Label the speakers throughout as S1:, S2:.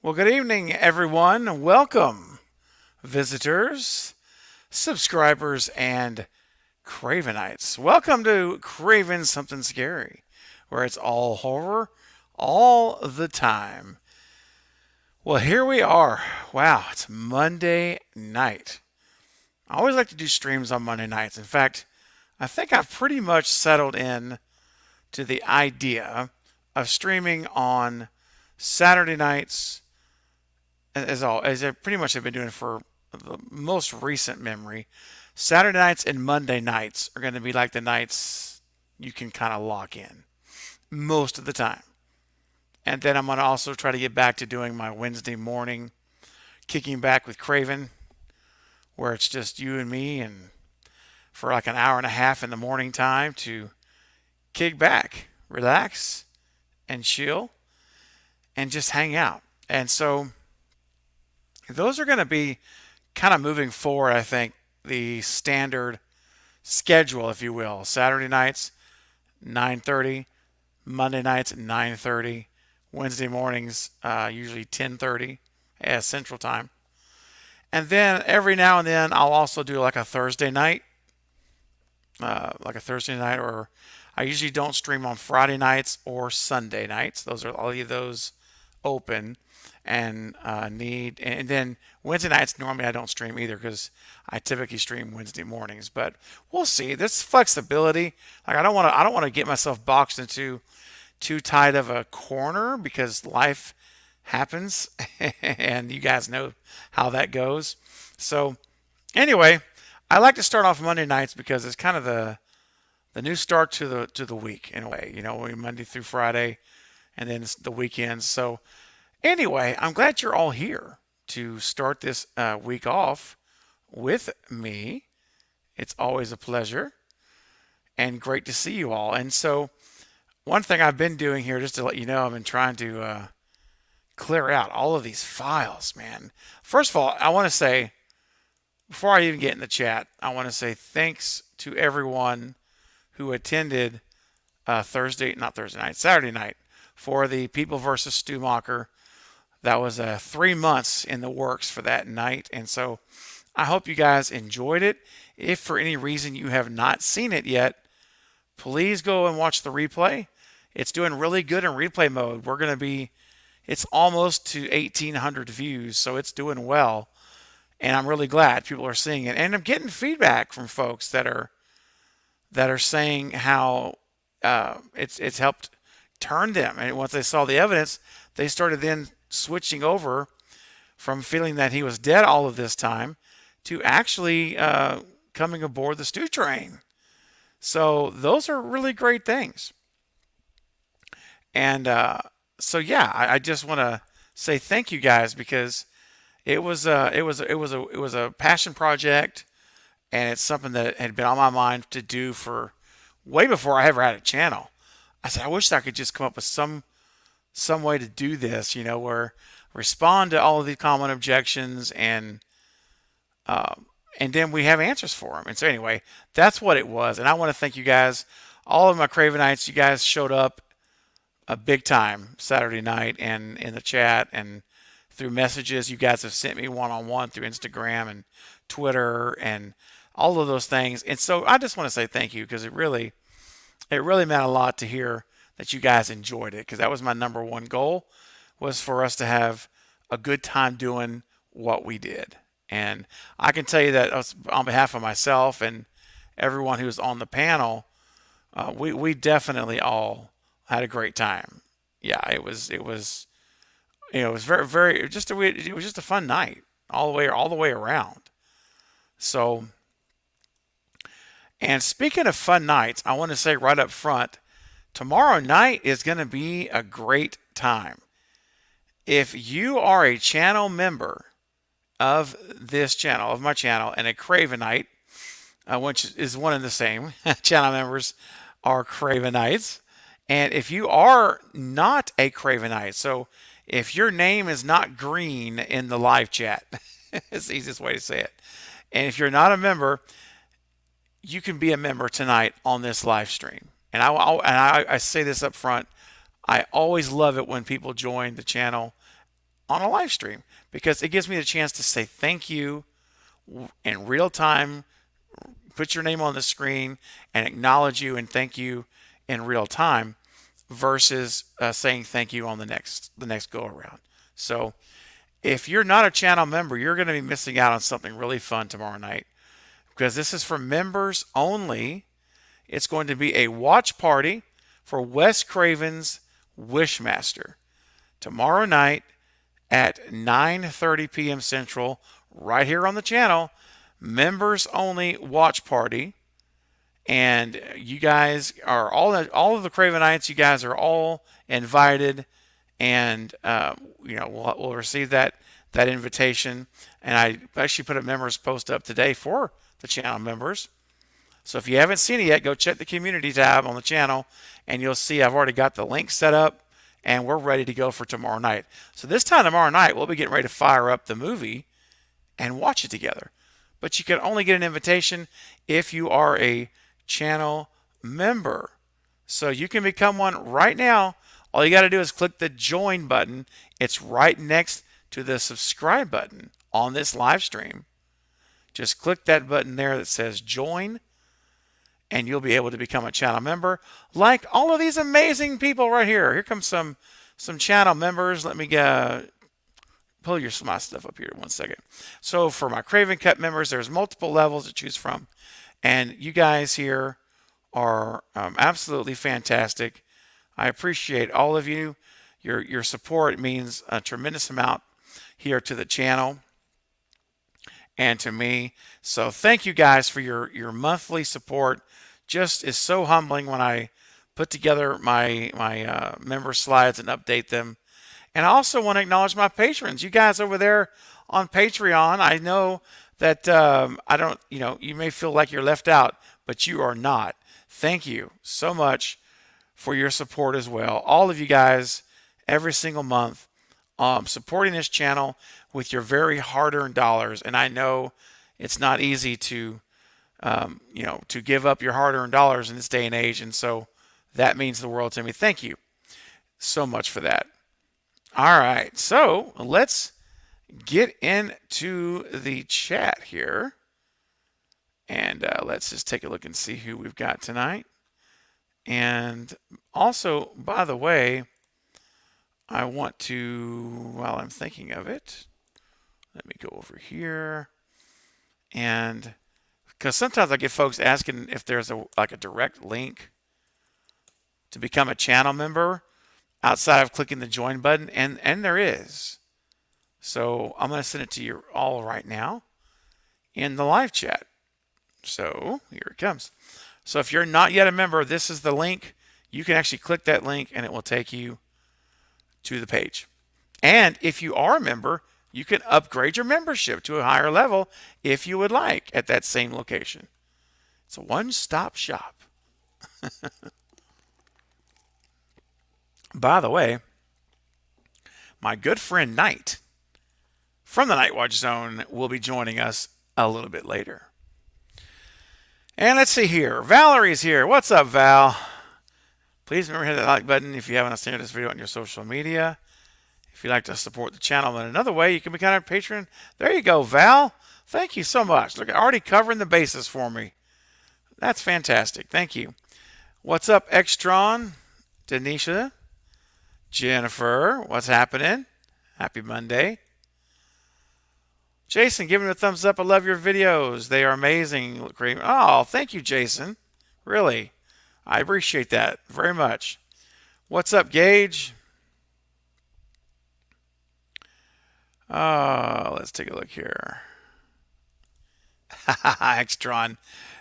S1: Well, good evening, everyone. Welcome, visitors, subscribers, and Cravenites. Welcome to Craven Something Scary, where it's all horror all the time. Well, here we are. Wow, it's Monday night. I always like to do streams on Monday nights. In fact, I think I've pretty much settled in to the idea of streaming on Saturday nights as I pretty much have been doing for the most recent memory. Saturday nights and Monday nights are going to be like the nights you can kind of lock in most of the time. And then I'm going to also try to get back to doing my Wednesday morning kicking back with Craven, where it's just you and me, and for like an hour and a half in the morning time to kick back, relax, and chill, and just hang out. And so those are going to be kind of moving forward, I think, the standard schedule, if you will. Saturday nights, 9:30. Monday nights, 9:30. Wednesday mornings, usually 10:30 as Central Time. And then every now and then, I'll also do like a Thursday night, or I usually don't stream on Friday nights or Sunday nights. I'll leave those open and then Wednesday nights normally I don't stream either because I typically stream Wednesday mornings. But we'll see. This flexibility, like I don't want to get myself boxed into too tight of a corner because life happens, and you guys know how that goes. So anyway, I like to start off Monday nights because it's kind of the new start to the week in a way. We Monday through Friday, and then it's the weekends. So anyway, I'm glad you're all here to start this week off with me. It's always a pleasure and great to see you all. And so, one thing I've been doing here, just to let you know, I've been trying to clear out all of these files, man. First of all, I want to say, before I even get in the chat, I want to say thanks to everyone who attended Saturday night for the People versus Stu Macker. That was 3 months in the works for that night. And so I hope you guys enjoyed it. If for any reason you have not seen it yet, please go and watch the replay. It's doing really good in replay mode. It's almost to 1,800 views, so it's doing well. And I'm really glad people are seeing it. And I'm getting feedback from folks that are saying how it's helped turn them. And once they saw the evidence, they started then switching over from feeling that he was dead all of this time to actually coming aboard the Stu train. So those are really great things. And so yeah, I just want to say thank you guys because it was a passion project, and it's something that had been on my mind to do for way before I ever had a channel. I said I wish I could just come up with some way to do this, where respond to all of these common objections and then we have answers for them. And so anyway, that's what it was. And I want to thank you guys, all of my Cravenites. You guys showed up a big time Saturday night, and in the chat and through messages you guys have sent me one-on-one through Instagram and Twitter and all of those things. And so I just want to say thank you because it really meant a lot to hear that you guys enjoyed it, because that was my number one goal, was for us to have a good time doing what we did. And I can tell you that on behalf of myself and everyone who was on the panel, we definitely all had a great time. Yeah, it was very it was just a fun night all the way around. So, and speaking of fun nights, I want to say right up front, tomorrow night is going to be a great time. If you are a channel member of this channel, of my channel, and a Cravenite, which is one and the same, channel members are Cravenites. And if you are not a Cravenite, so if your name is not green in the live chat, it's the easiest way to say it. And if you're not a member, you can be a member tonight on this live stream. And I say this up front, I always love it when people join the channel on a live stream because it gives me the chance to say thank you in real time, put your name on the screen, and acknowledge you and thank you in real time versus saying thank you on the next go around. So if you're not a channel member, you're going to be missing out on something really fun tomorrow night because this is for members only. It's going to be a watch party for Wes Craven's Wishmaster tomorrow night at 9:30 p.m. Central, right here on the channel. Members only watch party, and you guys are all of the Cravenites. You guys are all invited, and we'll receive that invitation. And I actually put a members post up today for the channel members. So if you haven't seen it yet, go check the community tab on the channel, and you'll see I've already got the link set up, and we're ready to go for tomorrow night. So this time tomorrow night, we'll be getting ready to fire up the movie and watch it together. But you can only get an invitation if you are a channel member. So you can become one right now. All you got to do is click the join button. It's right next to the subscribe button on this live stream. Just click that button there that says join, and you'll be able to become a channel member like all of these amazing people right here. Here comes some channel members. Let me pull my stuff up here 1 second. So for my Craven Cut members, there's multiple levels to choose from. And you guys here are absolutely fantastic. I appreciate all of you. Your support means a tremendous amount here to the channel and to me. So thank you guys for your monthly support. Just is so humbling when I put together my member slides and update them. And I also want to acknowledge my patrons. You guys over there on Patreon, I know that you may feel like you're left out, but you are not. Thank you so much for your support as well. All of you guys, every single month, supporting this channel with your very hard-earned dollars. And I know it's not easy to give up your hard-earned dollars in this day and age. And so that means the world to me. Thank you so much for that. All right, so let's get into the chat here. And let's just take a look and see who we've got tonight. And also, by the way, I want to, while I'm thinking of it, let me go over here. And because sometimes I get folks asking if there's a direct link to become a channel member outside of clicking the join button, and there is. So I'm going to send it to you all right now in the live chat. So here it comes. So if you're not yet a member, this is the link. You can actually click that link and it will take you to the page. And if you are a member, you can upgrade your membership to a higher level if you would like at that same location. It's a one-stop shop. By the way, my good friend Knight from the Night Watch Zone will be joining us a little bit later. And let's see here. Valerie's here. What's up, Val? Please remember to hit that like button if you haven't seen this video on your social media. If you'd like to support the channel in another way, you can become a patron. There you go, Val. Thank you so much. Look, already covering the bases for me. That's fantastic. Thank you. What's up, Extron? Denisha? Jennifer, what's happening? Happy Monday. Jason, giving a thumbs up. I love your videos. They are amazing. Oh, thank you, Jason. Really. I appreciate that very much. What's up, Gage? Let's take a look here. Extron.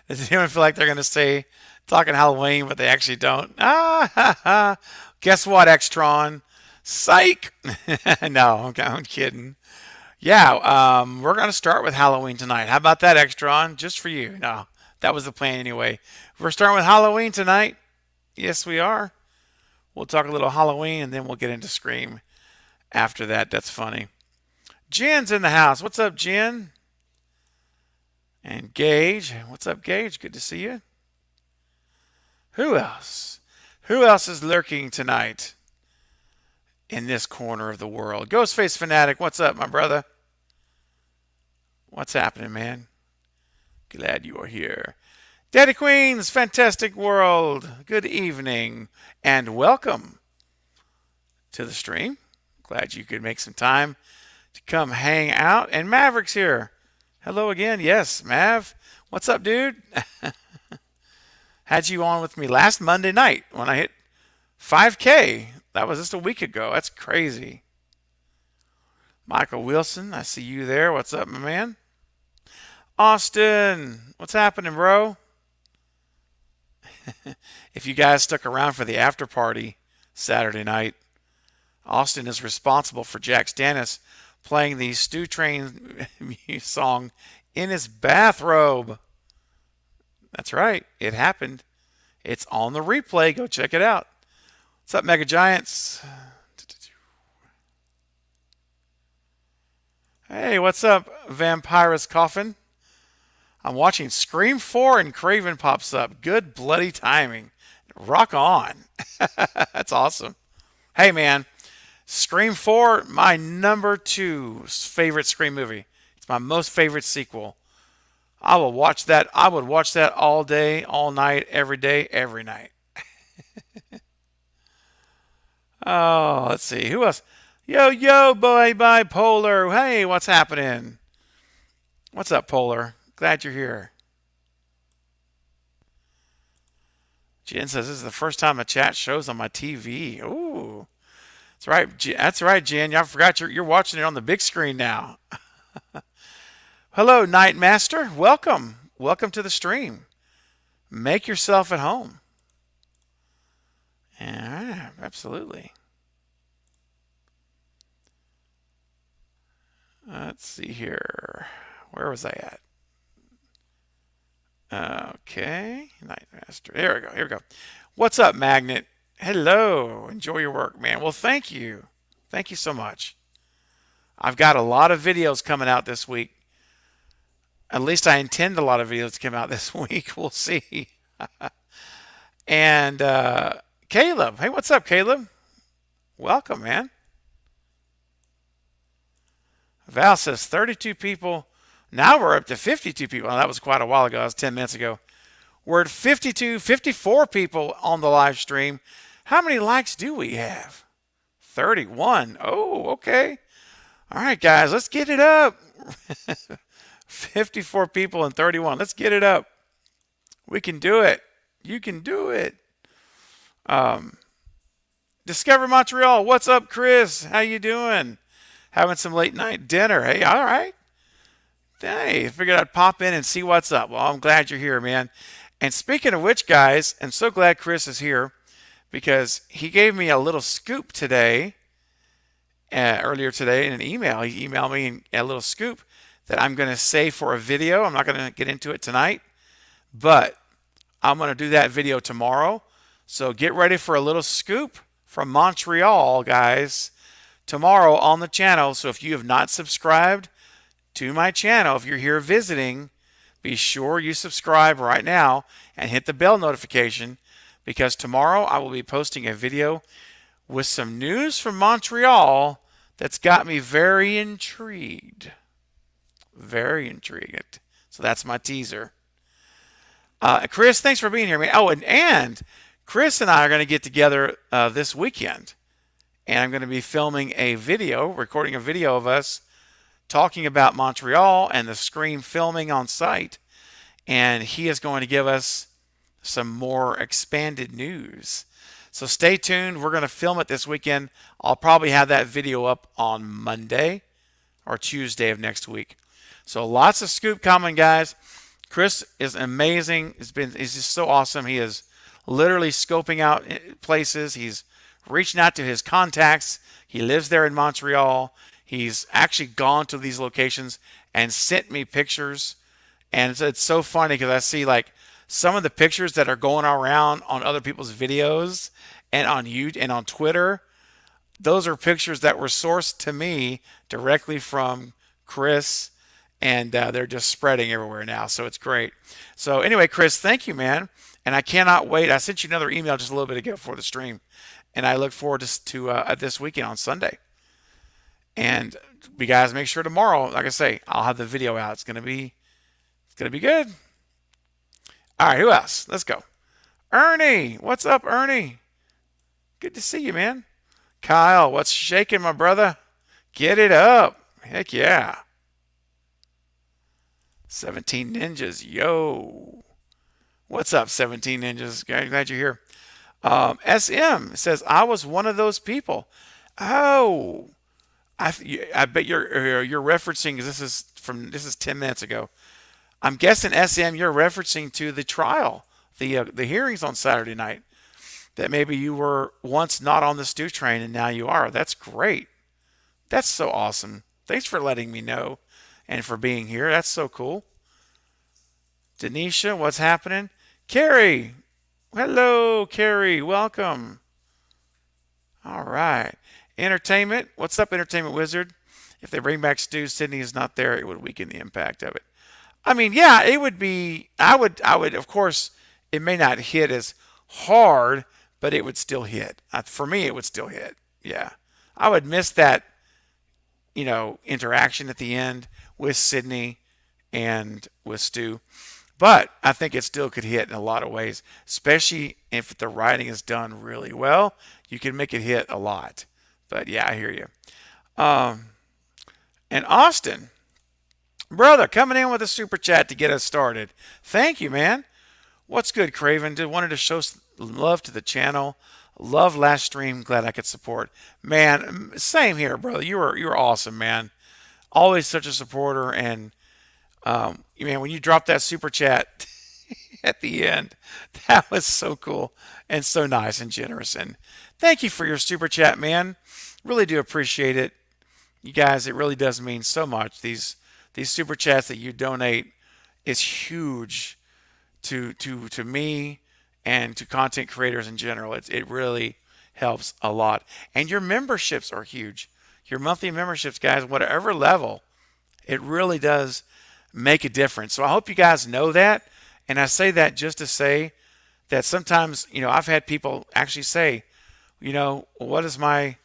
S1: Does anyone feel like they're going to say talking Halloween, but they actually don't? Guess what, Extron? Psych! No, I'm kidding. Yeah, we're going to start with Halloween tonight. How about that, Extron? Just for you. No, that was the plan anyway. We're starting with Halloween tonight. Yes, we are. We'll talk a little Halloween, and then we'll get into Scream after that. That's funny. Jen's in the house. What's up, Jen? And Gage. What's up, Gage? Good to see you. Who else? Who else is lurking tonight in this corner of the world. Ghostface Fanatic, what's up, my brother? What's happening, man? Glad you are here. Daddy Queen's Fantastic World, good evening and welcome to the stream. Glad you could make some time to come hang out. And Maverick's here. Hello again. Yes, Mav. What's up, dude? Had you on with me last Monday night when I hit 5K. That was just a week ago. That's crazy. Michael Wilson, I see you there. What's up, my man? Austin, what's happening, bro? If you guys stuck around for the after party Saturday night, Austin is responsible for Jack Stannis playing the Stew Train song in his bathrobe. That's right. It happened. It's on the replay. Go check it out. What's up, Mega Giants? Hey, what's up, Vampirus Coffin? I'm watching Scream 4 and Craven pops up. Good bloody timing. Rock on. That's awesome. Hey, man. Scream 4, my number 2 favorite Scream movie. It's my most favorite sequel. I will watch that. I would watch that all day, all night, every day, every night. Oh, let's see. Who else? Yo, boy, Bipolar. Hey, what's happening? What's up, Polar? Glad you're here. Jen says this is the first time a chat shows on my TV. Ooh. That's right. That's right, Jen. I forgot you're watching it on the big screen now. Hello, Night Master. Welcome. Welcome to the stream. Make yourself at home. Yeah, absolutely. Let's see here. Where was I at? Okay. Night Master. Here we go. Here we go. What's up, Magnet? Hello. Enjoy your work, man. Well, thank you. Thank you so much. I've got a lot of videos coming out this week. At least I intend a lot of videos to come out this week. We'll see. And Caleb. Hey, what's up, Caleb? Welcome, man. Val says 32 people. Now we're up to 52 people. Well, that was quite a while ago. That was 10 minutes ago. We're at 54 people on the live stream. How many likes do we have? 31. Oh, okay. All right, guys, let's get it up. 54 people and 31. Let's get it up. We can do it. You can do it. Discover Montreal. What's up, Chris? How you doing? Having some late night dinner. Hey, all right. Hey, figured I'd pop in and see what's up. Well, I'm glad you're here, man. And speaking of which, guys, I'm so glad Chris is here because he gave me a little scoop today, earlier today in an email. He emailed me a little scoop that I'm going to save for a video. I'm not going to get into it tonight, but I'm going to do that video tomorrow. So get ready for a little scoop from Montreal, guys, tomorrow on the channel. So if you have not subscribed to my channel, if you're here visiting, be sure you subscribe right now and hit the bell notification because tomorrow I will be posting a video with some news from Montreal that's got me very intrigued. Very intrigued. So that's my teaser. Chris, thanks for being here, man. Oh, and Chris and I are going to get together this weekend. And I'm going to be filming a video, recording a video of us talking about Montreal and the Scream filming on site. And he is going to give us some more expanded news. So stay tuned. We're going to film it this weekend. I'll probably have that video up on Monday or Tuesday of next week. So lots of scoop coming, guys. Chris is amazing. He's just so awesome. He is literally scoping out places. He's reaching out to his contacts. He lives there in Montreal. He's actually gone to these locations and sent me pictures. And it's so funny because I see like some of the pictures that are going around on other people's videos and on YouTube and on Twitter. Those are pictures that were sourced to me directly from Chris, and they're just spreading everywhere now. So it's great. So anyway, Chris, thank you, man. And I cannot wait. I sent you another email just a little bit ago before the stream. and I look forward to this weekend on Sunday. And you guys make sure tomorrow, like I say, I'll have the video out. It's gonna be good. All right, who else? Let's go. Ernie, what's up, Ernie? Good to see you, man. Kyle, what's shaking, my brother? Get it up. Heck yeah. 17 Ninjas, yo. What's up, 17 Ninjas? Glad you're here. SM says, I was one of those people. Oh, I bet you're referencing, this is 10 minutes ago. I'm guessing, SM, you're referencing to the trial, the hearings on Saturday night, that maybe you were once not on the Stu train and now you are. That's great. That's so awesome. Thanks for letting me know and for being here. That's so cool. Denisha, what's happening? Carrie, hello, Carrie. Welcome. All right. Entertainment, what's up, Entertainment Wizard? If they bring back Stu, Sydney is not there, it would weaken the impact of it. I mean, yeah, it would be. I would, of course, it may not hit as hard, but it would still hit. For me, it would still hit. Yeah, I would miss that, interaction at the end with Sydney and with Stu. But I think it still could hit in a lot of ways, especially if the writing is done really well. You can make it hit a lot. But yeah, I hear you. And Austin, brother, coming in with a super chat to get us started. Thank you, man. What's good, Craven? Just wanted to show love to the channel. Love last stream. Glad I could support. Man, same here, brother. You were awesome, man. Always such a supporter. And man, when you dropped that super chat at the end, that was so cool and so nice and generous. And thank you for your super chat, man. Really do appreciate it. You guys, it really does mean so much. These super chats that you donate is huge to me and to content creators in general. It really helps a lot. And your memberships are huge. Your monthly memberships, guys, whatever level, it really does make a difference. So I hope you guys know that. And I say that just to say that sometimes, I've had people actually say, what is my,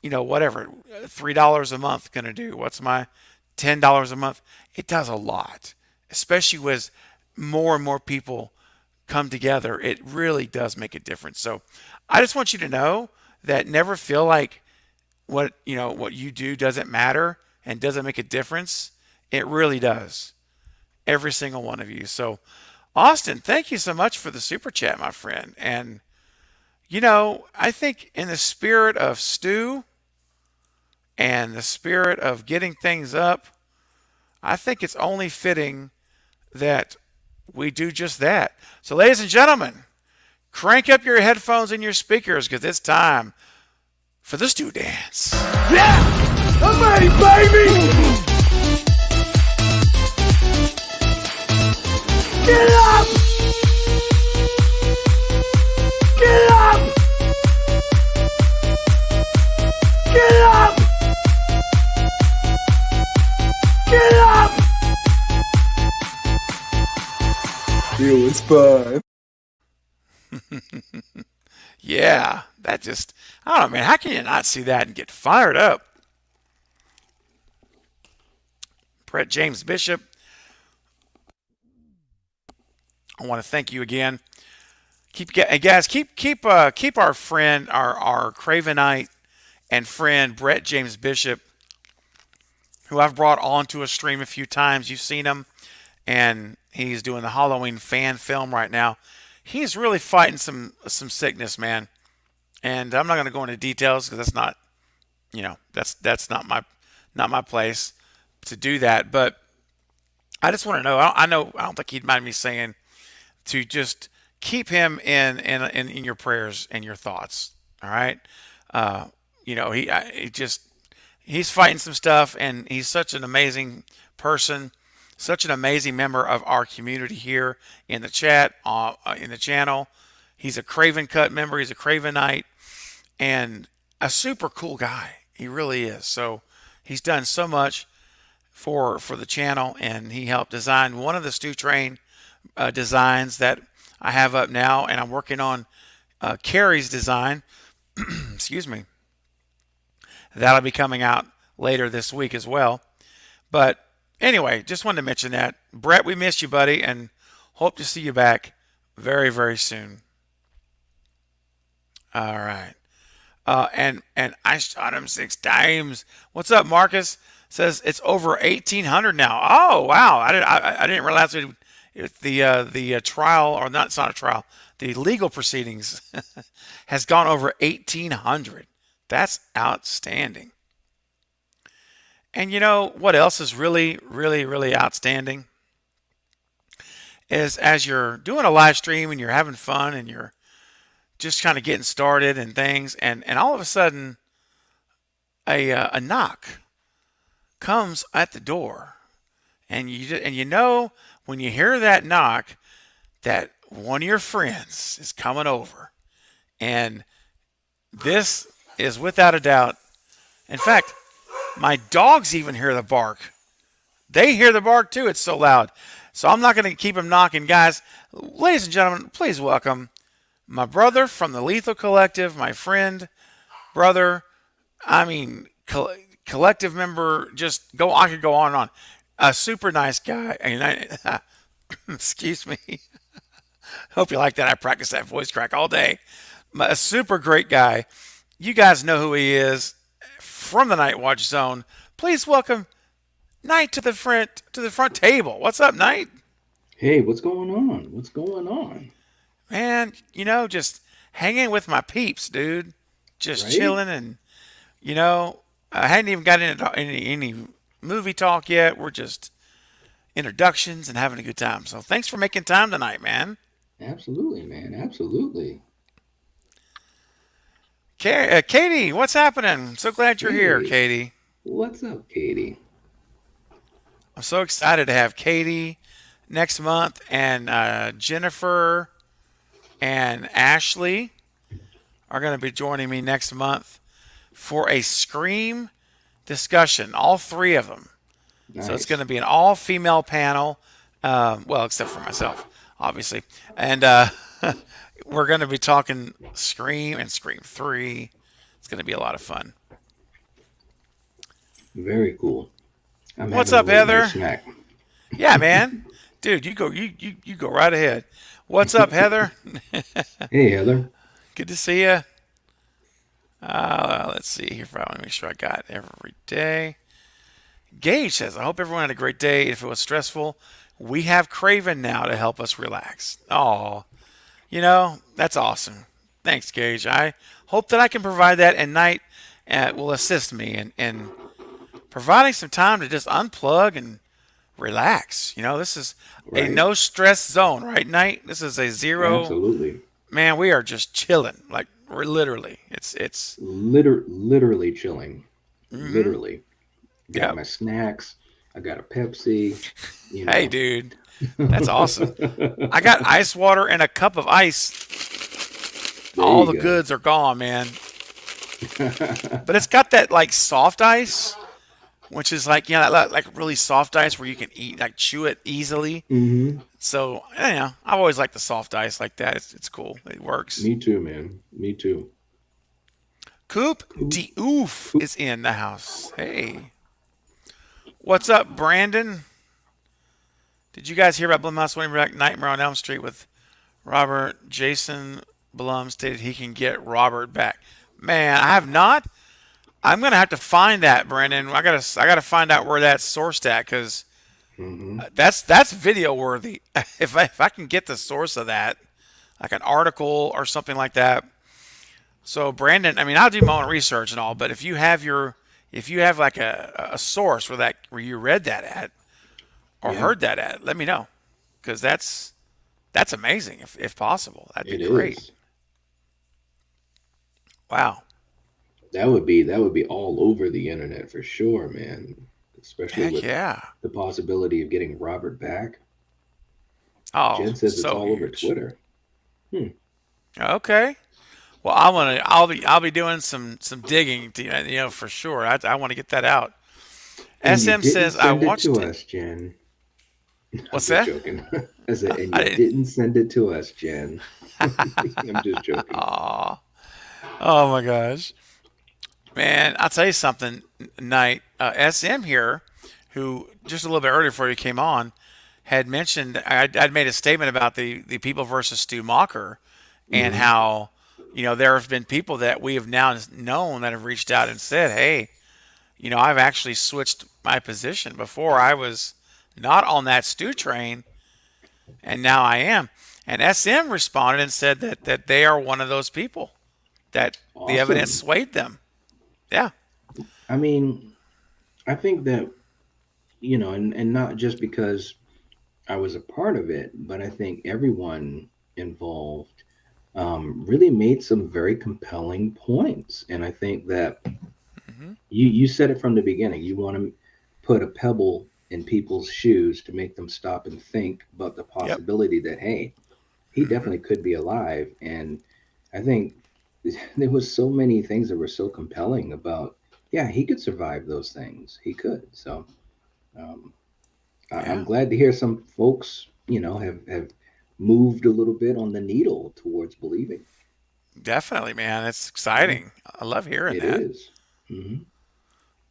S1: whatever, $3 a month going to do? What's my $10 a month? It does a lot, especially with more and more people come together. It really does make a difference. So I just want you to know that never feel like what you do doesn't matter and doesn't make a difference. It really does. Every single one of you. So Austin, thank you so much for the super chat, my friend. And I think in the spirit of Stu and the spirit of getting things up, I think it's only fitting that we do just that. So ladies and gentlemen, crank up your headphones and your speakers because it's time for the Stu dance.
S2: Yeah! I'm ready, baby! Get up! Get up! Get up! Get up! It was fun.
S1: Yeah, I don't know, man. How can you not see that and get fired up? Brett James Bishop, I want to thank you again. Keep our friend, our Cravenite and friend Brett James Bishop, who I've brought onto a stream a few times. You've seen him, and he's doing the Halloween fan film right now. He's really fighting some sickness, man. And I'm not going to go into details because that's not, that's not my place to do that. But I just want to know. I don't think he'd mind me saying to just keep him in your prayers and your thoughts. All right. He's fighting some stuff, and he's such an amazing person, such an amazing member of our community here in the chat, in the channel. He's a Craven Cut member. He's a Cravenite and a super cool guy. He really is. So he's done so much for the channel, and he helped design one of the Stu Train designs that I have up now, and I'm working on Carrie's design. Excuse me. That'll be coming out later this week as well. But anyway, just wanted to mention that. Brett, we missed you, buddy, and hope to see you back very, very soon. All right. And I shot him 6 times. What's up, Marcus? Says it's over 1,800 now. Oh wow! I didn't realize the trial, or not, it's not a trial. The legal proceedings has gone over 1,800. That's outstanding. And you know what else is really, really, really outstanding is as you're doing a live stream and you're having fun and you're just kind of getting started and things, and all of a sudden a knock comes at the door, and you know when you hear that knock that one of your friends is coming over, and this is without a doubt. In fact, my dogs even hear the bark. They hear the bark too. It's so loud. So I'm not going to keep them knocking, guys. Ladies and gentlemen, please welcome my brother from the Lethal Collective, my friend, brother. I mean, collective member. Just go. I could go on and on. A super nice guy. Excuse me. Hope you like that. I practice that voice crack all day. A super great guy. You guys know who he is from the Night Watch Zone. Please welcome Knight to the front table. What's up, Knight?
S3: Hey, what's going on? What's going on?
S1: Man, just hanging with my peeps, dude. Just
S3: Right?
S1: chilling, and I hadn't even got into any movie talk yet. We're just introductions and having a good time. So thanks for making time tonight, man.
S3: Absolutely, man. Absolutely.
S1: Katie, what's happening? So glad you're here,
S3: Hey,
S1: Katie.
S3: what's up, Katie?
S1: I'm so excited to have Katie next month, and Jennifer and Ashley are going to be joining me next month for a Scream discussion. All three of them. So it's going
S3: Nice.
S1: to be an all-female panel. Well, except for myself, obviously. And we're going to be talking Scream and Scream 3. It's going to be a lot of fun.
S3: Very cool. I'm
S1: What's
S3: having a
S1: up,
S3: late night
S1: Heather?
S3: snack.
S1: Yeah, man. Dude, you go right ahead. What's up, Heather?
S3: Hey, Heather.
S1: Good to see you. Let's see here. I want to make sure I got every day. Gage says, I hope everyone had a great day. If it was stressful, we have Craven now to help us relax. Oh, that's awesome. Thanks, Gage. I hope that I can provide that, and Knight will assist me in providing some time to just unplug and relax. This is a
S3: Right?
S1: no stress zone, right, Knight? This is a zero.
S3: Absolutely.
S1: Man, we are just chilling. Like, we're literally. It's.
S3: Literally chilling.
S1: Mm-hmm.
S3: Literally. Got
S1: Yep.
S3: my snacks. I got a Pepsi. You
S1: Hey,
S3: know.
S1: dude. That's awesome. I got ice water and a cup of ice.
S3: There
S1: All
S3: you
S1: the
S3: go.
S1: goods are gone, man. But it's got that like soft ice, which is like like really soft ice where you can eat, like chew it easily.
S3: hmm
S1: So I've always liked the soft ice like that. It's cool. It works.
S3: Me too, man. Me too.
S1: Coop
S3: Cool.
S1: de Oof is in the house. Hey, what's up, Brandon? Did you guys hear about Blumhouse winning back Nightmare on Elm Street with Robert? Jason Blum stated he can get Robert back. Man, I have not. I'm gonna have to find that, Brandon. I gotta find out where that's sourced at, because
S3: hmm
S1: that's video worthy. If I can get the source of that, like an article or something like that. So Brandon, I mean, I'll do my own research and all, but if you have like a source where you read that at or
S3: Yeah,
S1: heard that at, let me know, because that's amazing if possible. That'd be
S3: it
S1: great.
S3: is.
S1: Wow.
S3: That would be all over the internet for sure, man. Especially
S1: Heck
S3: with
S1: yeah.
S3: the possibility of getting Robert back.
S1: Oh,
S3: Jen says it's
S1: so
S3: all over
S1: huge.
S3: Twitter. Hmm.
S1: Okay. Well, I'll be doing some digging, for sure. I want to get that out.
S3: And you
S1: SM
S3: didn't
S1: says I
S3: send it
S1: watched
S3: to
S1: it.
S3: us, Jen. I'm
S1: What's
S3: just
S1: that?
S3: joking. I said, and
S1: I
S3: you
S1: didn't.
S3: didn't send it to us, Jen. I'm just joking.
S1: Aw. Oh my gosh, man! I'll tell you something. Night SM here, who just a little bit earlier before you came on, had mentioned I'd made a statement about the people versus Stu Macker, and
S3: Hmm.
S1: how there have been people that we have now known that have reached out and said, hey, I've actually switched my position. Before I was not on that Stu train, and now I am. And SM responded and said that they are one of those people that the evidence
S3: Awesome.
S1: swayed them. Yeah.
S3: I mean, I think that, and not just because I was a part of it, but I think everyone involved really made some very compelling points. And I think that
S1: Hmm.
S3: you said it from the beginning. You want to put a pebble in people's shoes to make them stop and think about the
S1: Yep.
S3: possibility that, hey, he
S1: Hmm.
S3: definitely could be alive. And I think there was so many things that were so compelling about, yeah, he could survive those things. He could. So um, I'm
S1: Yeah.
S3: glad to hear some folks, have moved a little bit on the needle towards believing.
S1: Definitely, man. It's
S3: Yeah,
S1: exciting. I love hearing
S3: it
S1: that.
S3: is. Mm-hmm.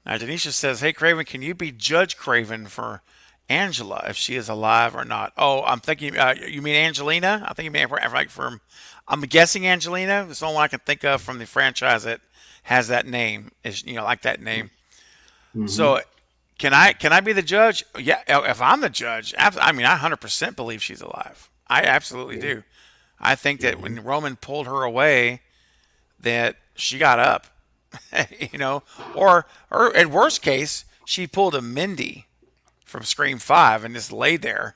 S1: Now, Denisha says, "Hey, Craven, can you be Judge Craven for Angela if she is alive or not?" Oh, I'm thinking. You mean Angelina? I think you mean like from. I'm guessing Angelina. It's the only one I can think of from the franchise that has that name. Is like that name.
S3: Mm-hmm.
S1: So, can I be the judge? Yeah. If I'm the judge, I mean, I 100% believe she's alive. I absolutely
S3: Yeah.
S1: do. I think that
S3: Mm-hmm.
S1: when Roman pulled her away, that she got up, you know, or at worst case, she pulled a Mindy from Scream 5 and just laid there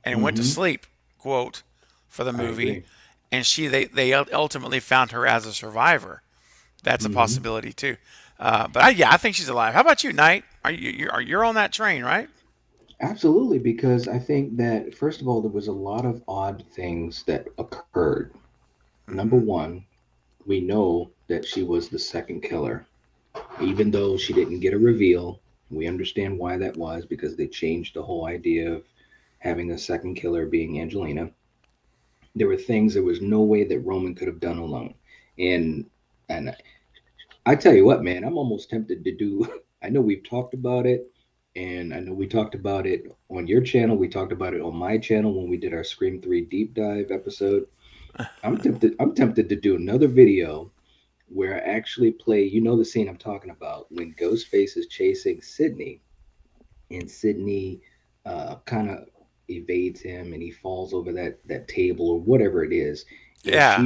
S1: and went to
S3: Mm-hmm.
S1: sleep, quote, for the
S3: I
S1: movie.
S3: agree.
S1: And they ultimately found her as a survivor. That's a
S3: Mm-hmm.
S1: possibility too. But I think she's alive. How about you, Knight? You're on that train, right?
S3: Absolutely, because I think that first of all, there was a lot of odd things that occurred. Number
S1: Mm-hmm.
S3: one, we know that she was the second killer, even though she didn't get a reveal. We understand why that was because they changed the whole idea of having a second killer being Angelina. There were things there was no way that Roman could have done alone, and I tell you what, man, I'm almost tempted to do. I know we've talked about it, and I know we talked about it on your channel. We talked about it on my channel when we did our Scream 3 deep dive episode. I'm tempted to do another video where I actually play, the scene I'm talking about when Ghostface is chasing Sydney and Sydney kind of evades him and he falls over that table or whatever it is, and
S1: Yeah.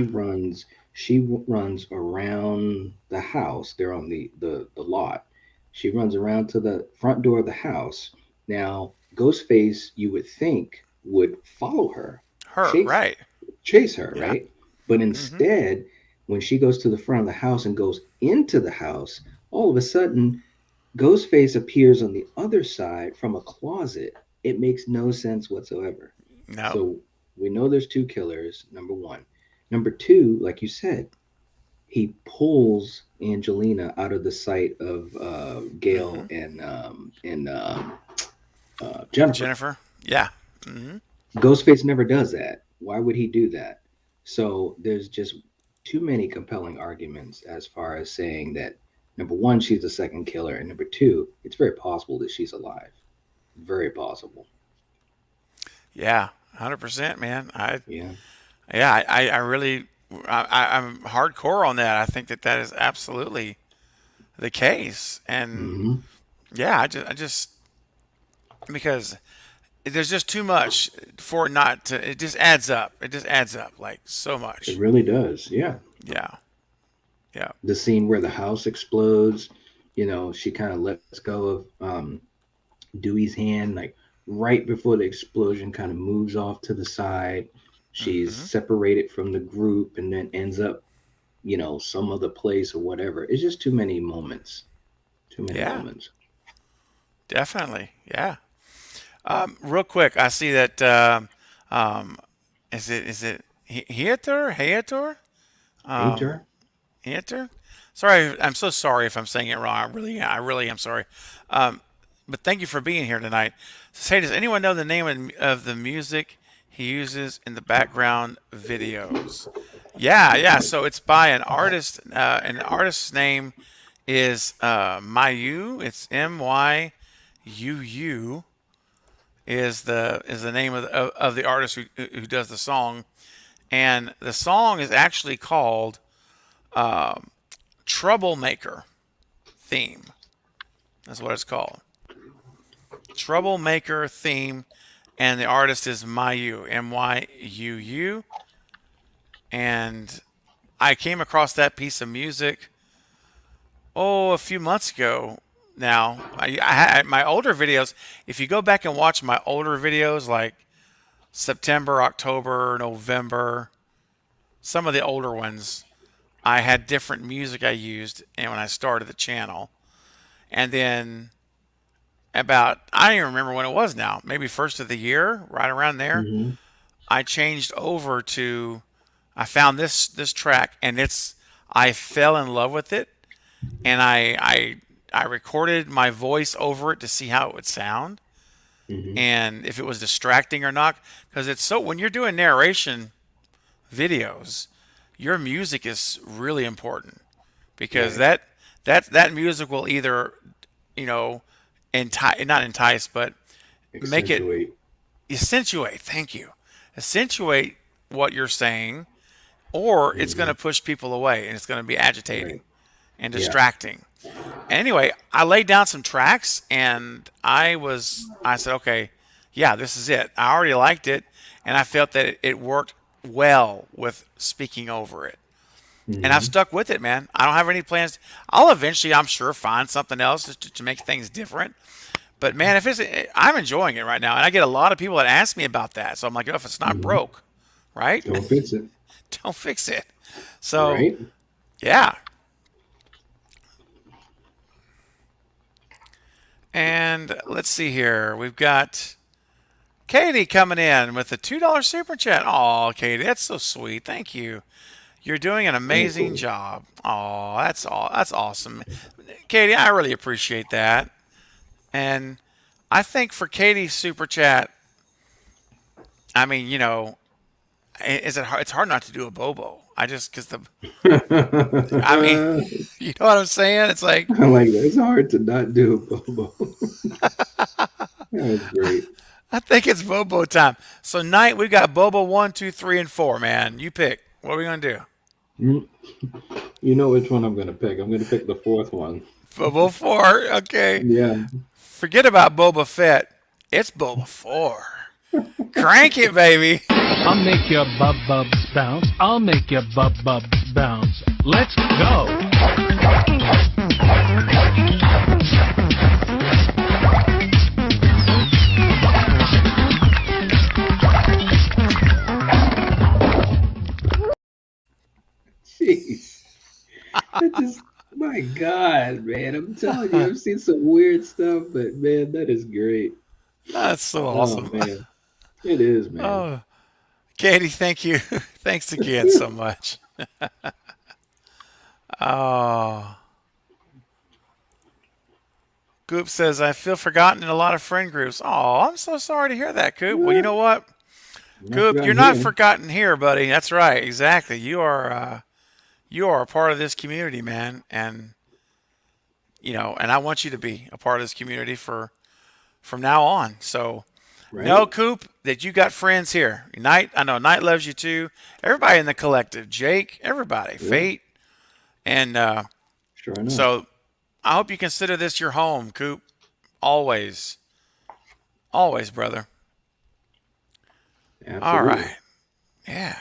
S3: she runs around the house. They're on the lot. She runs around to the front door of the house. Now Ghostface, you would think, would follow her,
S1: Her,
S3: chase
S1: right?
S3: chase her,
S1: Yeah.
S3: right? But
S1: Mm-hmm.
S3: instead, when she goes to the front of the house and goes into the house, all of a sudden Ghostface appears on the other side from a closet. It makes no sense whatsoever.
S1: No.
S3: So we know there's two killers, number one. Number two, like you said, he pulls Angelina out of the sight of
S1: Mm-hmm.
S3: Gail and Jennifer.
S1: Jennifer. Yeah. Mm-hmm.
S3: Ghostface never does that. Why would he do that? So there's just too many compelling arguments as far as saying that number one, she's the second killer, and number two, it's very possible that she's alive. Very possible.
S1: Yeah. 100%, man.
S3: Yeah.
S1: I really, I'm hardcore on that. I think that is absolutely the case. And
S3: Hmm.
S1: yeah, I just because there's just too much for it not to. It just adds up. It just adds up like so
S3: It
S1: much.
S3: really does. Yeah.
S1: Yeah, yeah,
S3: The scene where the house explodes, she kind of lets go of Dewey's hand, like right before the explosion kind of moves off to the side. She's
S1: hmm,
S3: separated from the group and then ends up, some other place or whatever. It's just too many moments. Too many
S1: yeah,
S3: moments.
S1: definitely, yeah. Real quick, I see that. Um, is it Heater? Um,
S3: Hater?
S1: Heater? Sorry, I'm so sorry if I'm saying it wrong. I really am sorry. Um, but thank you for being here tonight. Say, does anyone know the name of the music he uses in the background videos? Yeah, yeah. So it's by an artist. And the artist's name is Mayu. It's Myuu is the name of the artist who does the song, and the song is actually called Troublemaker Theme. That's what it's called. Troublemaker Theme, and the artist is Mayu, Myuu, and I came across that piece of music a few months ago. Now, I had my older videos. If you go back and watch my older videos, like September, October, November, some of the older ones, I had different music I used, and when I started the channel, and then I don't even remember when it was now, maybe first of the year, right around there,
S3: Hmm.
S1: I changed over to, I found this track, and I fell in love with it, and I recorded my voice over it to see how it would sound
S3: Hmm.
S1: and if it was distracting or not, because it's so when you're doing narration videos, your music is really important because
S3: Right.
S1: that music will either, you know, not entice, but make it
S3: Accentuate.
S1: accentuate. Thank you, accentuate what you're saying, or it's going
S3: Hmm.
S1: to push people away and it's going to be agitating
S3: Right.
S1: and
S3: Yeah.
S1: distracting. Anyway, I laid down some tracks and I said, okay, yeah, this is it. I already liked it and I felt that it worked well with speaking over it. And I've
S3: Hmm.
S1: stuck with it, man. I don't have any plans. I'll eventually, I'm sure, find something else to make things different. But man, I'm enjoying it right now. And I get a lot of people that ask me about that. So I'm like, oh, if it's not
S3: Hmm.
S1: broke, right?
S3: Don't fix it.
S1: Don't fix it. So
S3: Right.
S1: yeah. And let's see here. We've got Katie coming in with a $2 super chat. Oh, Katie, that's so sweet. Thank you. You're doing an
S3: So
S1: amazing
S3: cool.
S1: job. Oh, that's awesome. Katie, I really appreciate that. And I think for Katie's super chat, I mean, is it hard? It's hard not to do a Bobo. I just because I mean,
S3: I
S1: you know what I'm saying? It's like
S3: like that. It's hard to not do Bobo. That's great.
S1: I think it's Bobo time. So night we've got Bobo one, two, three, and four. Man, you pick. What are we gonna do?
S3: Mm, You know which one I'm going to pick. I'm going to pick the fourth one.
S1: Bobo four. Okay.
S3: Yeah.
S1: Forget about Boba Fett. It's Boba four. Crank it, baby.
S4: I'll make your bub bubs bounce. I'll make your bub bubs bounce. Let's go.
S3: Jeez. That just, my God, man. I'm telling you, I've seen some weird stuff, but man, that is great.
S1: That's so
S3: Oh,
S1: awesome.
S3: man. It is, man.
S1: Oh, Katie, thank you. Thanks again so much. Oh, Goop says I feel forgotten in a lot of friend groups. Oh, I'm so sorry to hear that, Coop. Well, you know what,
S3: I'm not
S1: Coop, you're
S3: forgotten
S1: not
S3: here.
S1: forgotten here, buddy. That's right, exactly. You are a part of this community, man, and and I want you to be a part of this community from now on. So know,
S3: Right?
S1: Coop, that you got friends here. Knight, I know Knight loves you too. Everybody in the collective, Jake, everybody,
S3: Yeah,
S1: Fate, and
S3: sure enough.
S1: so I hope you consider this your home, Coop. Always, always, brother. All
S3: Absolutely.
S1: right, yeah.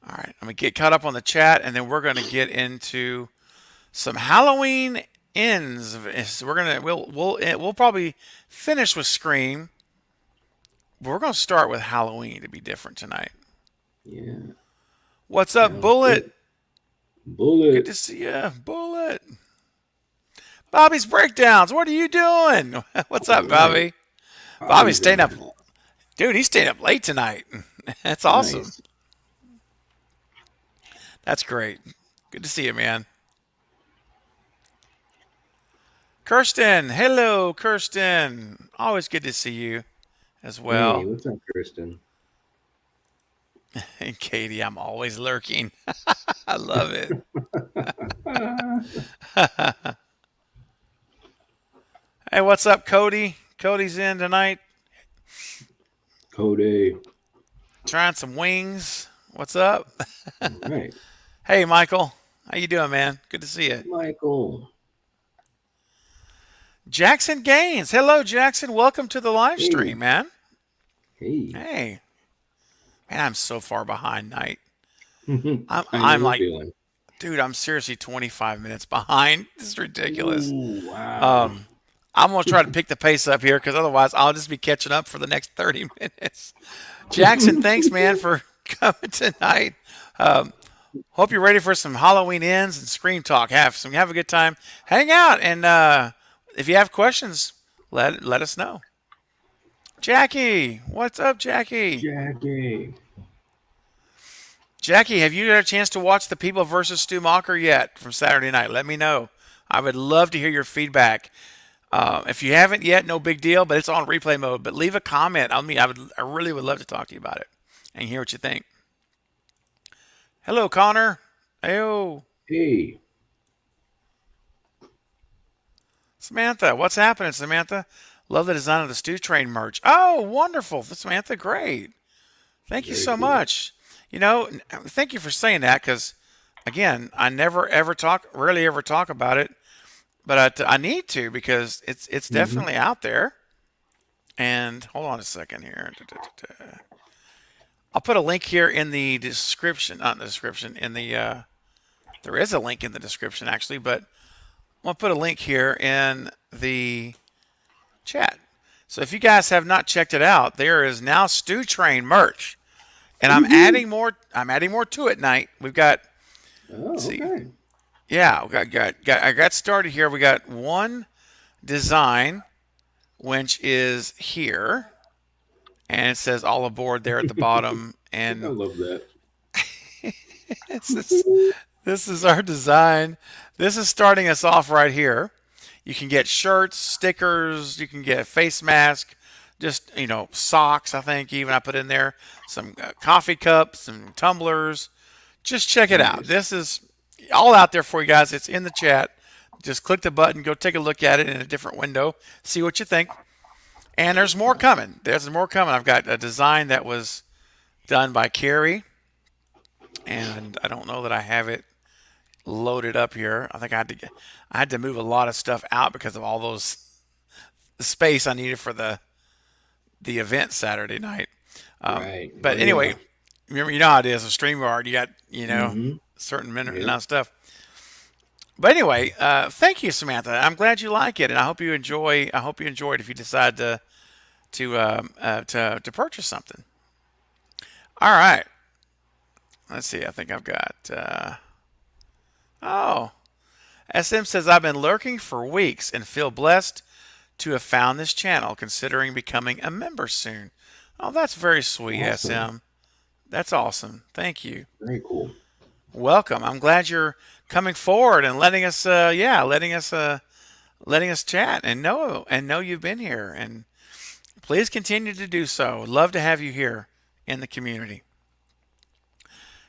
S1: All right, I'm gonna get caught up on the chat, and then we're gonna get into some Halloween ends. We'll probably finish with Scream, but we're gonna start with Halloween to be different tonight.
S3: Yeah,
S1: What's up,
S3: sounds
S1: Bullet?
S3: good.
S1: Good
S3: Bullet.
S1: to see you, Bullet. Bobby's breakdowns. What are you doing? What's
S3: All
S1: up,
S3: right.
S1: Bobby? Bobby's
S3: Bobby's in
S1: staying up,
S3: there.
S1: dude. He's staying up late tonight. That's awesome.
S3: Nice.
S1: That's great. Good to see you, man. Kirsten, hello, Kirsten. Always good to see you as
S3: Hey,
S1: well.
S3: what's up, Kristen?
S1: And Katie, I'm always lurking. I love it. Hey, what's up, Cody? Cody's in tonight,
S3: Cody.
S1: trying some wings. What's up?
S3: All right.
S1: Hey, Michael. How you doing, man? Good to see you.
S3: Michael.
S1: Jackson Gaines. Hello, Jackson. Welcome to the live
S3: Hey.
S1: stream, man.
S3: Hey.
S1: Hey, man, I'm so far behind, Night.
S3: I
S1: I'm
S3: know the
S1: like,
S3: feeling.
S1: dude, I'm seriously 25 minutes behind. This is ridiculous.
S3: Ooh, wow.
S1: I'm gonna try to pick the pace up here because otherwise I'll just be catching up for the next 30 minutes. Jackson, thanks, man, for coming tonight. Hope you're ready for some Halloween ends and Scream Talk. Have a good time. Hang out, and if you have questions, let us know. Jackie, what's up, Jackie?
S3: Jackie.
S1: Jackie, have you had a chance to watch The People versus Stu Macker yet from Saturday night? Let me know. I would love to hear your feedback. If you haven't yet, no big deal, but it's on replay mode. But leave a comment. I really would love to talk to you about it and hear what you think. Hello, Connor. Heyo.
S3: Hey.
S1: Samantha, what's happening, Samantha? Love the design of the Stew Train merch. Oh, wonderful, Samantha. Great. Thank you
S3: Very
S1: so
S3: cool.
S1: much. Thank you for saying that because, again, I rarely ever talk about it, but I need to because it's definitely out there. And hold on a second here. I'll put a link here in the description, not in the description, there is a link in the description actually, but I'm going to put a link here in the chat. So if you guys have not checked it out, there is now Stew Train merch. And I'm adding more to it, Night. We've got,
S3: Oh,
S1: let's see.
S3: okay.
S1: Yeah, I got started here. We got one design, which is here, and it says all aboard there at the bottom.
S3: I
S1: And
S3: love that.
S1: this is our design. This is starting us off right here. You can get shirts, stickers, you can get a face mask, just, socks, I think even I put in there, some coffee cups, some tumblers. Just check it out.
S3: Nice.
S1: This is all out there for you guys. It's in the chat. Just click the button, go take a look at it in a different window, see what you think. And there's more coming. I've got a design that was done by Carrie, and I don't know that I have it loaded up here. I think I had to move a lot of stuff out because of all the space I needed for the event Saturday night.
S3: Right.
S1: But
S3: Oh,
S1: anyway,
S3: yeah.
S1: remember, you know how it is with StreamYard. You got,
S3: Mhm.
S1: certain minute
S3: Yeah.
S1: amount of stuff. But anyway, thank you, Samantha. I'm glad you like it, and I hope you enjoy. I hope you enjoy it if you decide to purchase something. All right. Let's see. I think I've got. Oh, SM says I've been lurking for weeks and feel blessed to have found this channel, considering becoming a member soon. Oh, that's very sweet,
S3: Awesome.
S1: SM. That's awesome. Thank you.
S3: Very cool.
S1: Welcome. I'm glad you're coming forward and letting us chat and know you've been here, and please continue to do so. Love to have you here in the community.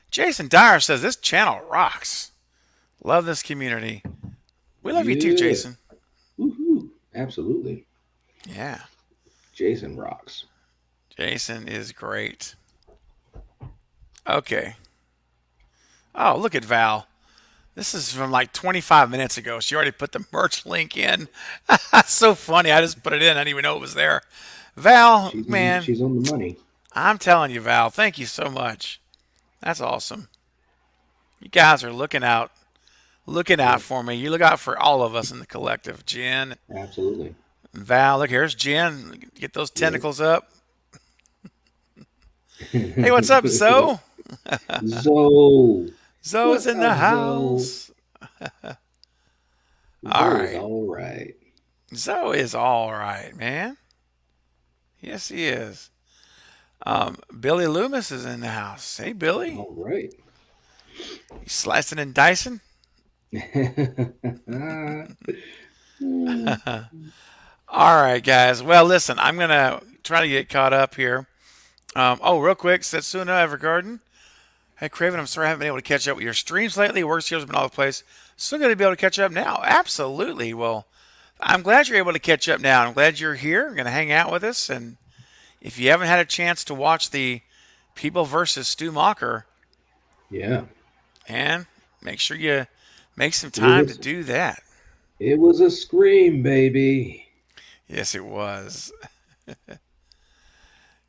S1: Jason Dyer says this channel rocks. Love this community. We love you too,
S3: Yeah.
S1: Jason.
S3: Woohoo. Absolutely.
S1: Yeah.
S3: Jason rocks.
S1: Jason is great. Okay. Oh, look at Val. This is from like 25 minutes ago. She already put the merch link in. So funny. I just put it in. I didn't even know it was there. Val, man,
S3: She's on the money.
S1: I'm telling you, Val, thank you so much. That's awesome. You guys are looking out for me. You look out for all of us in the collective. Jen,
S3: Absolutely.
S1: Val, look, here's Jen. Get those tentacles up. Hey, what's up, Zoe?
S3: Zoe.
S1: Zoe's in the
S3: up, Zoe?
S1: house. All
S3: Zoe's
S1: right.
S3: all right.
S1: Zoe is all right, man. Yes, he is. Billy Loomis is in the house. Hey, Billy.
S3: All right.
S1: You slicing and dicing? All right, guys. Well, listen, I'm going to try to get caught up here. Real quick, Setsuna Evergarden. Hey, Craven, I'm sorry I haven't been able to catch up with your streams lately. Work schedule's been all over the place. Still going to be able to catch up now. Absolutely. Well, I'm glad you're able to catch up now. I'm glad you're here, going to hang out with us. And if you haven't had a chance to watch the People versus Stu Macker,
S3: Yeah,
S1: and make sure you make some
S3: it
S1: time to
S3: was
S1: do that.
S3: it was a scream, baby.
S1: Yes, it was.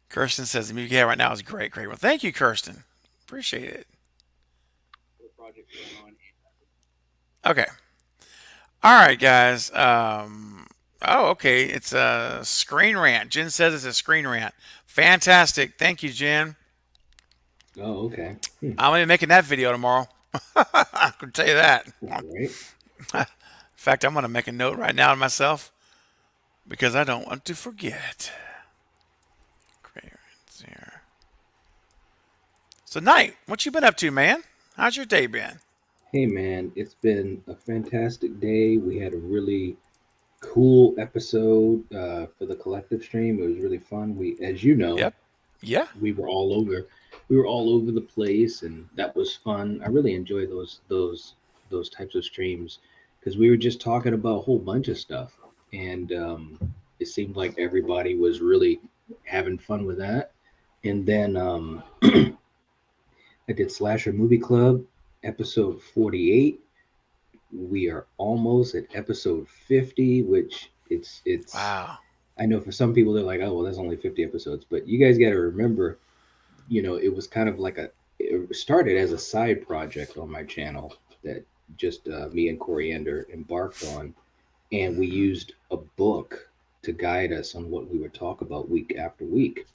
S1: Kirsten says the music you have right now is great, great. Well, thank you, Kirsten. Appreciate it. Okay. All right, guys. Okay. It's a screen rant. Jen says it's a screen rant. Fantastic. Thank you, Jen.
S3: Oh, okay.
S1: I'm going to be making that video tomorrow. I can tell you that.
S3: All right.
S1: In fact, I'm going to make a note right now to myself because I don't want to forget. So, Knight, what you been up to, man? How's your day been?
S3: Hey, man, it's been a fantastic day. We had a really cool episode for the collective stream. It was really fun. As you know,
S1: Yep. Yeah.
S3: we were all over, we were all over the place, and that was fun. I really enjoy those types of streams because we were just talking about a whole bunch of stuff, and it seemed like everybody was really having fun with that. And then I did Slasher Movie Club episode 48. We are almost at episode 50, which it's
S1: Wow.
S3: I know for some people they're like, oh well, that's only 50 episodes, but you guys got to remember, it was kind of like it started as a side project on my channel that just me and Coriander embarked on, and we used a book to guide us on what we would talk about week after week,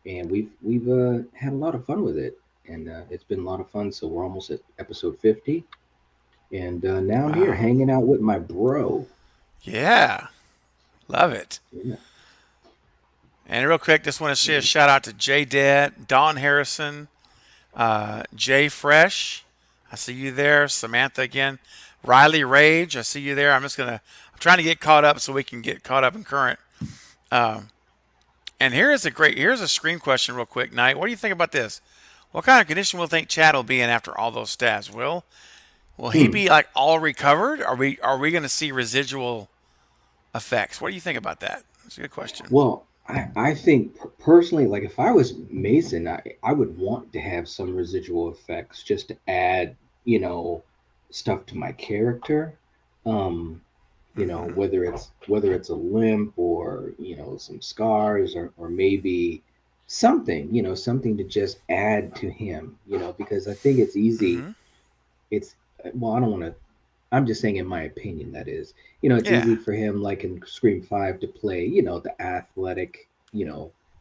S3: and we've had a lot of fun with it, and it's been a lot of fun. So we're almost at episode 50, and now I'm here
S1: Wow.
S3: hanging out with my bro.
S1: Yeah. Love it.
S3: Yeah.
S1: And real quick, just want to say a shout out to Jay Dead, Don Harrison, Jay Fresh. I see you there. Samantha again. Riley Rage. I see you there. I'm trying to get caught up so we can get caught up in current. And here's a screen question real quick, Knight. What do you think about this? What kind of condition will think Chad will be in after all those stabs? Will he be like all recovered? Are we going to see residual effects? What do you think about that? That's a good question.
S3: Well, I think personally, like if I was Mason, I would want to have some residual effects just to add, stuff to my character. Um,
S1: Mm-hmm.
S3: whether it's a limp or, some scars or maybe something to just add to him, because I think it's easy.
S1: Mm-hmm.
S3: It's well, I don't want to I'm just saying, in my opinion, that is, it's
S1: Yeah.
S3: easy for him, like in Scream 5, to play, the athletic,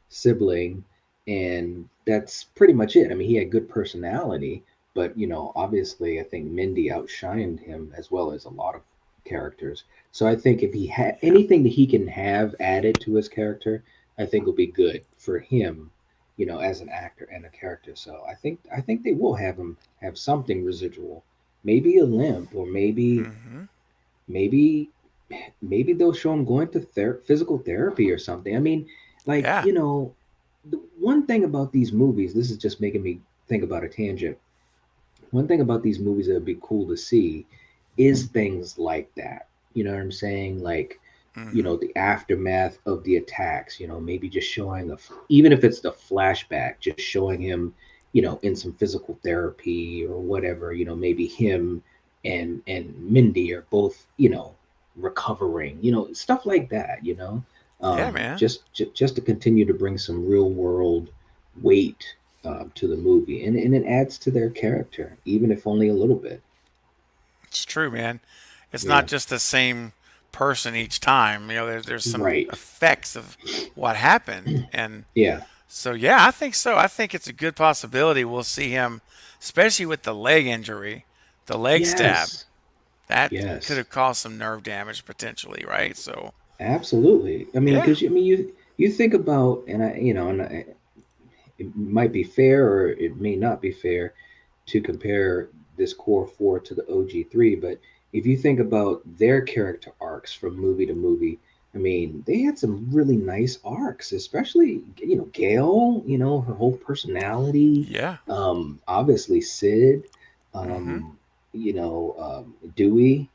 S3: sibling. And that's pretty much it. I mean, he had good personality, but, obviously, I think Mindy outshined him as well as a lot of characters. So I think if he had
S1: Yeah.
S3: anything that he can have added to his character, I think will be good for him, as an actor and a character. So I think they will have him have something residual, maybe a limp, or
S1: Mm-hmm.
S3: maybe maybe they'll show him going to physical therapy or something. I mean, like,
S1: Yeah.
S3: the one thing about these movies, this is just making me think about a tangent. One thing about these movies that would be cool to see is things like that. You know what I'm saying? Like,
S1: Mm-hmm.
S3: the aftermath of the attacks, maybe just showing even if it's the flashback, just showing him, in some physical therapy or whatever, maybe him and Mindy are both, recovering, stuff like that,
S1: Yeah, man.
S3: just to continue to bring some real world weight to the movie, and it adds to their character, even if only a little bit.
S1: It's true, man. It's not
S3: Yeah.
S1: just the same person each time. There's some
S3: Right.
S1: effects of what happened, and
S3: Yeah.
S1: so yeah, I think so. I think it's a good possibility we'll see him, especially with the leg injury, the leg stab.
S3: Yes.
S1: That could
S3: Yes.
S1: have caused some nerve damage potentially, right? So
S3: Absolutely. I mean,
S1: yeah.
S3: because you think about, and it might be fair or it may not be fair to compare this core four to the OG3, but if you think about their character arcs from movie to movie, I mean, they had some really nice arcs, especially Gail. Her whole personality.
S1: Yeah.
S3: Obviously Sid.
S1: Mm-hmm.
S3: Dewey.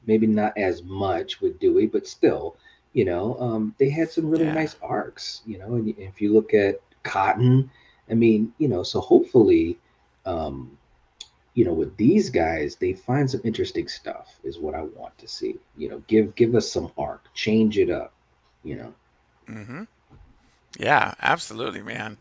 S3: Maybe not as much with Dewey, but still, they had some really
S1: Yeah.
S3: nice arcs. And if you look at Cotton, I mean, so hopefully, um, with these guys, they find some interesting stuff is what I want to see. Give us some arc, change it up, you know.
S1: Mm-hmm. Yeah, absolutely, man.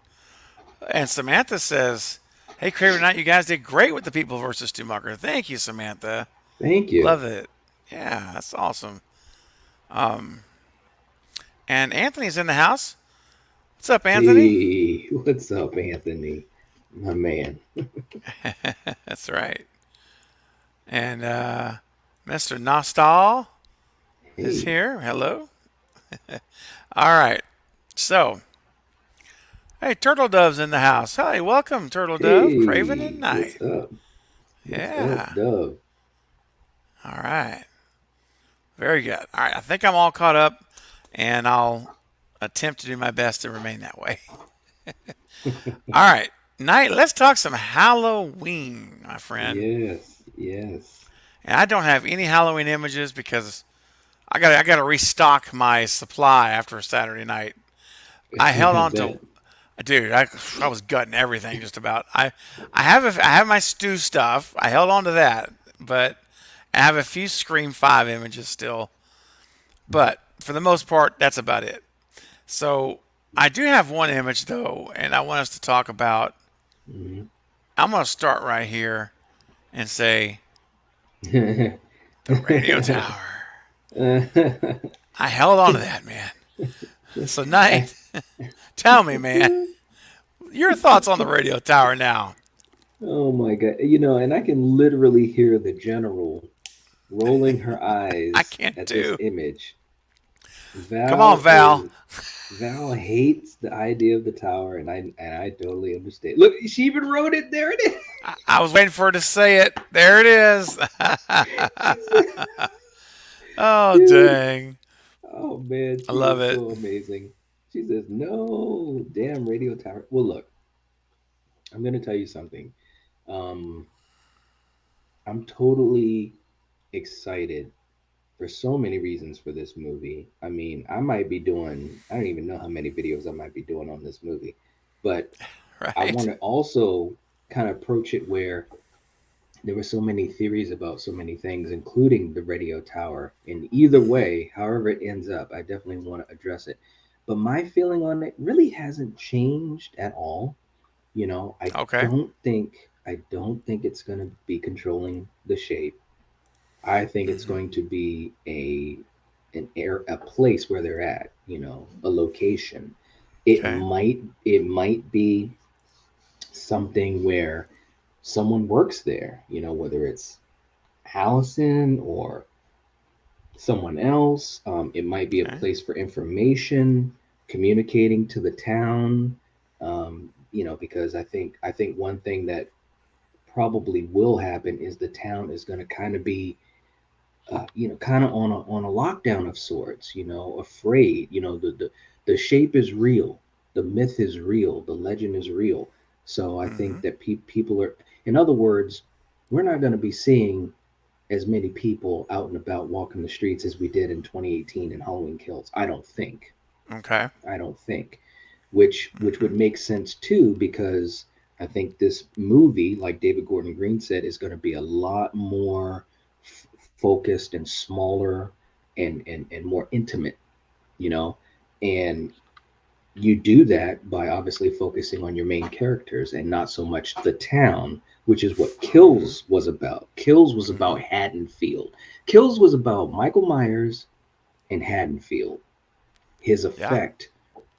S1: And Samantha says, "Hey, Craven Knight, you guys did great with the People versus Stu Macker. Thank you, Samantha.
S3: Thank you.
S1: Love it. Yeah, that's awesome." Um, and Anthony's in the house. What's up, Anthony?
S3: Hey, what's up, Anthony? My man.
S1: That's right. And Mr. Nostal is
S3: Hey.
S1: here. Hello. All right. So, hey, Turtle Dove's in the house. Hi, welcome, Turtle Dove, Craven and
S3: Hey,
S1: Knight.
S3: what's up? What's up,
S1: Yeah.
S3: Dove?
S1: All right. Very good. All right. I think I'm all caught up, and I'll attempt to do my best to remain that way. All right. Knight, let's talk some Halloween, my friend.
S3: Yes, yes.
S1: And I don't have any Halloween images because I got to restock my supply after Saturday night. I held
S3: I
S1: on
S3: bet.
S1: to, dude. I was gutting everything just about. I have my stew stuff. I held on to that, but I have a few Scream 5 images still. But for the most part, that's about it. So I do have one image though, and I want us to talk about.
S3: Mhm.
S1: I'm going to start right here and say the radio tower. I held on to that, man. So,
S3: I-
S1: Knight, tell me, man, your thoughts on the radio tower now.
S3: oh my God. And I can literally hear the general rolling her
S1: I
S3: eyes
S1: can't
S3: at this
S1: do.
S3: image.
S1: Come on,
S3: Val
S1: Val.
S3: is Val hates the idea of the tower, and I totally understand. Look, she even wrote it. There it is.
S1: I was waiting for her to say it. There it is.
S3: She said,
S1: Oh,
S3: dude.
S1: dang.
S3: Oh man,
S1: I
S3: she
S1: love
S3: is
S1: it.
S3: so amazing. She says, "No, damn radio tower." Well, look, I'm gonna tell you something. Um, I'm totally excited for so many reasons for this movie. I mean, I don't even know how many videos I might be doing on this movie, but I want
S1: Right.
S3: to also kind of approach it where there were so many theories about so many things, including the radio tower. And either way, however it ends up, I definitely want to address it. But my feeling on it really hasn't changed at all. I
S1: Okay.
S3: don't think it's going to be controlling the shape. I think it's
S1: Hmm.
S3: going to be a place where they're at, a location. It
S1: Okay.
S3: might it might be something where someone works there, whether it's Allison or someone else. It might be a
S1: Okay.
S3: place for information, communicating to the town. Because I think one thing that probably will happen is the town is going to kind of be kind of on a lockdown of sorts, afraid. The shape is real, the myth is real, the legend is real. So I
S1: Hmm.
S3: think that people are, in other words, we're not going to be seeing as many people out and about walking the streets as we did in 2018 in Halloween Kills.
S1: Okay.
S3: I don't think, which
S1: Hmm.
S3: would make sense too because I think this movie, like David Gordon Green said, is going to be a lot more focused and smaller and more intimate, you know, and you do that by obviously focusing on your main characters and not so much the town, which is what
S1: Hmm.
S3: Kills was about. Kills was
S1: Hmm.
S3: about Haddonfield. Kills was about Michael Myers and Haddonfield, his
S1: Yeah.
S3: effect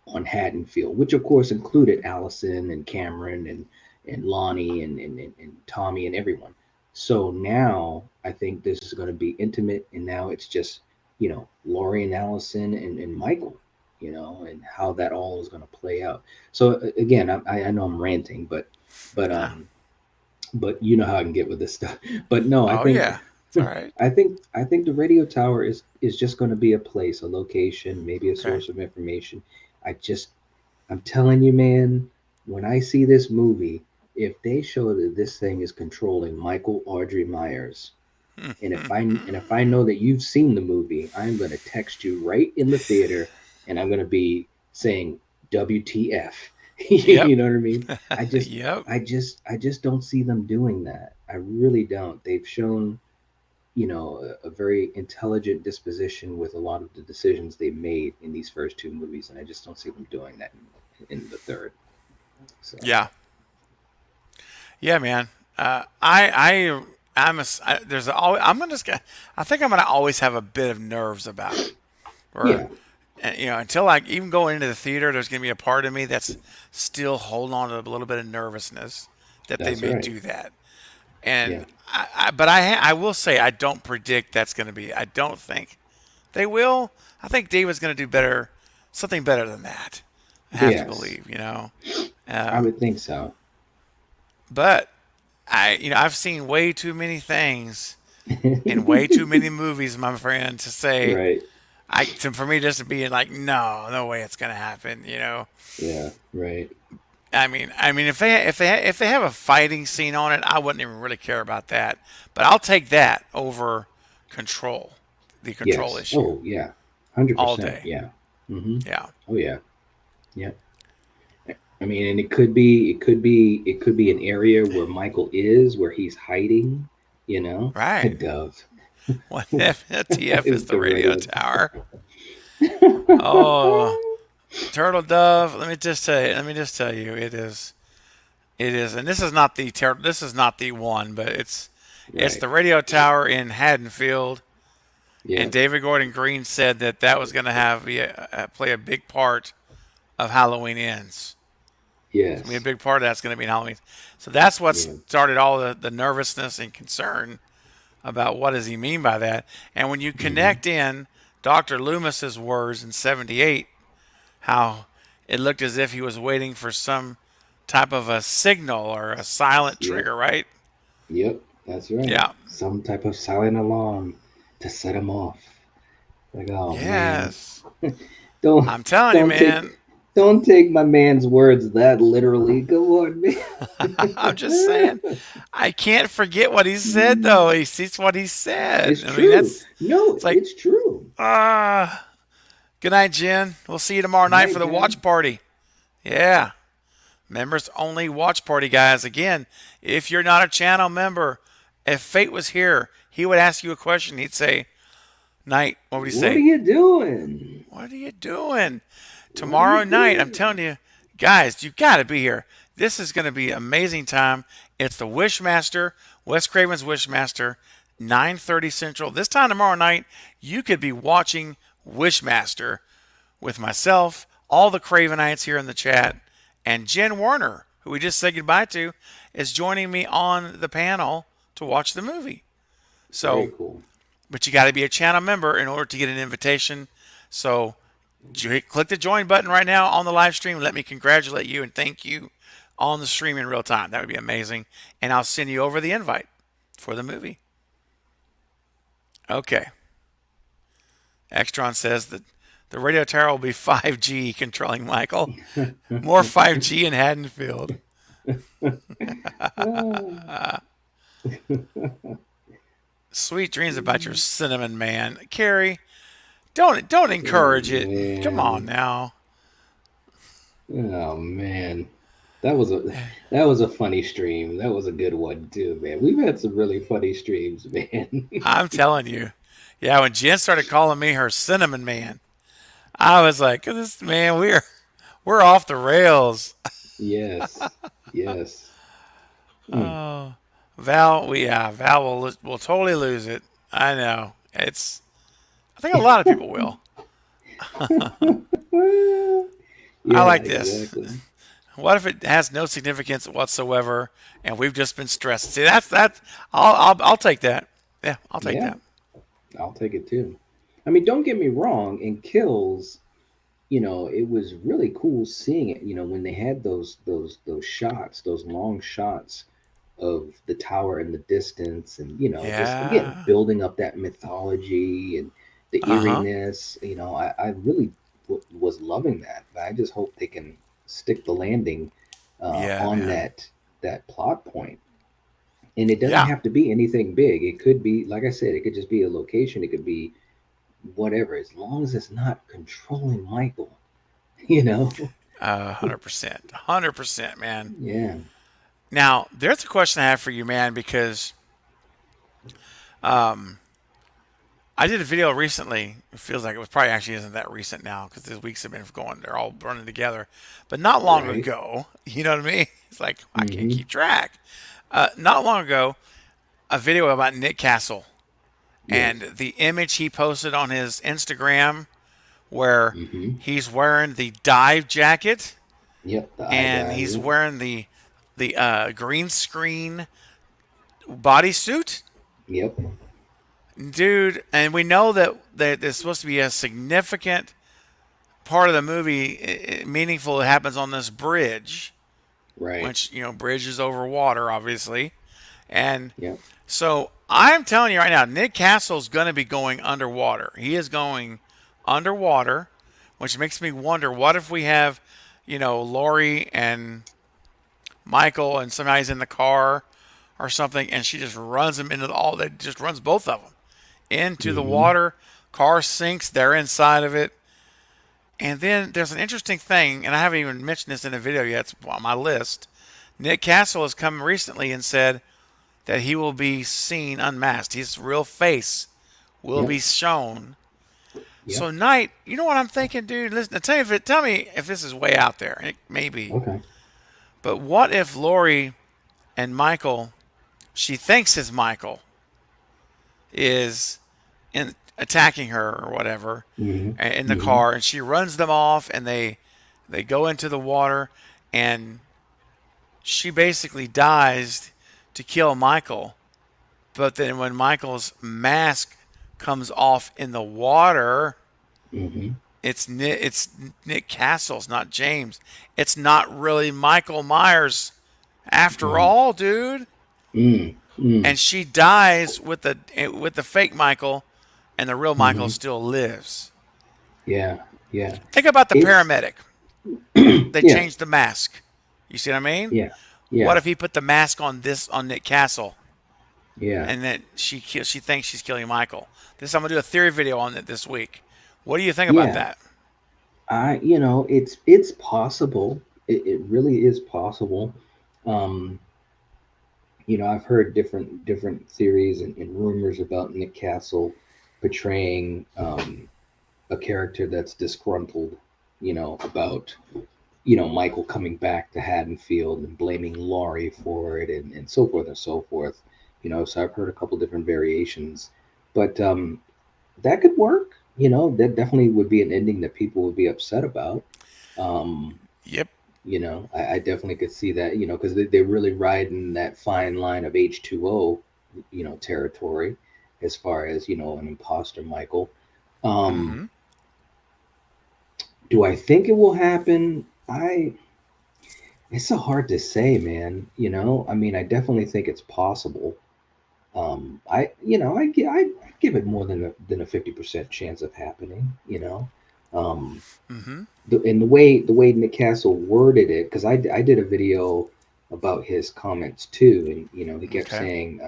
S3: on Haddonfield, which of course included Allison and Cameron and Lonnie and Tommy and everyone. So now I think this is going to be intimate, and now it's just Laurie and Allison and Michael, and how that all is going to play out. So again, I know I'm ranting, but
S1: Yeah.
S3: but you know how I can get with this stuff. But no, I
S1: Oh
S3: think
S1: yeah. It's all right.
S3: I think the radio tower is just going to be a place, a location, maybe a
S1: Okay.
S3: source of information. I just I'm telling you, man, when I see this movie, if they show that this thing is controlling Michael Audrey Myers, and if I know that you've seen the movie, I'm going to text you right in the theater, and I'm going to be saying WTF.
S1: Yep.
S3: You know what I mean? I just
S1: Yep.
S3: I just don't see them doing that. I really don't. They've shown, a very intelligent disposition with a lot of the decisions they made in these first two movies, and I just don't see them doing that in the third. So
S1: Yeah. Yeah, man. I'm a, I, there's always, I'm gonna just, I think I'm gonna always have a bit of nerves about it. Or,
S3: yeah,
S1: until I even go into the theater, there's gonna be a part of me that's still holding on to a little bit of nervousness that they
S3: that's
S1: may
S3: right.
S1: do that. And
S3: Yeah.
S1: but I will say I don't predict that's gonna be. I don't think they will. I think David's gonna do better, something better than that. I have to
S3: Yes,
S1: believe.
S3: I
S1: Um,
S3: would think so.
S1: but I've seen way too many things in way too many movies, my friend, to say
S3: Right.
S1: for me just to be like, no, no way it's gonna happen.
S3: Yeah. Right.
S1: I mean, if they have a fighting scene on it, I wouldn't even really care about that. But I'll take that over control, the control
S3: Yes.
S1: issue,
S3: Oh, yeah. hundred
S1: all
S3: percent.
S1: day.
S3: Yeah. Mm-hmm.
S1: Yeah,
S3: Oh, yeah. Yeah. I mean, and it could be an area where Michael is, where he's hiding. A
S1: right.
S3: dove
S1: What if TF is
S3: is
S1: the
S3: the
S1: radio
S3: radio.
S1: tower? Oh, turtle dove. Let me just tell you, it is. It is, and this is not the one, but it's
S3: Right.
S1: the radio tower in Haddonfield. And
S3: Yeah.
S1: David Gordon Green said that was going to play a big part of Halloween Ends. It's going to
S3: Yes.
S1: be a big part of that's going to be in Halloween. So that's what
S3: Yeah.
S1: started all the nervousness and concern about what does he mean by that. And when you
S3: Mm-hmm.
S1: connect in Dr. Loomis's words in '78, how it looked as if he was waiting for some type of a signal or a silent
S3: Yep.
S1: trigger, right?
S3: Yep. That's right.
S1: Yeah.
S3: Some type of silent alarm to set him off. Like, oh man,
S1: Yes.
S3: don't
S1: I'm telling you,
S3: don't take
S1: man.
S3: don't take my man's words that literally. Come on,
S1: I'm just saying.
S3: man.
S1: I can't forget what he said, though. He sees what he said.
S3: It's
S1: I mean,
S3: true.
S1: it's
S3: No,
S1: like,
S3: it's true.
S1: ah. Good night, Jen. We'll see you tomorrow
S3: Good
S1: night for
S3: night,
S1: the
S3: Jen.
S1: watch party. Yeah. Members only watch party, guys. Again, if you're not a channel member, if Fate was here, he would ask you a question. He'd say, Night, what would he
S3: What are
S1: say?
S3: you doing?
S1: What are you doing?
S3: What are you
S1: Tomorrow night, I'm
S3: doing?
S1: telling you, guys, you got to be here. This is going to be an amazing time. It's the Wishmaster, Wes Craven's Wishmaster, 9:30 Central. This time tomorrow night, you could be watching Wishmaster with myself, all the Cravenites here in the chat, and Jen Warner, who we just said goodbye to, is joining me on the panel to watch the movie.
S3: Very
S1: So,
S3: cool.
S1: but you got to be a channel member in order to get an invitation. So click the join button right now on the live stream. Let me congratulate you and thank you on the stream in real time. That would be amazing. And I'll send you over the invite for the movie. Okay. Extron says that the radio tower will be 5G controlling Michael. More 5G in Haddonfield. Sweet dreams about your cinnamon man. Carrie, don't
S3: Oh
S1: encourage it. Come on
S3: man.
S1: now.
S3: Oh man. That was a funny stream. That was a good one too, man. We've had some really funny streams, man.
S1: I'm telling you. Yeah, when Jen started calling me her cinnamon man, I was like, "This man, we're off the rails."
S3: Yes. Yes. Mm.
S1: Oh, Val will totally lose it. I know. I think a lot of people will. I
S3: Yeah,
S1: like this.
S3: exactly.
S1: What if it has no significance whatsoever, and we've just been stressed? See, that's. I'll take that. Yeah, I'll take
S3: Yeah,
S1: that.
S3: I'll take it too. I mean, don't get me wrong, in Kills, it was really cool seeing it, when they had those shots, those long shots of the tower in the distance, and just again
S1: Yeah.
S3: building up that mythology and the
S1: Uh-huh.
S3: eeriness. I really was loving that, but I just hope they can stick the landing
S1: Yeah,
S3: on
S1: man.
S3: that plot point. And it doesn't
S1: Yeah.
S3: have to be anything big. It could be, like I said, it could just be a location. It could be whatever, as long as it's not controlling Michael. You know?
S1: 100%. 100%, man.
S3: Yeah.
S1: Now, there's a question I have for you, man, because um, I did a video recently. It feels like it was probably actually isn't that recent now because the weeks have been going, they're all running together. But not long
S3: Right.
S1: ago, you know what I mean? It's like, I can't
S3: Mm-hmm.
S1: keep track. Not long ago, a video about Nick Castle and
S3: Yes.
S1: the image he posted on his Instagram where
S3: Mm-hmm.
S1: he's wearing the dive jacket
S3: Yep. The eye
S1: and
S3: dive.
S1: he's
S3: Yep.
S1: wearing the green screen bodysuit,
S3: Yep.
S1: dude. And we know that there's supposed to be a significant part of the movie, meaningful, that happens on this bridge,
S3: Right.
S1: which bridge is over water, obviously, and
S3: Yep.
S1: so I'm telling you right now, Nick Castle's going to be going underwater. He is going underwater, which makes me wonder, what if we have, Lori and Michael, and somebody's in the car or something, and she just runs them into that just runs both of them into the
S3: Mm-hmm.
S1: water. Car sinks, they're inside of it. And then there's an interesting thing, and I haven't even mentioned this in a video yet. It's on my list. Nick Castle has come recently and said that he will be seen unmasked. His real face will
S3: Yep.
S1: be shown.
S3: Yep.
S1: So, Knight, you know what I'm thinking, dude? Listen, tell me if this is way out there. And it may be.
S3: Okay.
S1: But what if Lori and Michael, she thinks it's Michael, is in attacking her or whatever
S3: Mm-hmm.
S1: in the
S3: Mm-hmm.
S1: car, and she runs them off, and they go into the water, and she basically dies to kill Michael. But then when Michael's mask comes off in the water,
S3: Mm-hmm.
S1: it's Nick Castle's, not James. It's not really Michael Myers after
S3: Mm.
S1: all, dude.
S3: Mm. Mm.
S1: And she dies with the fake Michael, and the real Michael
S3: Mm-hmm.
S1: still lives.
S3: Yeah. Yeah.
S1: Think about the
S3: It's
S1: paramedic. They
S3: yeah.
S1: changed the mask. You see what I mean?
S3: Yeah.
S1: What
S3: Yeah.
S1: if he put the mask on Nick Castle,
S3: Yeah.
S1: and that she thinks she's killing Michael? I'm gonna do a theory video on it this week. What do you think about
S3: Yeah.
S1: that?
S3: It's possible. It really is possible. Um, I've heard different theories and rumors about Nick Castle portraying a character that's disgruntled, about Michael coming back to Haddonfield and blaming Laurie for it, and so forth and so forth. So I've heard a couple different variations, but that could work. That definitely would be an ending that people would be upset about. Um,
S1: Yep.
S3: I definitely could see that, because they're really riding that fine line of H2O, territory, as far as, an imposter Michael. Um,
S1: Mm-hmm.
S3: do I think it will happen? It's so hard to say, man. I mean, I definitely think it's possible. I give it more than a 50% chance of happening. Um,
S1: Mm-hmm.
S3: and the way Nick Castle worded it, because I did a video about his comments too, and he kept
S1: Okay.
S3: saying,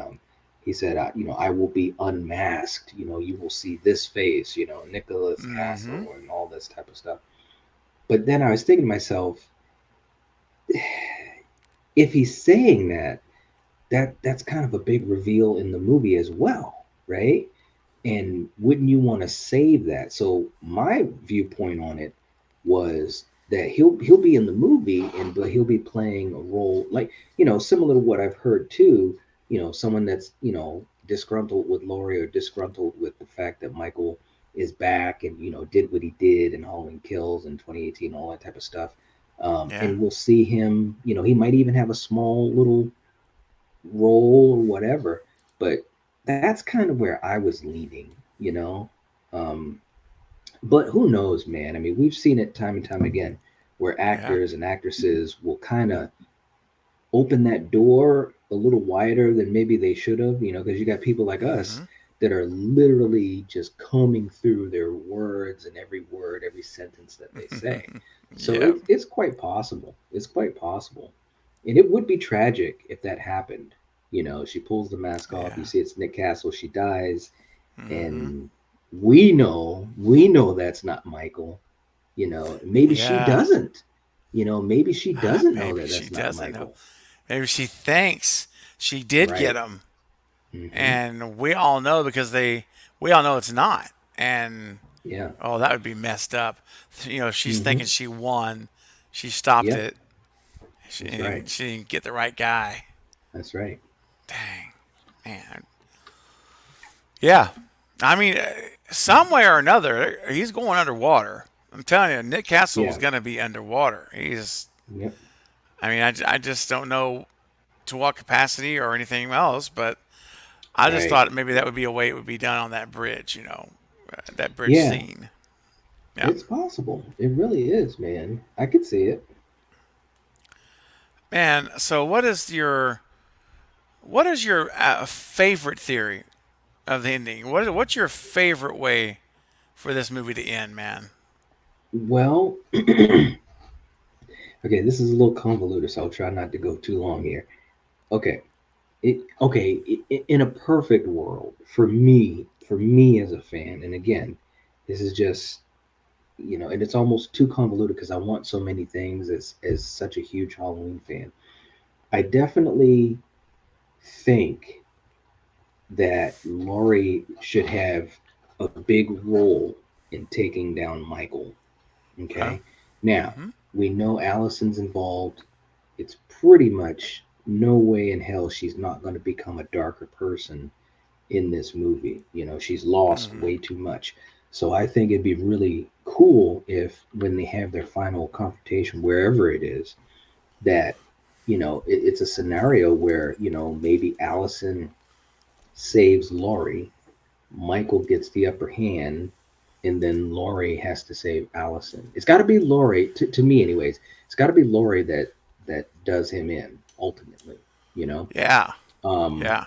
S3: he said, I will be unmasked. You will see this face. Nicholas
S1: Mm-hmm.
S3: Castle and all this type of stuff. But then I was thinking to myself, if he's saying that's kind of a big reveal in the movie as well, right? And wouldn't you want to save that? So my viewpoint on it was that he'll be in the movie, but he'll be playing a role like, similar to what I've heard too. Someone that's disgruntled with Laurie, or disgruntled with the fact that Michael is back and did what he did in Halloween Kills in 2018, all that type of stuff.
S1: Yeah.
S3: And we'll see him. He might even have a small little role or whatever. But that's kind of where I was leaning, you know. Um, but who knows, man? I mean, we've seen it time and time again where
S1: Yeah.
S3: actors and actresses will kind of open that door a little wider than maybe they should have, because you got people like us
S1: Mm-hmm.
S3: that are literally just combing through their words and every word, every sentence that they say. So
S1: Yep.
S3: it's quite possible. It's quite possible. And it would be tragic if that happened. She pulls the mask off. You
S1: Yeah.
S3: see it's Nick Castle. She dies.
S1: Mm-hmm.
S3: And we know that's not Michael. Maybe she
S1: Yeah.
S3: doesn't. Maybe she doesn't know
S1: Maybe
S3: that
S1: she
S3: that's not
S1: doesn't know.
S3: Michael.
S1: Maybe she thinks she did get
S3: Right.
S1: him,
S3: Hmm.
S1: and we all know because we all know it's not. And
S3: Yeah.
S1: oh, that would be messed up. She's thinking
S3: Hmm.
S1: she won. She stopped
S3: Yep.
S1: it.
S3: That's right.
S1: She didn't get the right guy.
S3: That's right.
S1: Dang, man. Yeah. I mean, some way or another, he's going underwater. I'm telling you, Nick Castle is
S3: Yeah.
S1: going to be underwater. He's,
S3: Yep.
S1: I mean, I just don't know to what capacity or anything else, but I just
S3: Right.
S1: thought maybe that would be a way it would be done on that bridge, that bridge
S3: Yeah.
S1: scene. Yeah.
S3: It's possible. It really is, man. I could see it.
S1: Man, so what is your favorite theory of the ending? What's your favorite way for this movie to end, man?
S3: Well, okay, this is a little convoluted, so I'll try not to go too long here. Okay. In a perfect world, for me as a fan, and again, this is just, and it's almost too convoluted because I want so many things as such a huge Halloween fan. I definitely think that Laurie should have a big role in taking down Michael.
S1: Okay.
S3: Okay. Now,
S1: Mm-hmm.
S3: we know Allison's involved. It's pretty much no way in hell she's not going to become a darker person in this movie. She's lost
S1: Mm-hmm.
S3: way too much. So I think it'd be really cool if when they have their final confrontation, wherever it is, that, it's a scenario where, maybe Allison saves Laurie, Michael gets the upper hand, and then Laurie has to save Allison. It's got to be Laurie, to me, anyways. It's got to be Laurie that does him in ultimately, you know.
S1: Yeah.
S3: Um,
S1: Yeah.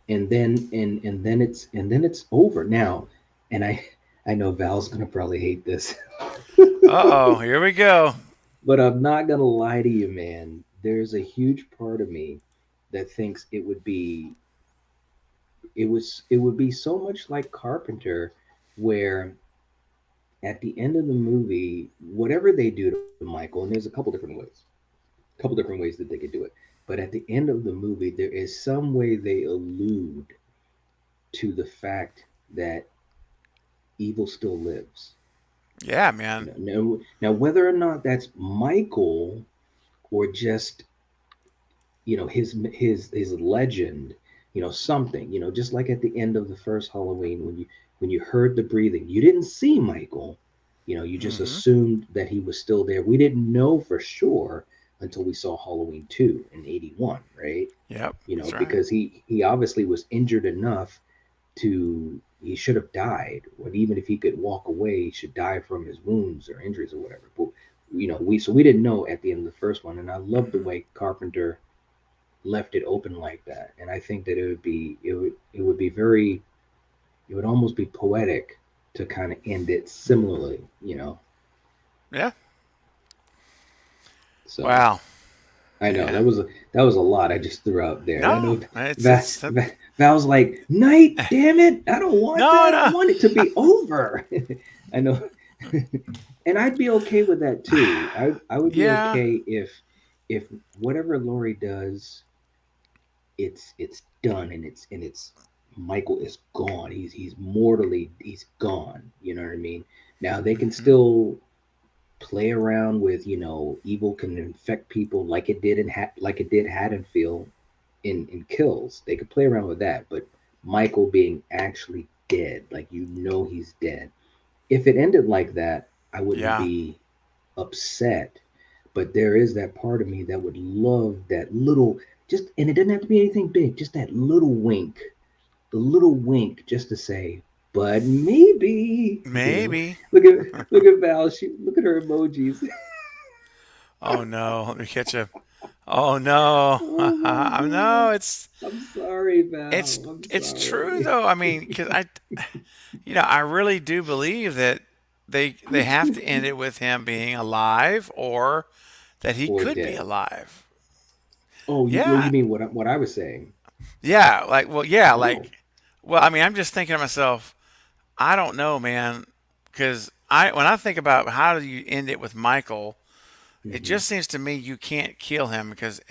S3: and then it's over now. And I know Val's gonna probably hate this,
S1: Uh oh. Here we go.
S3: but I'm not gonna lie to you, man. There's a huge part of me that thinks it would be so much like Carpenter, where at the end of the movie, whatever they do to Michael, and there's a couple different ways that they could do it. But at the end of the movie, there is some way they allude to the fact that evil still lives.
S1: Yeah, man.
S3: Now, whether or not that's Michael or just his legend, something, just like at the end of the first Halloween when you heard the breathing, you didn't see Michael. You just
S1: Mm-hmm.
S3: assumed that he was still there. We didn't know for sure until we saw Halloween 2 in 81, right?
S1: Yep. That's right.
S3: Because he obviously was injured enough to he should have died, or even if he could walk away, he should die from his wounds or injuries or whatever. But we didn't know at the end of the first one, and I love the way Carpenter left it open like that. And I think that it would be very, it would almost be poetic to kind of end it similarly.
S1: Yeah.
S3: So
S1: Wow.
S3: I know
S1: Yeah.
S3: that was a lot I just threw out there. And I
S1: No,
S3: know
S1: it's
S3: Val,
S1: it's
S3: Val's like, Night, damn it, I don't want
S1: no,
S3: that. I
S1: no.
S3: want it to be over. I know, and I'd be okay with that too. I would be
S1: Yeah.
S3: okay if whatever Laurie does, it's done, and it's Michael is gone. He's gone. You know what I mean? Now they can
S1: Mm-hmm.
S3: still play around with evil can infect people like it did like it did Haddonfield in Kills. They could play around with that, but Michael being actually dead, like he's dead. If it ended like that, I wouldn't
S1: Yeah.
S3: be upset. But there is that part of me that would love that little, just, and it doesn't have to be anything big, just that little wink, the little wink, just to say, but maybe.
S1: Maybe.
S3: Look at Val. Look at her emojis.
S1: Oh no. Let me catch a Oh no,
S3: Oh my
S1: no,
S3: God. I'm sorry,
S1: it's
S3: Val. I'm
S1: it's true
S3: sorry.
S1: though. I mean, because I really do believe that they have to end it with him being alive or that he
S3: Or
S1: could be
S3: dead.
S1: alive.
S3: Oh, you
S1: Yeah,
S3: mean what I was saying?
S1: yeah, like well, yeah,
S3: No.
S1: well. I mean, I'm just thinking to myself, I don't know, man, because I when I think about how do you end it with Michael, it
S3: Hmm.
S1: just seems to me you can't kill him because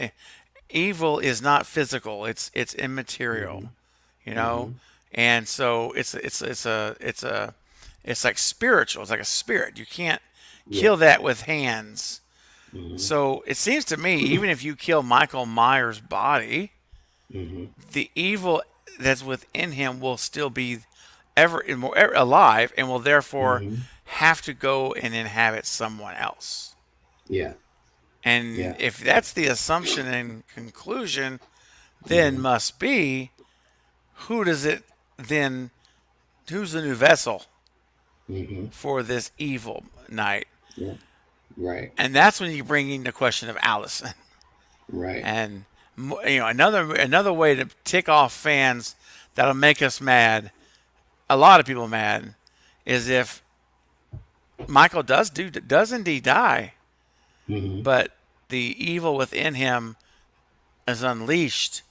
S1: evil is not physical; it's immaterial,
S3: Hmm.
S1: you know,
S3: Hmm.
S1: and so it's like spiritual. It's like a spirit. You can't kill
S3: Yes.
S1: that with hands.
S3: Hmm.
S1: So it seems to me, even if you kill Michael Myers' body,
S3: Hmm.
S1: the evil that's within him will still be ever alive and will therefore
S3: Hmm.
S1: have to go and inhabit someone else.
S3: Yeah.
S1: And
S3: Yeah.
S1: if that's the assumption and conclusion, then
S3: Hmm.
S1: must be who does it then? Who's the new vessel
S3: Hmm.
S1: for this evil night?
S3: Yeah. Right.
S1: And that's when you bring in the question of Allison.
S3: Right.
S1: And another way to tick off fans that'll make us mad, a lot of people mad, is if Michael does indeed die,
S3: Hmm.
S1: but the evil within him is unleashed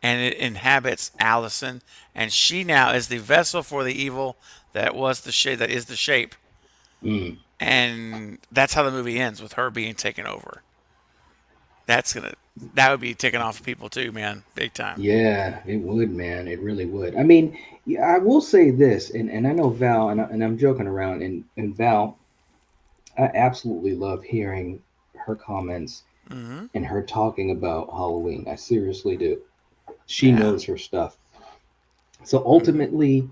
S1: and it inhabits Allison, and she now is the vessel for the evil that is the shape,
S3: Mm.
S1: and that's how the movie ends with her being taken over. That's gonna that would be ticking off people too, man, big time.
S3: Yeah, it would, man. It really would. I mean, yeah, I will say this, and I know Val, and I'm joking around, and Val, I absolutely love hearing her comments
S1: Hmm.
S3: and her talking about Halloween. I seriously do. She
S1: Yeah.
S3: knows her stuff. So
S1: Hmm.
S3: ultimately,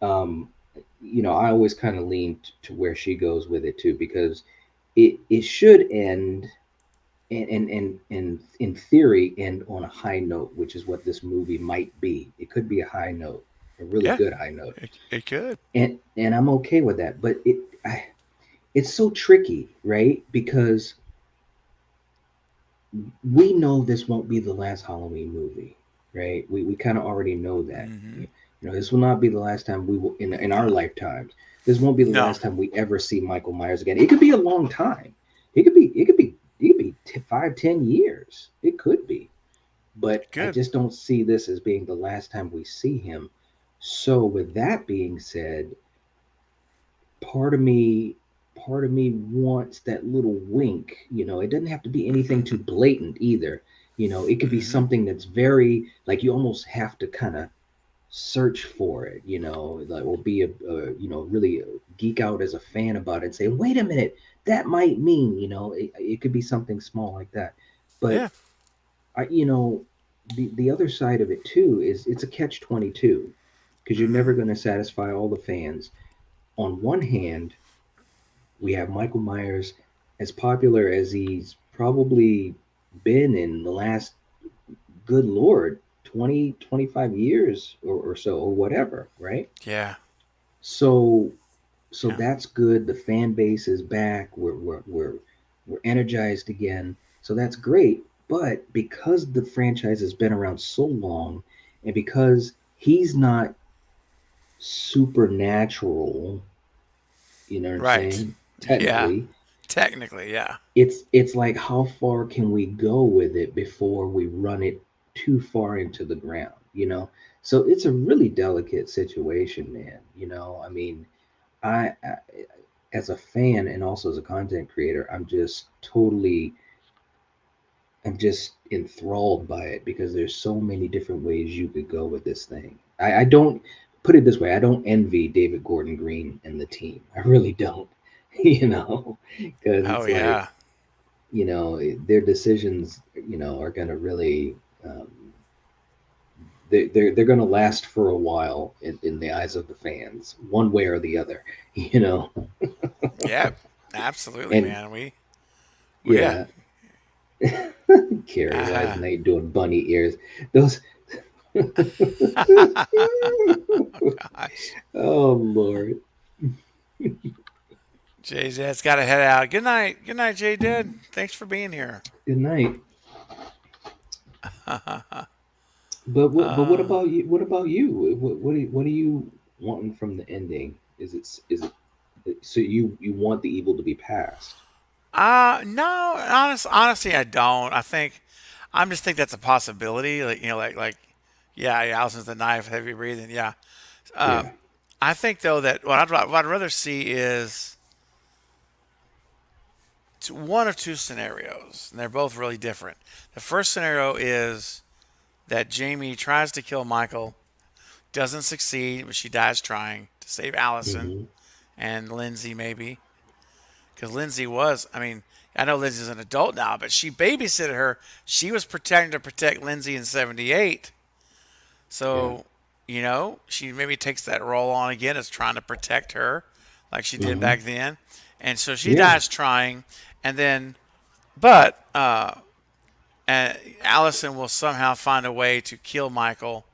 S3: um, I always kind of lean to where she goes with it too, because it should end and in theory end on a high note, which is what this movie might be. It could be a high note, a really
S1: Yeah.
S3: good high note,
S1: It could.
S3: and I'm okay with that. But it's so tricky, right? Because we know this won't be the last Halloween movie, right? We kind of already know that.
S1: Hmm.
S3: This will not be the last time we will in our
S1: No.
S3: lifetimes. This won't be the
S1: No.
S3: last time we ever see Michael Myers again. It could be a long time. It could be 5, 10 years. It could be, but I
S1: Good.
S3: just don't see this as being the last time we see him. So, with that being said, part of me part of me wants that little wink. It doesn't have to be anything too blatant either. It could be
S1: Hmm.
S3: something that's very, like, you almost have to kind of search for it, like, or be really geek out as a fan about it and say, wait a minute, that might mean, it could be something small like that. But
S1: Yeah.
S3: I you know the other side of it too is it's a catch 22, because you're
S1: Hmm.
S3: never going to satisfy all the fans. On one hand, we have Michael Myers, as popular as he's probably been in the last, good Lord, 20, 25 years or so, or whatever, right?
S1: Yeah.
S3: So so
S1: Yeah.
S3: that's good. The fan base is back. We're energized again. So that's great. But because the franchise has been around so long, and because he's not supernatural, you know what I'm
S1: Right.
S3: saying?
S1: Yeah.
S3: Technically,
S1: Technically, yeah.
S3: it's like, how far can we go with it before we run it too far into the ground? So it's a really delicate situation, man. I mean, I as a fan and also as a content creator, I'm just enthralled by it, because there's so many different ways you could go with this thing. I don't, put it this way, I don't envy David Gordon Green and the team. I really don't, because
S1: Oh
S3: it's like,
S1: yeah.
S3: their decisions, are going to really, um, they're going to last for a while in the eyes of the fans, one way or the other, you know.
S1: Yep. Absolutely,
S3: And
S1: man. Yeah.
S3: yeah, Carrie, why
S1: Uh-huh.
S3: isn't they doing bunny ears? Those.
S1: Gosh.
S3: Oh Lord.
S1: Jay Z's got to head out. Good night. Good night, Jay Did. Thanks for being here.
S3: Good night. But what
S1: uh,
S3: about you? What about you? What are you wanting from the ending? Is it so you want the evil to be passed?
S1: no, honestly, I don't. I'm just think that's a possibility. Like yeah, Allison's the knife, heavy breathing. Yeah.
S3: Yeah.
S1: I think though that what I'd rather see is one or two scenarios, and they're both really different. The first scenario is that Jamie tries to kill Michael, doesn't succeed, but she dies trying to save Allison
S3: Hmm.
S1: and Lindsay maybe, because Lindsay was. I mean, I know Lindsay's an adult now, but she babysitted her. She was pretending to protect Lindsay in '78.
S3: Yeah.
S1: So, she maybe takes that role on again as trying to protect her, like she did
S3: Hmm.
S1: back then. And so she
S3: Yeah.
S1: dies trying, and then, but Allison will somehow find a way to kill Michael,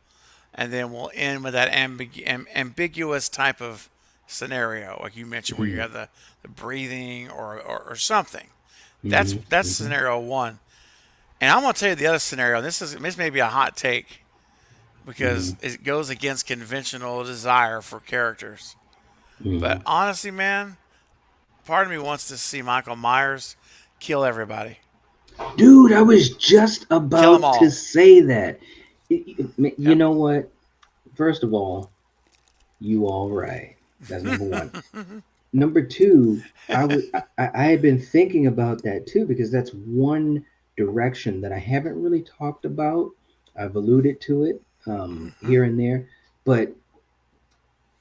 S1: and then we'll end with that ambiguous type of scenario, like you mentioned, where you
S3: Hmm.
S1: have the breathing or something. That's
S3: Hmm.
S1: that's
S3: Hmm.
S1: scenario one. And I'm gonna tell you the other scenario. This may be a hot take
S3: Hmm.
S1: because it goes against conventional desire for characters. But
S3: Hmm.
S1: honestly, man, part of me wants to see Michael Myers kill everybody,
S3: Dude, I was just
S1: kill them
S3: about to
S1: all.
S3: say that. You
S1: Yep.
S3: know what? First of all, you all right. That's number one. Number two, I had been thinking about that too because that's one direction that I haven't really talked about. I've alluded to it
S1: Hmm.
S3: here and there, but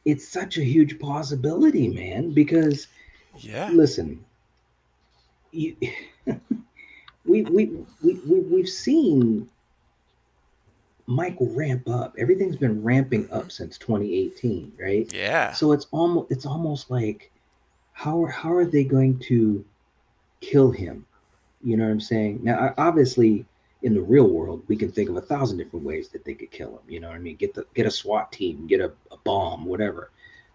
S3: it's such a huge possibility, man. Because
S1: Yeah.
S3: listen, you, we've seen Michael ramp up. Everything's been ramping
S1: Hmm.
S3: up since 2018, right?
S1: Yeah.
S3: So it's almost like how are they going to kill him? You know what I'm saying? Now, obviously, in the real world, we can think of 1,000 different ways that they could kill him. You know what I mean? Get a SWAT team, get a bomb, whatever.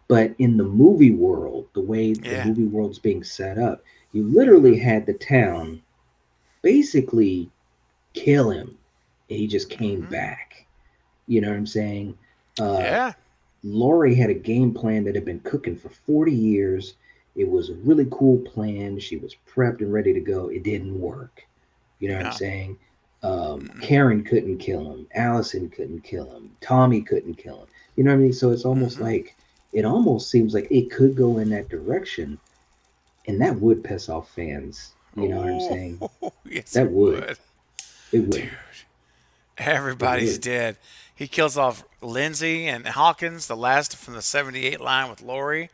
S3: But in the movie world, the way the
S1: Yeah.
S3: movie world's being set up, you literally had the town basically kill him, and he just came
S1: Hmm.
S3: back. You know what I'm saying? Uh,
S1: Yeah.
S3: Lori had a game plan that had been cooking for 40 years. It was a really cool plan. She was prepped and ready to go. It didn't work. You know what I'm
S1: No.
S3: saying?
S1: Mm-mm.
S3: Karen couldn't kill him. Allison couldn't kill him. Tommy couldn't kill him. You know what I mean? So it's almost
S1: Hmm.
S3: like it almost seems like it could go in that direction, and that would piss off fans. You know what I'm
S1: Oh,
S3: saying?
S1: yes, it
S3: That would.
S1: would.
S3: It
S1: Dude,
S3: would. It
S1: everybody's
S3: would.
S1: dead. He kills off Lindsay and Hawkins, the last from the '78 line with Lori,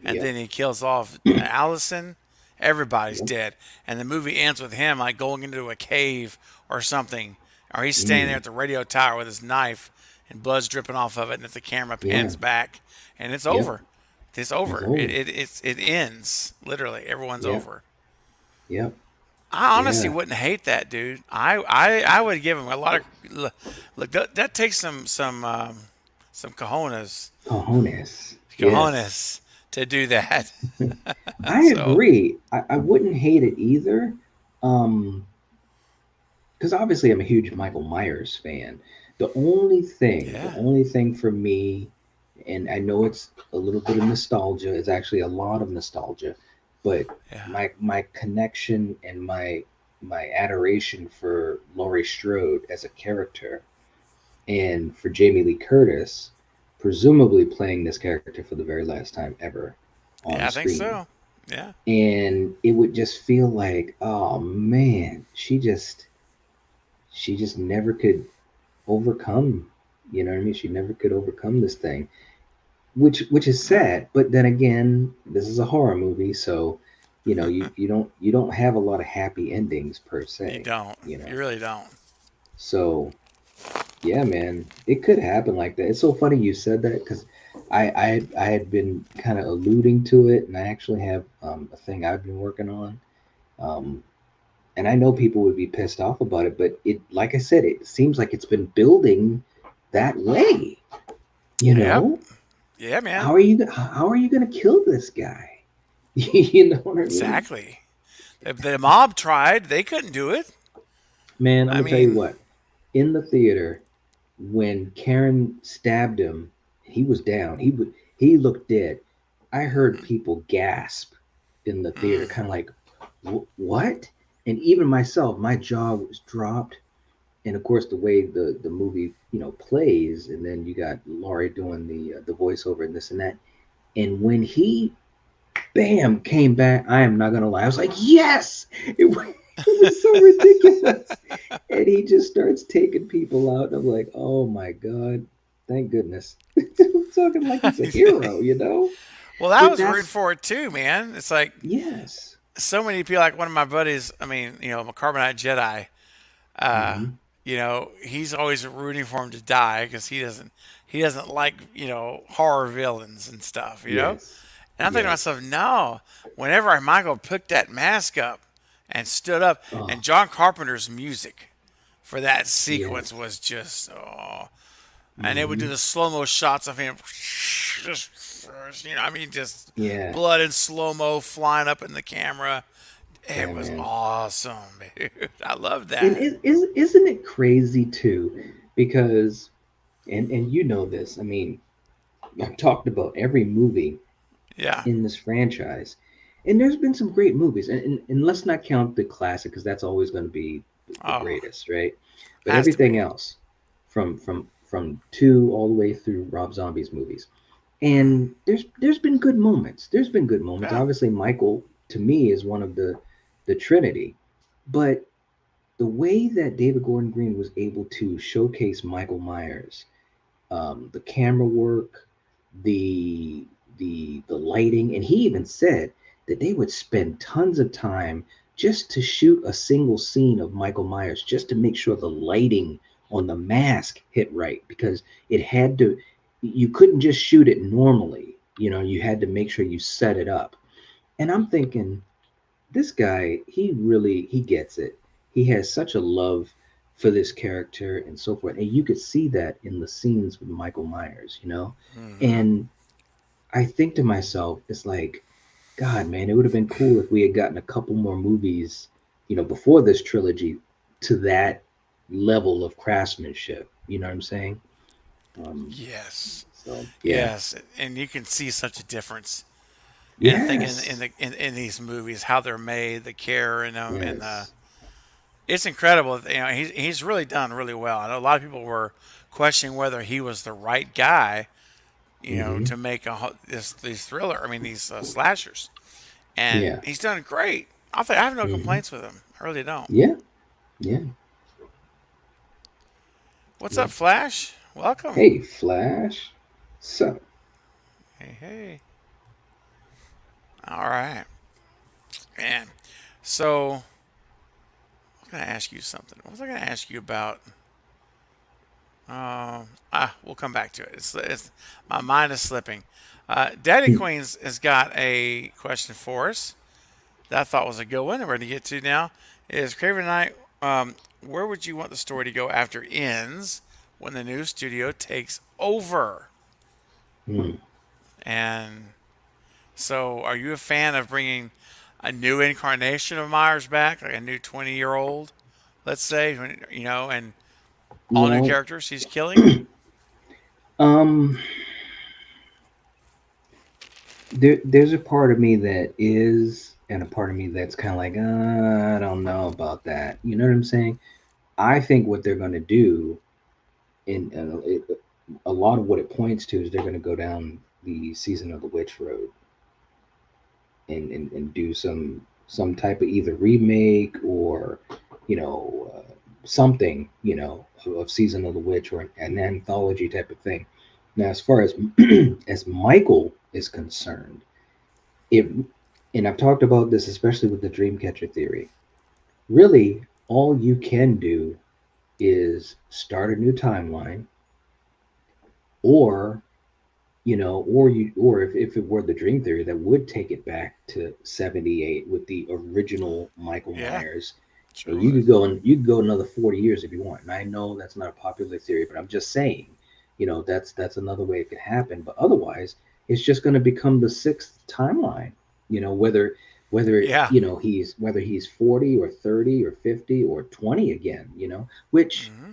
S1: and
S3: Yep.
S1: then he kills off Allison. Everybody's
S3: Yep.
S1: dead. And the movie ends with him like going into a cave or something. Or he's standing there
S3: Mm.
S1: at the radio tower with his knife and blood's dripping off of it, and if the camera
S3: Yeah.
S1: pans back and it's
S3: Yep.
S1: over. It's
S3: It's
S1: over.
S3: over.
S1: It ends. Literally. Everyone's
S3: Yep.
S1: over.
S3: Yep.
S1: I honestly
S3: Yeah.
S1: wouldn't hate that, dude. I would give him a lot of look. That takes some
S3: Cojones. Yes.
S1: cojones to do that.
S3: I
S1: So
S3: agree. I wouldn't hate it either. Um, because obviously I'm a huge Michael Myers fan. The
S1: yeah,
S3: only thing for me, and I know it's a little bit of nostalgia, it's actually a lot of nostalgia, but
S1: yeah,
S3: my connection and my adoration for Laurie Strode as a character and for Jamie Lee Curtis, presumably playing this character for the very last time ever on
S1: yeah. I think
S3: screen.
S1: so. Yeah,
S3: And it would just feel like, oh man, she just never could overcome, you know what I mean? She never could overcome this thing. Which is
S1: yeah.
S3: sad, but then again, this is a horror movie, so you don't have a lot of happy endings per
S1: You
S3: se,
S1: don't.
S3: you know.
S1: You really don't.
S3: So yeah, man, it could happen like that. It's so funny you said that because I had been kind of alluding to it, and I actually have a thing I've been working on, um, and I know people would be pissed off about it, but it, like I said, it seems like it's been building that way. You
S1: Yep.
S3: know,
S1: Yeah, man.
S3: how are you gonna kill this guy? You know what I mean?
S1: Exactly. The mob tried. They couldn't do it.
S3: Man, I'm
S1: I
S3: gonna tell you
S1: mean,
S3: what. in the theater when Karen stabbed him. He was down. He looked dead. I heard people gasp in the theater,
S1: Mm.
S3: kind of like, What?" And even myself, my jaw was dropped. And of course, the way the movie plays, and then you got Laurie doing the voiceover and this and that. And when he bam came back, I am not gonna lie, I was like, yes, it was so ridiculous. And he just starts taking people out, and I'm like, oh my god, thank goodness. I'm talking like he's a hero,
S1: Well, I
S3: but
S1: was rooting
S3: that's
S1: for it too, man. It's like
S3: yes.
S1: so many people, like one of my buddies, I mean, my Carbonite Jedi, uh,
S3: Hmm.
S1: he's always rooting for him to die because he doesn't like, horror villains and stuff,
S3: Yes.
S1: And I'm thinking to
S3: Yes.
S1: myself, no, whenever Michael picked that mask up and stood up, and
S3: Oh,
S1: John Carpenter's music for that sequence
S3: yes.
S1: was just, oh, and they would do
S3: Hmm.
S1: the slow mo shots of him, just, I mean, just
S3: Yeah.
S1: blood in slow mo flying up in the camera. It
S3: Yeah,
S1: was
S3: man.
S1: awesome, dude. I love
S3: And
S1: that.
S3: isn't it crazy too? Because and you know this. I mean, I've talked about every movie
S1: Yeah.
S3: in this franchise, and there's been some great movies. And let's not count the classic because that's always going to be the
S1: Oh,
S3: greatest, right? But
S1: has to
S3: everything
S1: be.
S3: else, from two all the way through Rob Zombie's movies,
S1: Mm.
S3: and there's been good moments. There's been good moments.
S1: Yeah.
S3: Obviously, Michael to me is one of the Trinity, but the way that David Gordon Green was able to showcase Michael Myers, the camera work, the the lighting, and he even said that they would spend tons of time just to shoot a single scene of Michael Myers, just to make sure the lighting on the mask hit right, because it had to. You couldn't just shoot it normally. You had to make sure you set it up. And I'm thinking, this guy, he gets it. He has such a love for this character and so forth, and you could see that in the scenes with Michael Myers.
S1: Hmm.
S3: And I think to myself, it's like, God, man, it would have been cool if we had gotten a couple more movies, before this trilogy, to that level of craftsmanship. You know what I'm saying? um
S1: Yes.
S3: so yeah.
S1: Yes. And you can see such a difference. And I think in
S3: Yes.
S1: the in these movies, how they're made, the care in them, and
S3: Yes.
S1: it's incredible. He's really done really well. I know a lot of people were questioning whether he was the right guy,
S3: Hmm.
S1: to make these thriller. I mean, these slashers, and
S3: Yeah.
S1: he's done great. I have no
S3: Hmm.
S1: complaints with him. I really don't.
S3: Yeah. Yeah.
S1: What's
S3: Yeah.
S1: up, Flash? Welcome.
S3: Hey, Flash. So,
S1: Hey, hey. All right, man. So I'm gonna ask you something. What was I gonna ask you about? We'll come back to it. It's my mind is slipping. Daddy Queens has got a question for us that I thought was a good one. We're going to get to now. Is Craven Knight? Where would you want the story to go after it ends when the new studio takes over?
S3: hmm,
S1: And so, are you a fan of bringing a new incarnation of Myers back, like a new 20-year-old, let's say, and all new
S3: well,
S1: characters he's killing?
S3: um, there's a part of me that is, and a part of me that's kind of like, I don't know about that. You know what I'm saying? I think what they're going to do, a lot of what it points to is they're going to go down the season of the witch road, and do some type of either remake or something of season of the witch, or an anthology type of thing. Now, as far as as Michael is concerned, it and I've talked about this especially with the Dreamcatcher theory. Really, all you can do is start a new timeline, or or if it were the dream theory, that would take it back to 78 with the original Michael
S1: Yeah,
S3: Myers.
S1: sure
S3: And you
S1: would.
S3: could go and you could go another 40 years if you want. And I know that's not a popular theory, but I'm just saying, that's another way it could happen. But otherwise, it's just going to become the sixth timeline. Whether
S1: Yeah.
S3: he's 40 or 30 or 50 or 20 again, which
S1: Hmm.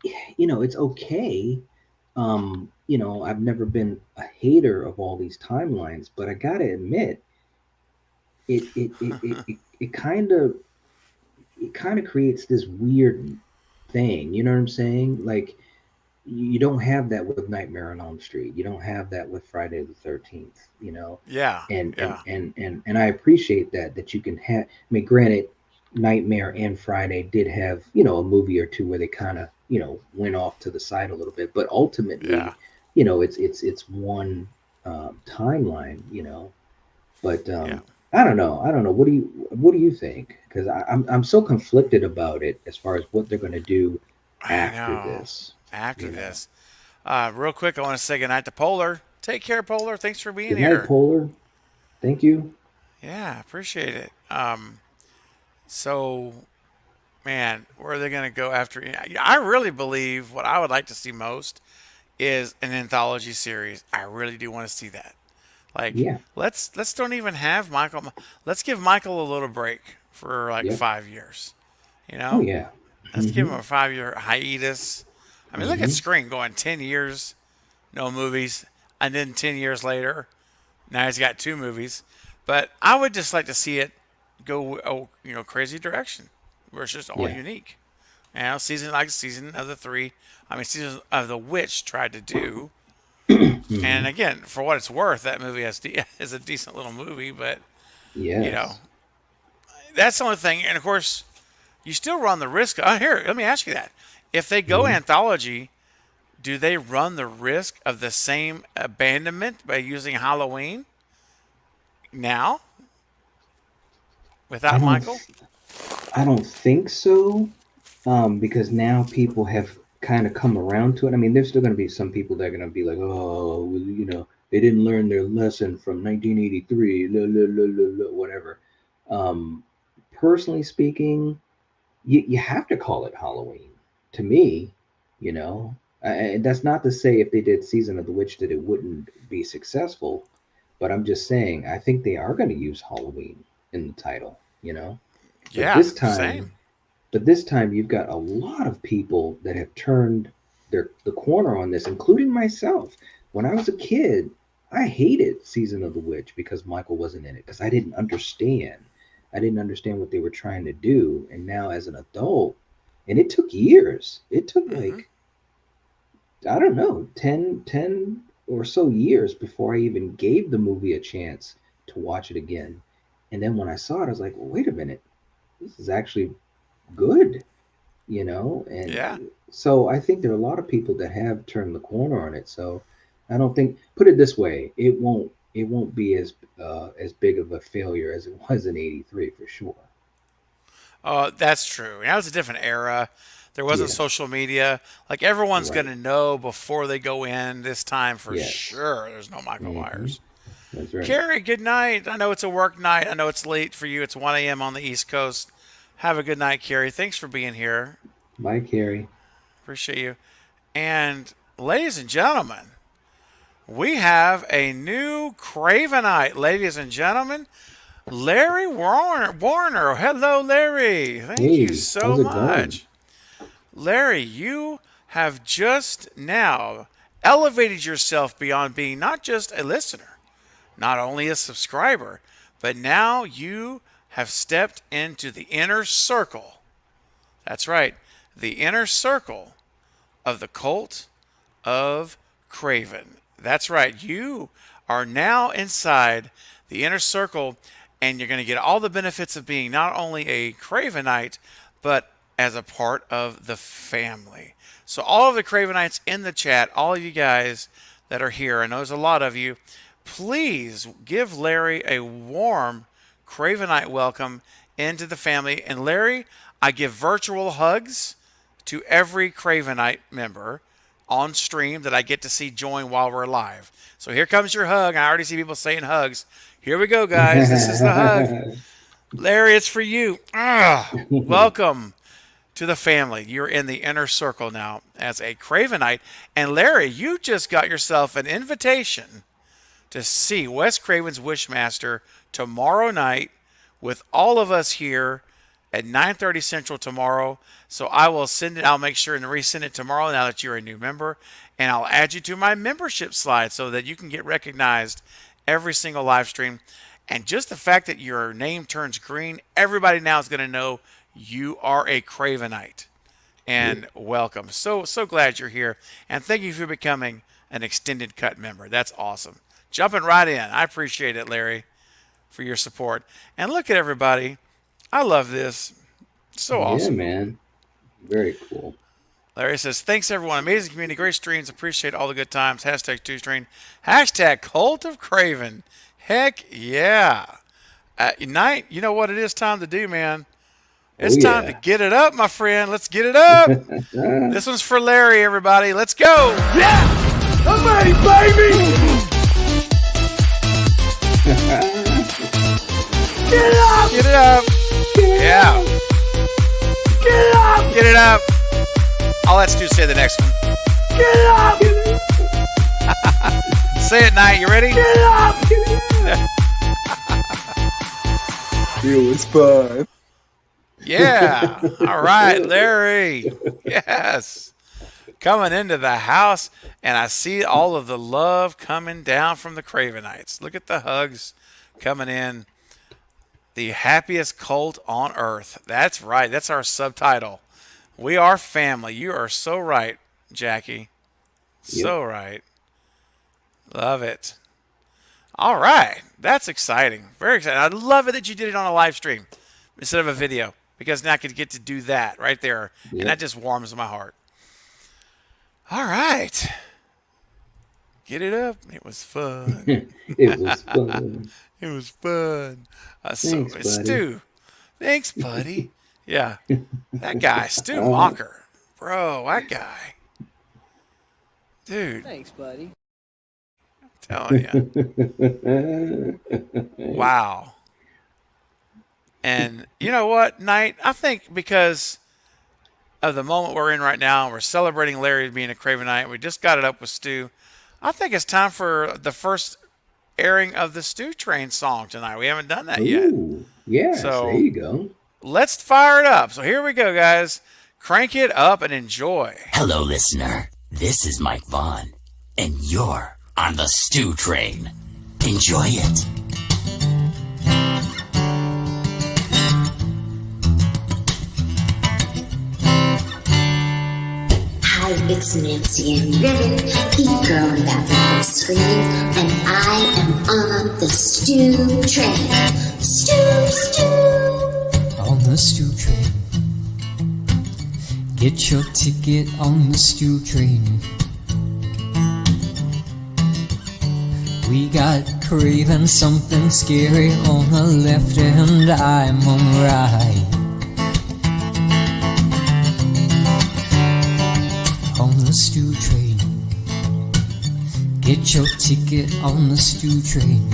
S3: it's okay. I've never been a hater of all these timelines, but I gotta admit, it kind of creates this weird thing. You know what I'm saying? Like you don't have that with Nightmare on Elm Street. You don't have that with Friday the 13th.
S1: Yeah,
S3: And
S1: yeah,
S3: I appreciate that you can have. I mean, granted, Nightmare and Friday did have a movie or two where they kind of went off to the side a little bit, but
S1: yeah,
S3: ultimately, it's one timeline. But
S1: yeah.
S3: I don't know. I don't know. What do you think? Because I'm so conflicted about it as far as what they're going to do
S1: I
S3: after
S1: know.
S3: this.
S1: After this, real quick, I want to say goodnight to Polar. Take care, Polar. Thanks for being
S3: Good night,
S1: here.
S3: Polar. Thank you.
S1: Yeah, appreciate it. So man, where are they going to go after? I really believe what I would like to see most is an anthology series. I really do want to see that. Like,
S3: Yeah.
S1: let's don't even have Michael. Let's give Michael a little break for like
S3: Yep.
S1: 5 years. You
S3: Oh
S1: know,
S3: yeah.
S1: let's give him
S3: Mm-hmm.
S1: a 5 year hiatus. I mean, look at
S3: Mm-hmm.
S1: Screen going 10 years, no movies, and then 10 years later, now he's got two movies. But I would just like to see it go, crazy direction where it's just all
S3: Yeah.
S1: unique. Season of the three. I mean, season of the witch tried to do.
S3: Mm-hmm.
S1: And again, for what it's worth, that movie is a decent little movie. But you know,
S3: Yes.
S1: that's the only thing. And of course, you still run the risk. Here, let me ask you that: if they go
S3: Mm-hmm.
S1: anthology, do they run the risk of the same abandonment by using Halloween now
S3: I
S1: without
S3: don't.
S1: Michael?
S3: I don't think so. Because now people have kind of come around to it. I mean, there's still going to be some people that are going to be like, oh, well, they didn't learn their lesson from 1983, whatever. Um, Personally speaking, you have to call it Halloween. To me, you know, that's not to say if they did Season of the Witch that it wouldn't be successful, but I'm just saying I think they are going to use Halloween in the title. But
S1: Yeah,
S3: this
S1: same.
S3: time, you've got a lot of people that have turned the corner on this, including myself. When I was a kid, I hated Season of the Witch because Michael wasn't in it because I didn't understand. I didn't understand what they were trying to do. And now as an adult, and it took years. It took
S1: Hmm.
S3: like I don't know, 10 or so years before I even gave the movie a chance to watch it again. And then when I saw it, I was like, well, wait a minute, this is actually good,
S1: Yeah.
S3: and so I think there are a lot of people that have turned the corner on it. So I don't think, put it this way, it won't be as big of a failure as it was in '83 for sure.
S1: Oh, that's true. That was a different era. There wasn't
S3: Yeah,
S1: social media. Like everyone's
S3: right.
S1: gonna know before they go in this time for
S3: Yes.
S1: sure. There's no Michael
S3: Hmm.
S1: Myers.
S3: That's right.
S1: Carrie, good night. I know it's a work night. I know it's late for you. It's 1 a.m. on the East Coast. Have a good night, Carrie. Thanks for being here.
S3: Bye, Carrie.
S1: Appreciate you. And ladies and gentlemen, we have a new Cravenite. Ladies and gentlemen, Larry Warner. Warner. Hello, Larry. Thank you
S3: Hey,
S1: so
S3: how's it going?
S1: much. Larry, you have just now elevated yourself beyond being not just a listener, not only a subscriber, but now you have stepped into the inner circle. That's right, the inner circle of the cult of Craven. That's right, you are now inside the inner circle, and you're going to get all the benefits of being not only a Cravenite, but as a part of the family. So, all of the Cravenites in the chat, all of you guys that are here, I know there's a lot of you, please give Larry a warm Cravenite welcome into the family. And Larry, I give virtual hugs to every Cravenite member on stream that I get to see join while we're live. So here comes your hug. I already see people saying hugs. Here we go, guys. This is the hug. Larry, it's for you. Welcome to the family. You're in the inner circle now as a Cravenite. And Larry, you just got yourself an invitation to see Wes Craven's Wishmaster tomorrow night with all of us here at 9:30 Central tomorrow. So I will send it. I'll make sure and resend it tomorrow now that you're a new member. And I'll add you to my membership slide so that you can get recognized every single live stream. And just the fact that your name turns green, everybody now is going to know you are a Cravenite. And welcome. So glad you're here. And thank you for becoming an extended cut member. That's awesome. Jumping right in. I appreciate it, Larry, for your support. And look at everybody. I love this. So awesome.
S3: Yeah, man. Very cool.
S1: Larry says, thanks everyone. Amazing community. Great streams. Appreciate all the good times. Hashtag #2stream. Hashtag Cult of Craven. Heck yeah. Night, you know what it is time to do, man? It's time to get it up, my friend. Let's get it up. This one's for Larry, everybody. Let's go.
S2: Yeah! I'm ready, baby! Get it up!
S1: Get it up. Yeah.
S2: Get it up!
S1: Get it up. I'll let Stu say the next one.
S2: Get it up!
S1: Say it, Night. You ready?
S2: Get it up! It was fun.
S1: Yeah. All right, Larry. Yes. Coming into the house, and I see all of the love coming down from the Cravenites. Look at the hugs coming in. The happiest cult on earth. That's right. That's our subtitle. We are family. You are so right, Jackie. So right. Love it. All right. That's exciting. Very exciting. I love it that you did it on a live stream instead of a video, because now I could get to do that right there. Yep. And that just warms my heart. All right. Get it up. It was fun.
S3: It was fun.
S1: It was fun.
S3: Thanks, buddy.
S1: Stu. Thanks, buddy. Yeah. That guy, Stu Macker. Bro, that guy. Dude.
S5: Thanks, buddy.
S1: I'm telling you. Wow. And you know what, Knight? I think because of the moment we're in right now, we're celebrating Larry being a Cravenite. We just got it up with Stu. I think it's time for the first airing of the Stu Train song tonight. We haven't done that yet.
S3: Yeah,
S1: so
S3: there you go.
S1: Let's fire it up. So here we go, guys. Crank it up and enjoy.
S6: Hello, listener. This is Mike Vaughn, and you're on the Stu Train. Enjoy it.
S7: Hi, it's Nancy and Rivet, the girl in that little screen, and I am on the Stu Train. Stu.
S8: On the Stu Train. Get your ticket on the Stu Train. We got craving something scary on the left and I'm on the right. On the Stu Train. Get your ticket on the Stu Train.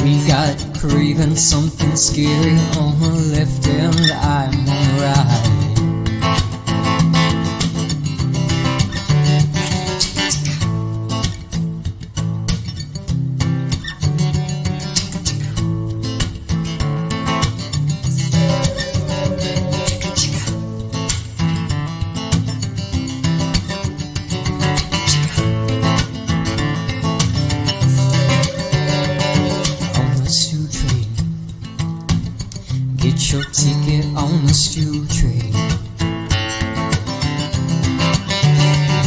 S8: We got craving something scary on the left and I'm on the right. Get your ticket on the Stu Train.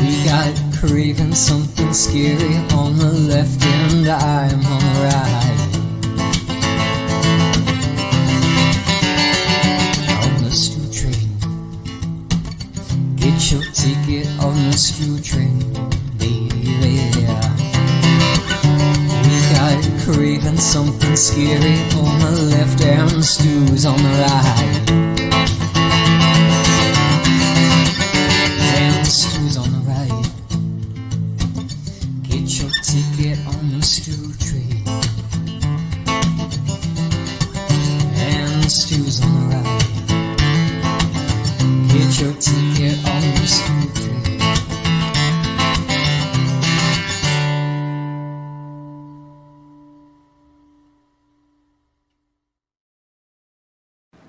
S8: We got craving something scary on the left and I'm on the right. On the Stu Train. Get your ticket on the Stu Train, baby. Craving something scary on the left and Stu's on the right. And Stu's on the right. Get your ticket on the Stu Train. And Stu's on the right. Get your ticket on the Stu Train.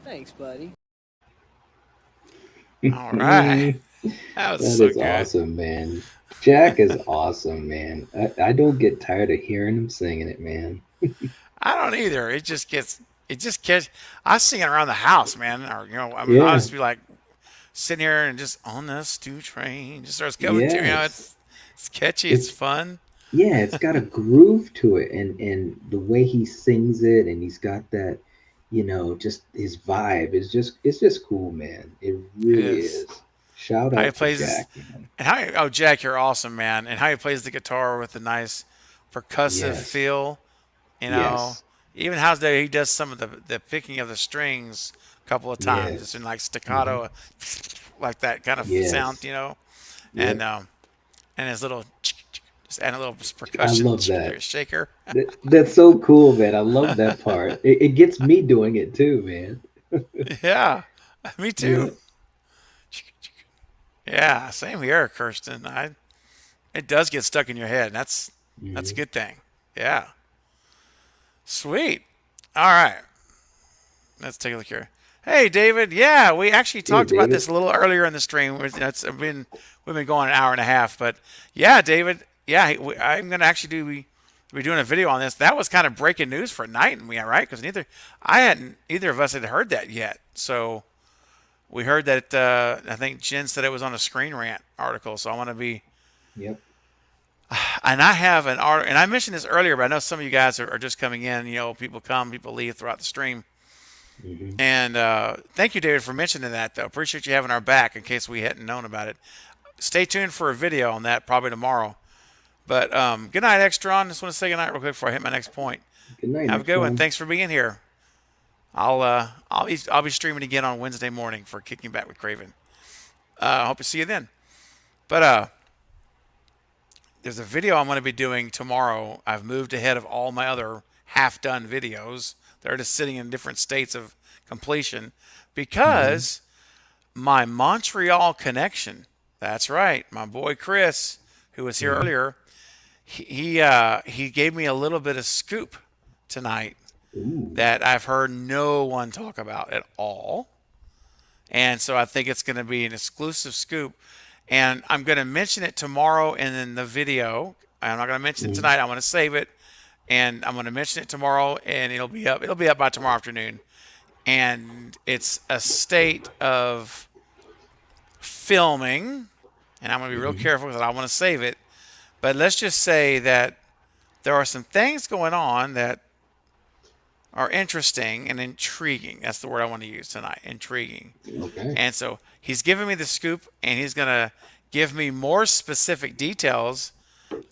S5: Thanks, buddy.
S1: All right. That was
S3: That
S1: so
S3: is
S1: good.
S3: awesome, man. Jack is awesome, man. I don't get tired of hearing him singing it, man.
S1: I don't either. It just gets. I sing it around the house, man. Or I mean, I'll
S3: Yeah,
S1: just be like sitting here and just on the stew train, just starts coming to
S3: yes.
S1: it's catchy, it's
S3: It's
S1: fun.
S3: yeah, it's got a groove to it, and the way he sings it, and he's got that, just his vibe is just cool, man. It
S1: It
S3: really
S1: is.
S3: is. Shout
S1: How he
S3: out to
S1: plays
S3: Jack, man.
S1: and Jack, you're awesome, man. And how he plays the guitar with a nice percussive
S3: Yes,
S1: feel, you know.
S3: yes,
S1: Even how he does some of the picking of the strings a couple of times, just
S3: yes.
S1: in like
S3: Hmm.
S1: staccato, like that kind of sound,
S3: Yes.
S1: and
S3: Yep.
S1: his little just add a little
S3: I
S1: percussion
S3: love that.
S1: shaker.
S3: That's so cool, man. I love that part. It gets me doing it too, man.
S1: Yeah, me too.
S3: Yeah.
S1: Yeah, same here, Kirsten. It does get stuck in your head. And that's a
S3: Hmm.
S1: good thing. Yeah, sweet. All right, let's take a look here. Hey, David. Yeah, we actually
S3: Hey,
S1: talked about
S3: David.
S1: this a little earlier in the stream. We've been going an hour and a half, but yeah, David. Yeah, I'm gonna actually be doing a video on this. That was kind of breaking news for Night and me, right? Because either of us had heard that yet. So we heard that. I think Jen said it was on a Screen Rant article. So I want to be.
S3: Yep.
S1: And I have an art, and I mentioned this earlier, but I know some of you guys are just coming in. People come, people leave throughout the stream.
S3: Hmm.
S1: And thank you, David, for mentioning that, though. Appreciate you having our back in case we hadn't known about it. Stay tuned for a video on that probably tomorrow. But good night, Extron. Just want to say good night real quick before I hit my next point.
S3: Good night,
S1: Have a
S3: next
S1: good one.
S3: one.
S1: Thanks for being here. I'll be streaming again on Wednesday morning for Kicking Back with Craven. I hope to see you then. But there's a video I'm going to be doing tomorrow. I've moved ahead of all my other half-done videos. They're just sitting in different states of completion
S3: Hmm.
S1: because my Montreal connection. That's right, my boy Chris, who was here
S3: Hmm.
S1: earlier. He gave me a little bit of scoop tonight
S3: Ooh.
S1: that I've heard no one talk about at all. And so I think it's going to be an exclusive scoop. And I'm going to mention it tomorrow and in the video. I'm not going to mention it
S3: Hmm.
S1: tonight. I'm going to save it. And I'm going to mention it tomorrow and it'll be up. It'll be up by tomorrow afternoon. And it's a state of filming. And I'm going to be real
S3: Hmm.
S1: careful because I want to save it. But let's just say that there are some things going on that are interesting and intriguing. That's the word I want to use tonight. Intriguing.
S3: Okay.
S1: And so he's giving me the scoop and he's going to give me more specific details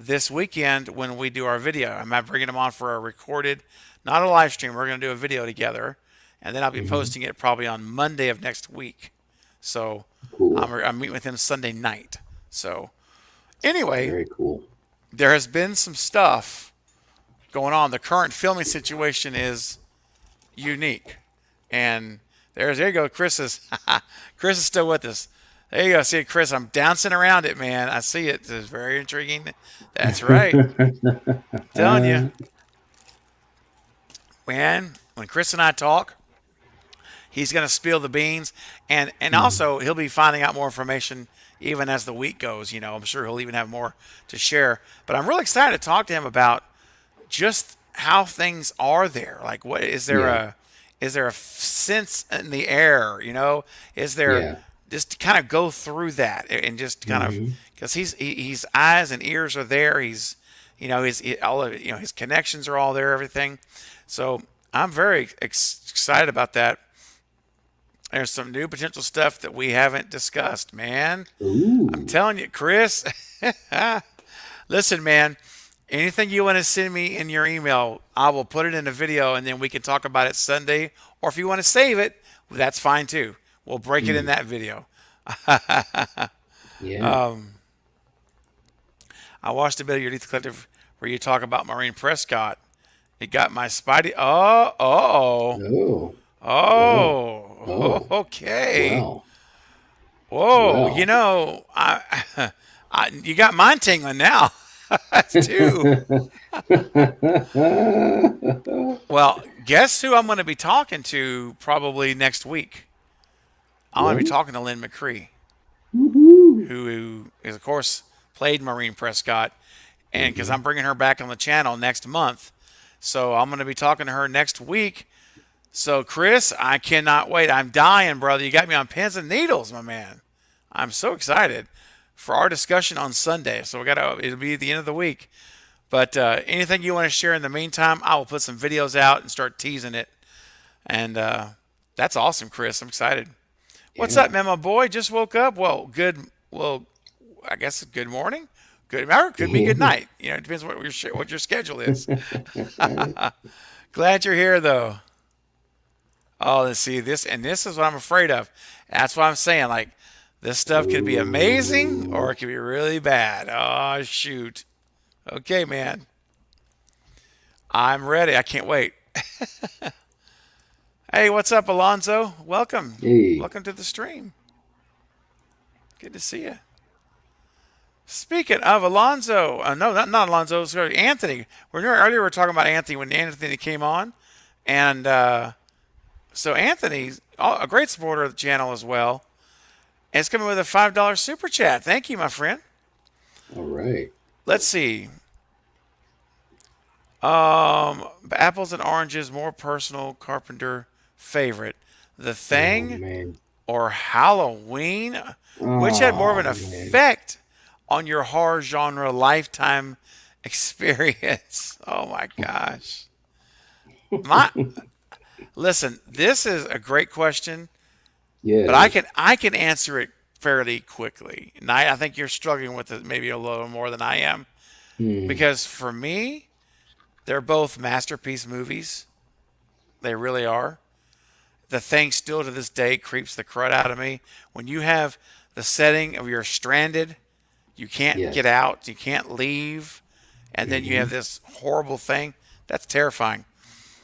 S1: this weekend when we do our video. I'm not bringing him on for a recorded, not a live stream. We're going to do a video together. And then I'll be
S3: Hmm.
S1: posting it probably on Monday of next week. So
S3: Cool.
S1: I'm meeting with him Sunday night. So anyway,
S3: Very cool.
S1: there has been some stuff going on. The current filming situation is unique. And there you go. Chris is still with us. There you go. See, Chris, I'm dancing around it, man. I see it. It's very intriguing. That's right. Telling you, man. When Chris and I talk, he's going to spill the beans, and
S3: Mhm.
S1: also he'll be finding out more information even as the week goes. I'm sure he'll even have more to share. But I'm really excited to talk to him about just how things are there. Like, what
S3: Yeah.
S1: is there a sense in the air? Is there
S3: Yeah.
S1: just to kind of go through that and just kind of
S3: Hmm.
S1: because he's eyes and ears are there. He's all of his connections are all there. Everything. So I'm very excited about that. There's some new potential stuff that we haven't discussed, man. I'm
S3: Ooh.
S1: telling you, Chris. Listen, man. Anything you want to send me in your email, I will put it in a video and then we can talk about it Sunday. Or if you want to save it, that's fine too. We'll break it in
S3: Mm.
S1: that video.
S3: Yeah.
S1: I watched a bit of your Lethal Collective where you talk about Maureen Prescott. It got my spidey. Oh,
S3: Oh. Oh.
S1: oh,
S3: Oh.
S1: okay.
S3: Well.
S1: Whoa,
S3: Well.
S1: you got mine tingling now. Too. Well, guess who I'm going to be talking to probably next week? I'm going to be
S3: Really?
S1: talking to Lynn McCree,
S3: Woohoo!
S1: who is, of course, played Maureen Prescott. And because
S3: Mm-hmm.
S1: I'm bringing her back on the channel next month. So I'm going to be talking to her next week. So, Chris, I cannot wait. I'm dying, brother. You got me on pins and needles, my man. I'm so excited for our discussion on Sunday. So it'll be at the end of the week. But anything you want to share in the meantime, I will put some videos out and start teasing it. And that's awesome, Chris. I'm excited. What's
S3: Yeah.
S1: up, man, my boy? Just woke up. Well, I guess good morning. Good, or it could be good night. It depends what your schedule is. Glad you're here, though. Oh, let's see this, and this is what I'm afraid of. That's what I'm saying. Like, this stuff could be amazing or it could be really bad. Oh, shoot. Okay, man. I'm ready. I can't wait. Hey, what's up, Alonzo? Welcome.
S3: Hey.
S1: Welcome to the stream. Good to see you. Speaking of Alonzo, no, not Alonzo, sorry, Anthony. Earlier we were talking about Anthony when Anthony came on. And so Anthony's a great supporter of the channel as well. And it's coming with a $5 super chat. Thank you, my friend.
S3: All right.
S1: Let's see. Apples and oranges, more personal Carpenter favorite. The Thing
S3: Oh, man.
S1: or Halloween? Which had more of an
S3: Oh,
S1: effect on your horror genre lifetime experience? Oh my gosh. Listen, this is a great question,
S3: Yeah.
S1: but I can answer it fairly quickly. And I think you're struggling with it maybe a little more than I am. Because for me, they're both masterpiece movies. They really are. The Thing still to this day creeps the crud out of me. When you have the setting of you're stranded, you can't
S3: Yes.
S1: get out, you can't leave, and then you have this horrible thing, that's terrifying.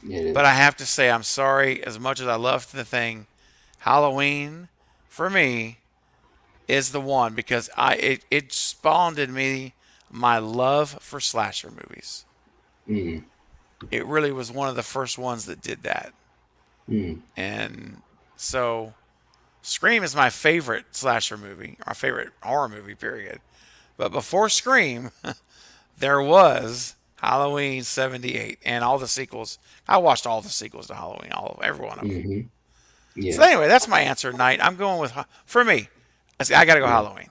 S3: It is.
S1: But I have to say, I'm sorry, as much as I love The Thing, Halloween, for me, is the one because it spawned in me my love for slasher movies.
S3: Mm.
S1: It really was one of the first ones that did that.
S3: Mm.
S1: And so Scream is my favorite slasher movie, our favorite horror movie, period. But before Scream, there was Halloween 78 and all the sequels. I watched all the sequels to Halloween, every one of them.
S3: Mm-hmm. Yeah.
S1: So anyway, that's my answer tonight. I'm going with, for me, I got to go Halloween.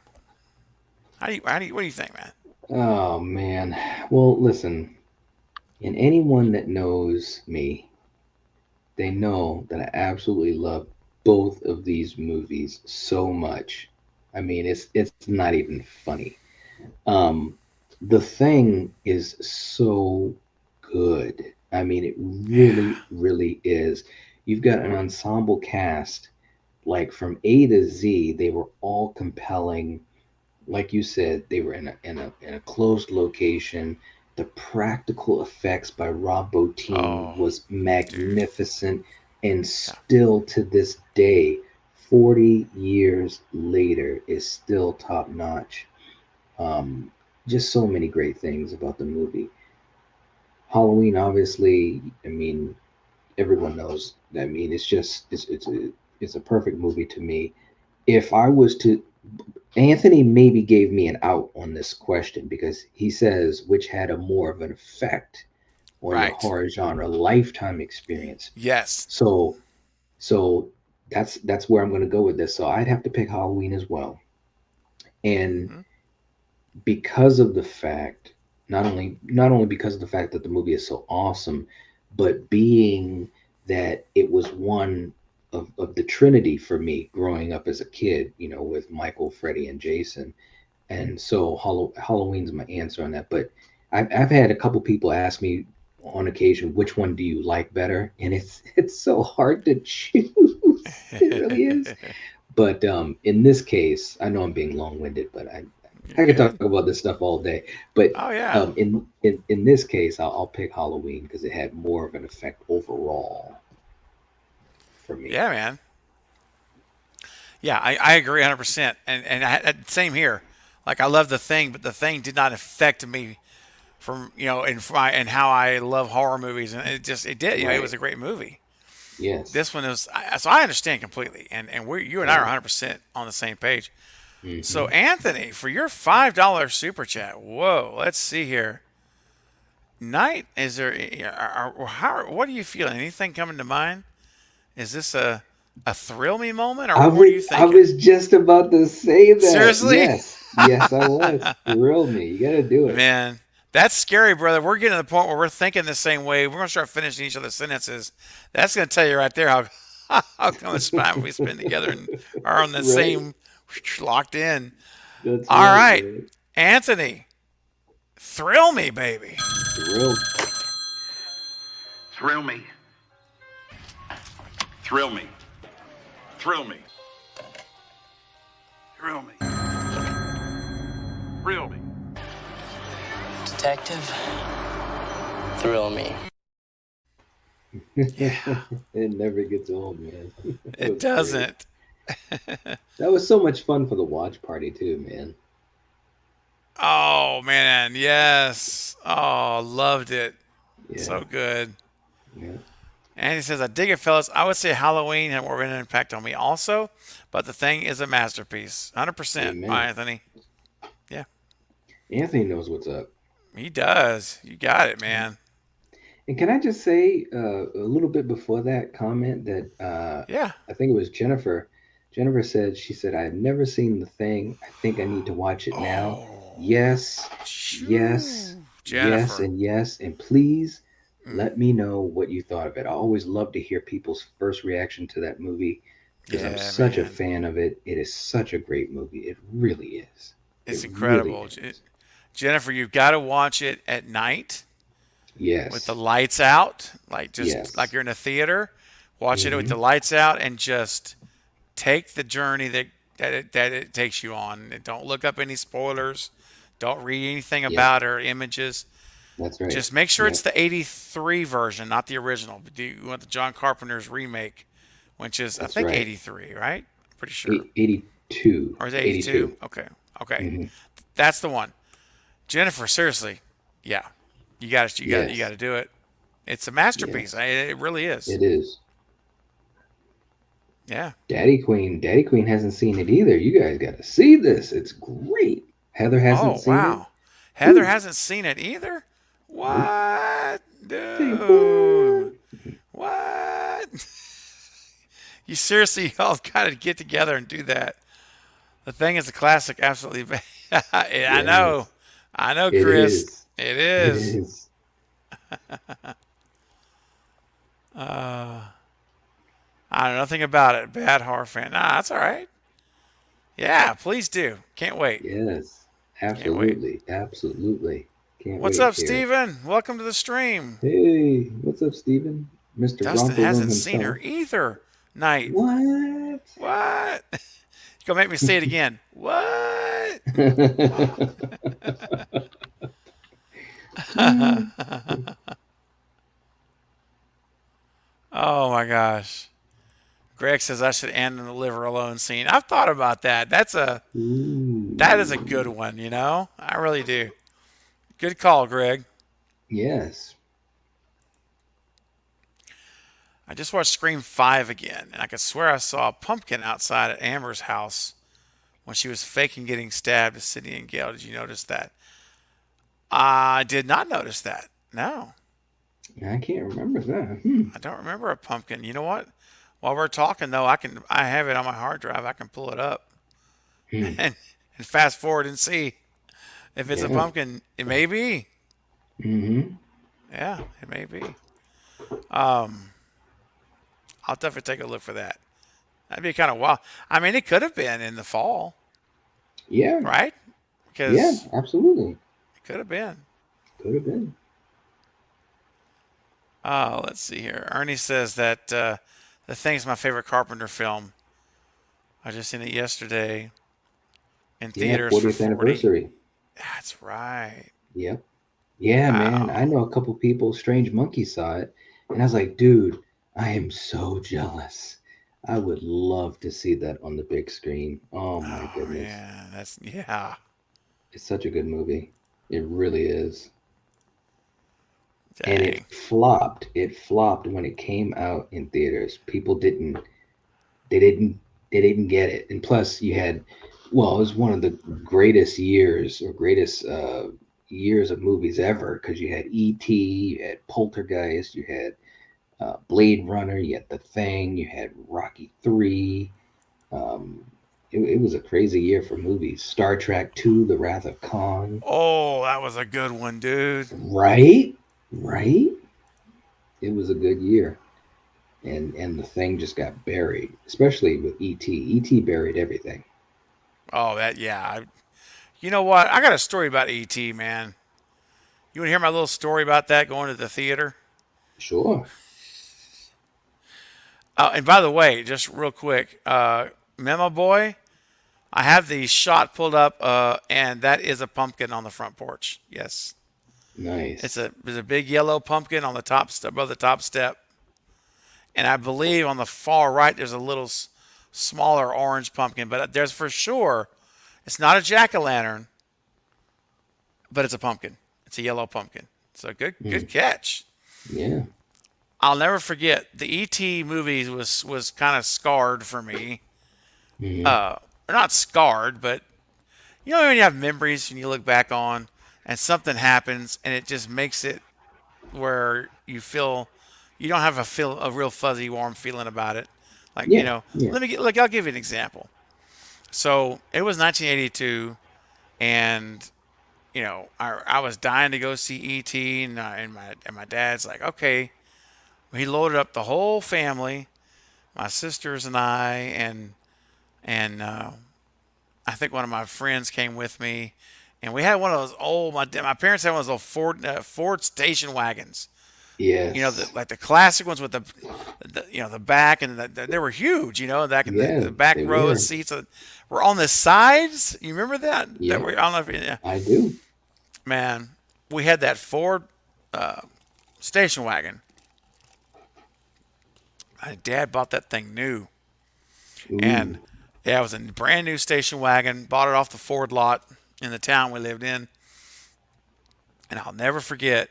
S1: What do you think, man?
S3: Oh, man. Well, listen, and anyone that knows me, they know that I absolutely love both of these movies so much. I mean, it's not even funny. The Thing is so good. I mean, it really, really is. You've got an ensemble cast, like from A to Z. They were all compelling. Like you said, they were in a closed location. The practical effects by Rob Bottin was magnificent, and still to this day, 40 years later, is still top notch. Just so many great things about the movie. Halloween, obviously, I mean, everyone knows. I mean, it's a perfect movie to me. If I was to, Anthony maybe gave me an out on this question because he says which had a more of an effect on your horror genre lifetime experience.
S1: Yes.
S3: So that's where I'm going to go with this. So I'd have to pick Halloween as well, and because of the fact, not only because of the fact that the movie is so awesome, but being that it was one of the Trinity for me growing up as a kid, with Michael, Freddy, and Jason. And so Halloween's my answer on that. But I've had a couple people ask me on occasion, which one do you like better? And it's so hard to choose. It really is. But in this case, I know I'm being long-winded, but I could talk about this stuff all day. But in this case, I'll pick Halloween because it had more of an effect overall for me.
S1: Yeah, man. Yeah, I agree 100%. And same here. Like, I love The Thing, but The Thing did not affect me from and how I love horror movies, and it did. It was
S3: Right.
S1: a great movie.
S3: Yes.
S1: This one is so I understand completely, and you and I are
S3: Right.
S1: 100% on the same page. So
S3: Hmm.
S1: Anthony, for your $5 super chat, whoa, let's see here. Night, is there? What are you feeling? Anything coming to mind? Is this a thrill me moment, or what are you
S3: I
S1: thinking?
S3: was just about to say that.
S1: Seriously?
S3: Yes. Yes, I was. Thrill me. You got to do it.
S1: Man, that's scary, brother. We're getting to the point where we're thinking the same way. We're gonna start finishing each other's sentences. That's gonna tell you right there how how much time we spend together and are on the
S3: Right.
S1: same locked in.
S3: That's
S1: All
S3: right,
S1: right,
S3: man.
S1: Anthony, thrill me, baby.
S3: Thrill.
S5: Thrill me. Thrill me. Thrill me. Thrill me. Thrill me.
S9: Detective, thrill me.
S3: It never gets old, man. That
S1: It
S3: was great.
S1: doesn't.
S3: That was so much fun for the watch party too, man.
S1: Oh man, yes. Oh, loved it.
S3: Yeah.
S1: So good.
S3: Yeah.
S1: And he says, I dig it, fellas. I would say Halloween had more of an impact on me also, but the thing is a masterpiece. 100%
S3: Amen.
S1: by Anthony. Yeah,
S3: Anthony knows what's up.
S1: he does. You got it, man.
S3: And can I just say a little bit before that comment that
S1: Yeah.
S3: I think it was Jennifer. Jennifer said, she said, I've never seen The Thing. I think I need to watch it now.
S1: Oh,
S3: Yes, yes,
S1: shoo.
S3: yes,
S1: Jennifer.
S3: and yes. And please
S1: Mm,
S3: let me know what you thought of it. I always love to hear people's first reaction to that movie because I'm
S1: yeah,
S3: such a
S1: man.
S3: fan of it. It is such a great movie. It really is. It
S1: It's
S3: really
S1: incredible.
S3: is.
S1: Jennifer, you've got to watch it at night with the
S3: Yes,
S1: lights out, like just like
S3: yes.
S1: you're in a theater. Watch it with the
S3: Hmm.
S1: lights out and just take the journey that it takes you on. And don't look up any spoilers. Don't read anything
S3: Yep,
S1: about it or images.
S3: that's right.
S1: Just make sure it's
S3: Yep.
S1: the '83 version, not the original. Do you want the John Carpenter's remake, which is I
S3: That's
S1: think
S3: right.
S1: '83, right? Pretty sure.
S3: 82.
S1: Or is it '82?
S3: 82.
S1: Okay, okay,
S3: Hmm.
S1: that's the one. Jennifer, seriously, yeah, you got
S3: Yes.
S1: to do it. It's a
S3: Yeah,
S1: masterpiece. It really is.
S3: it is.
S1: Yeah.
S3: Daddy Queen hasn't seen it either. You guys got to see this. It's great. Heather hasn't
S1: Oh
S3: seen it.
S1: wow. Heather
S3: Ooh,
S1: hasn't seen it either.
S3: nope.
S1: What,
S3: Say what?
S1: dude? What? You seriously all got to get together and do that. The thing is a classic, absolutely. I know,
S3: Yes,
S1: I know,
S3: it
S1: Chris.
S3: is.
S1: It
S3: It
S1: is.
S3: is.
S1: Uh, I know nothing about it. Bad horror fan. Nah, that's all right. Yeah, please do. Can't wait.
S3: Yes,
S1: Can't wait.
S3: absolutely. Absolutely. Can't
S1: What's
S3: wait
S1: up,
S3: here.
S1: Steven? Welcome to the stream.
S3: Hey, what's up, Steven? Mr.
S1: Dustin
S3: Romper Room
S1: hasn't seen her
S3: himself.
S1: either. Night.
S3: What?
S1: What? You're gonna make me say it again. What? Oh my gosh. Greg says I should end in the live her alone scene. I've thought about that. That is a good
S3: Ooh.
S1: one, you know? I really do. Good call, Greg.
S3: Yes.
S1: I just watched Scream 5 again, and I could swear I saw a pumpkin outside at Amber's house when she was faking getting stabbed to Sydney and Gail. Did you notice that? I did not notice that. No,
S3: I can't remember that.
S1: I don't remember a pumpkin. You know what? While we're talking though, I have it on my hard drive. I can pull it up
S3: Hmm.
S1: and fast forward and see if it's a
S3: Yeah.
S1: pumpkin. It may be.
S3: Mm-hmm.
S1: Yeah, it may be. Um, I'll definitely take a look for that. That'd be kind of wild. I mean, it could have been in the fall,
S3: Yeah.
S1: right?
S3: Yeah,
S1: Because
S3: absolutely.
S1: it could have been.
S3: Could have been.
S1: Let's see here. Ernie says that The Thing's my favorite Carpenter film. I just seen it yesterday in
S3: Yeah,
S1: theaters for
S3: 40th
S1: 40.
S3: anniversary.
S1: That's right.
S3: Yep. Yeah, man. I
S1: Wow.
S3: know a couple people, Strange Monkey saw it, and I was like, dude, I am so jealous. I would love to see that on the big screen. Oh my
S1: Oh
S3: goodness.
S1: man, that's yeah.
S3: It's such a good movie. It really is. and
S1: Dang.
S3: it flopped. It flopped when it came out in theaters. People didn't. They didn't. They didn't get it. And plus, you had. Well, it was one of the greatest years or greatest years of movies ever because you had E.T., you had Poltergeist, you had Blade Runner, you had The Thing, you had Rocky 3. Um, it was a crazy year for movies. Star Trek 2, The Wrath of Khan.
S1: Oh, that was a good one, dude.
S3: Right? Right? It was a good year. And The Thing just got buried, especially with E.T. E.T. buried everything.
S1: Oh, that yeah. You know what? I got a story about E.T., man. You want to hear my little story about that going to the theater?
S3: Sure.
S1: And by the way, just real quick, Memo Boy, I have the shot pulled up, and that is a pumpkin on the front porch. Yes,
S3: Nice.
S1: there's a big yellow pumpkin on the top step, above the top step, and I believe on the far right there's a little smaller orange pumpkin. But there's for sure, it's not a jack-o'-lantern, but it's a pumpkin. It's a yellow pumpkin. So good catch.
S3: Yeah.
S1: I'll never forget the E.T. movies was kind of scarred for me. Not scarred, but you know when you have memories and you look back on and something happens and it just makes it where you feel you don't have a real fuzzy warm feeling about it. Like
S3: Yeah.
S1: I'll give you an example. So it was 1982, and I was dying to go see E.T. and my dad's like, okay. He loaded up the whole family, my sisters and I, and I think one of my friends came with me, and we had one of those old. My parents had one of those old Ford station wagons.
S3: Yes.
S1: Like the classic ones with the back, and they were huge. The back row of seats were on the sides. You remember that?
S3: Yeah.
S1: I don't know if
S3: I do.
S1: Man, we had that Ford station wagon. My dad bought that thing new.
S3: Ooh.
S1: And yeah, it was a brand new station wagon. Bought it off the Ford lot in the town we lived in. And I'll never forget,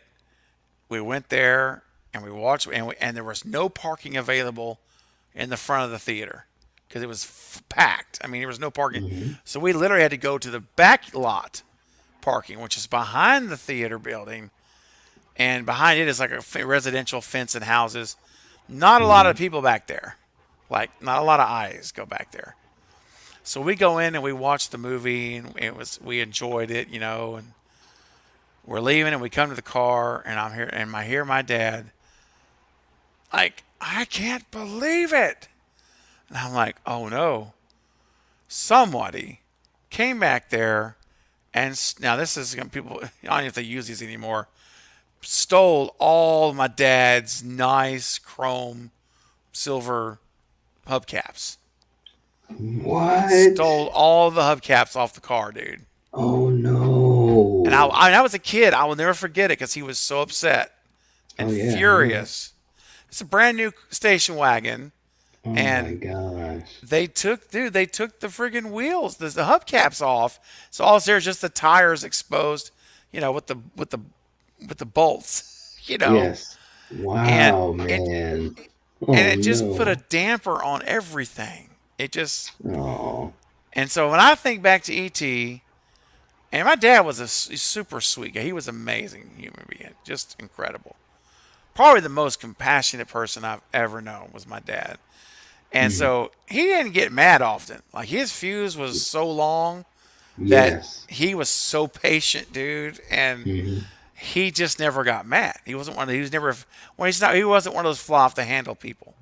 S1: we went there and we watched, and there was no parking available in the front of the theater because it was packed. I mean, there was no parking.
S3: Mm-hmm.
S1: So we literally had to go to the back lot parking, which is behind the theater building. And behind it is like a residential fence and houses. Not a lot of people back there. Like, not a lot of eyes go back there. So we go in and we watch the movie, and we enjoyed it, and we're leaving and we come to the car, and I hear my dad, like, I can't believe it. And I'm like, oh no. Somebody came back there, and now this is people, I don't know if they use these anymore, stole all my dad's nice chrome silver hubcaps.
S3: What?
S1: Stole all the hubcaps off the car, dude.
S3: Oh no!
S1: And I was a kid. I will never forget it because he was so upset and furious. It's a brand new station wagon, and
S3: my gosh!
S1: they took the friggin' wheels, the hubcaps off. So all there's just the tires exposed, with the bolts,
S3: Yes. Wow, man.
S1: And it just put a damper on everything. It just.
S3: Oh.
S1: And so when I think back to E.T., and my dad was a super sweet guy. He was an amazing human being, just incredible. Probably the most compassionate person I've ever known was my dad. And so he didn't get mad often. Like, his fuse was so long that he was so patient, dude. And he just never got mad. He wasn't one of he wasn't one of those fly off the handle people,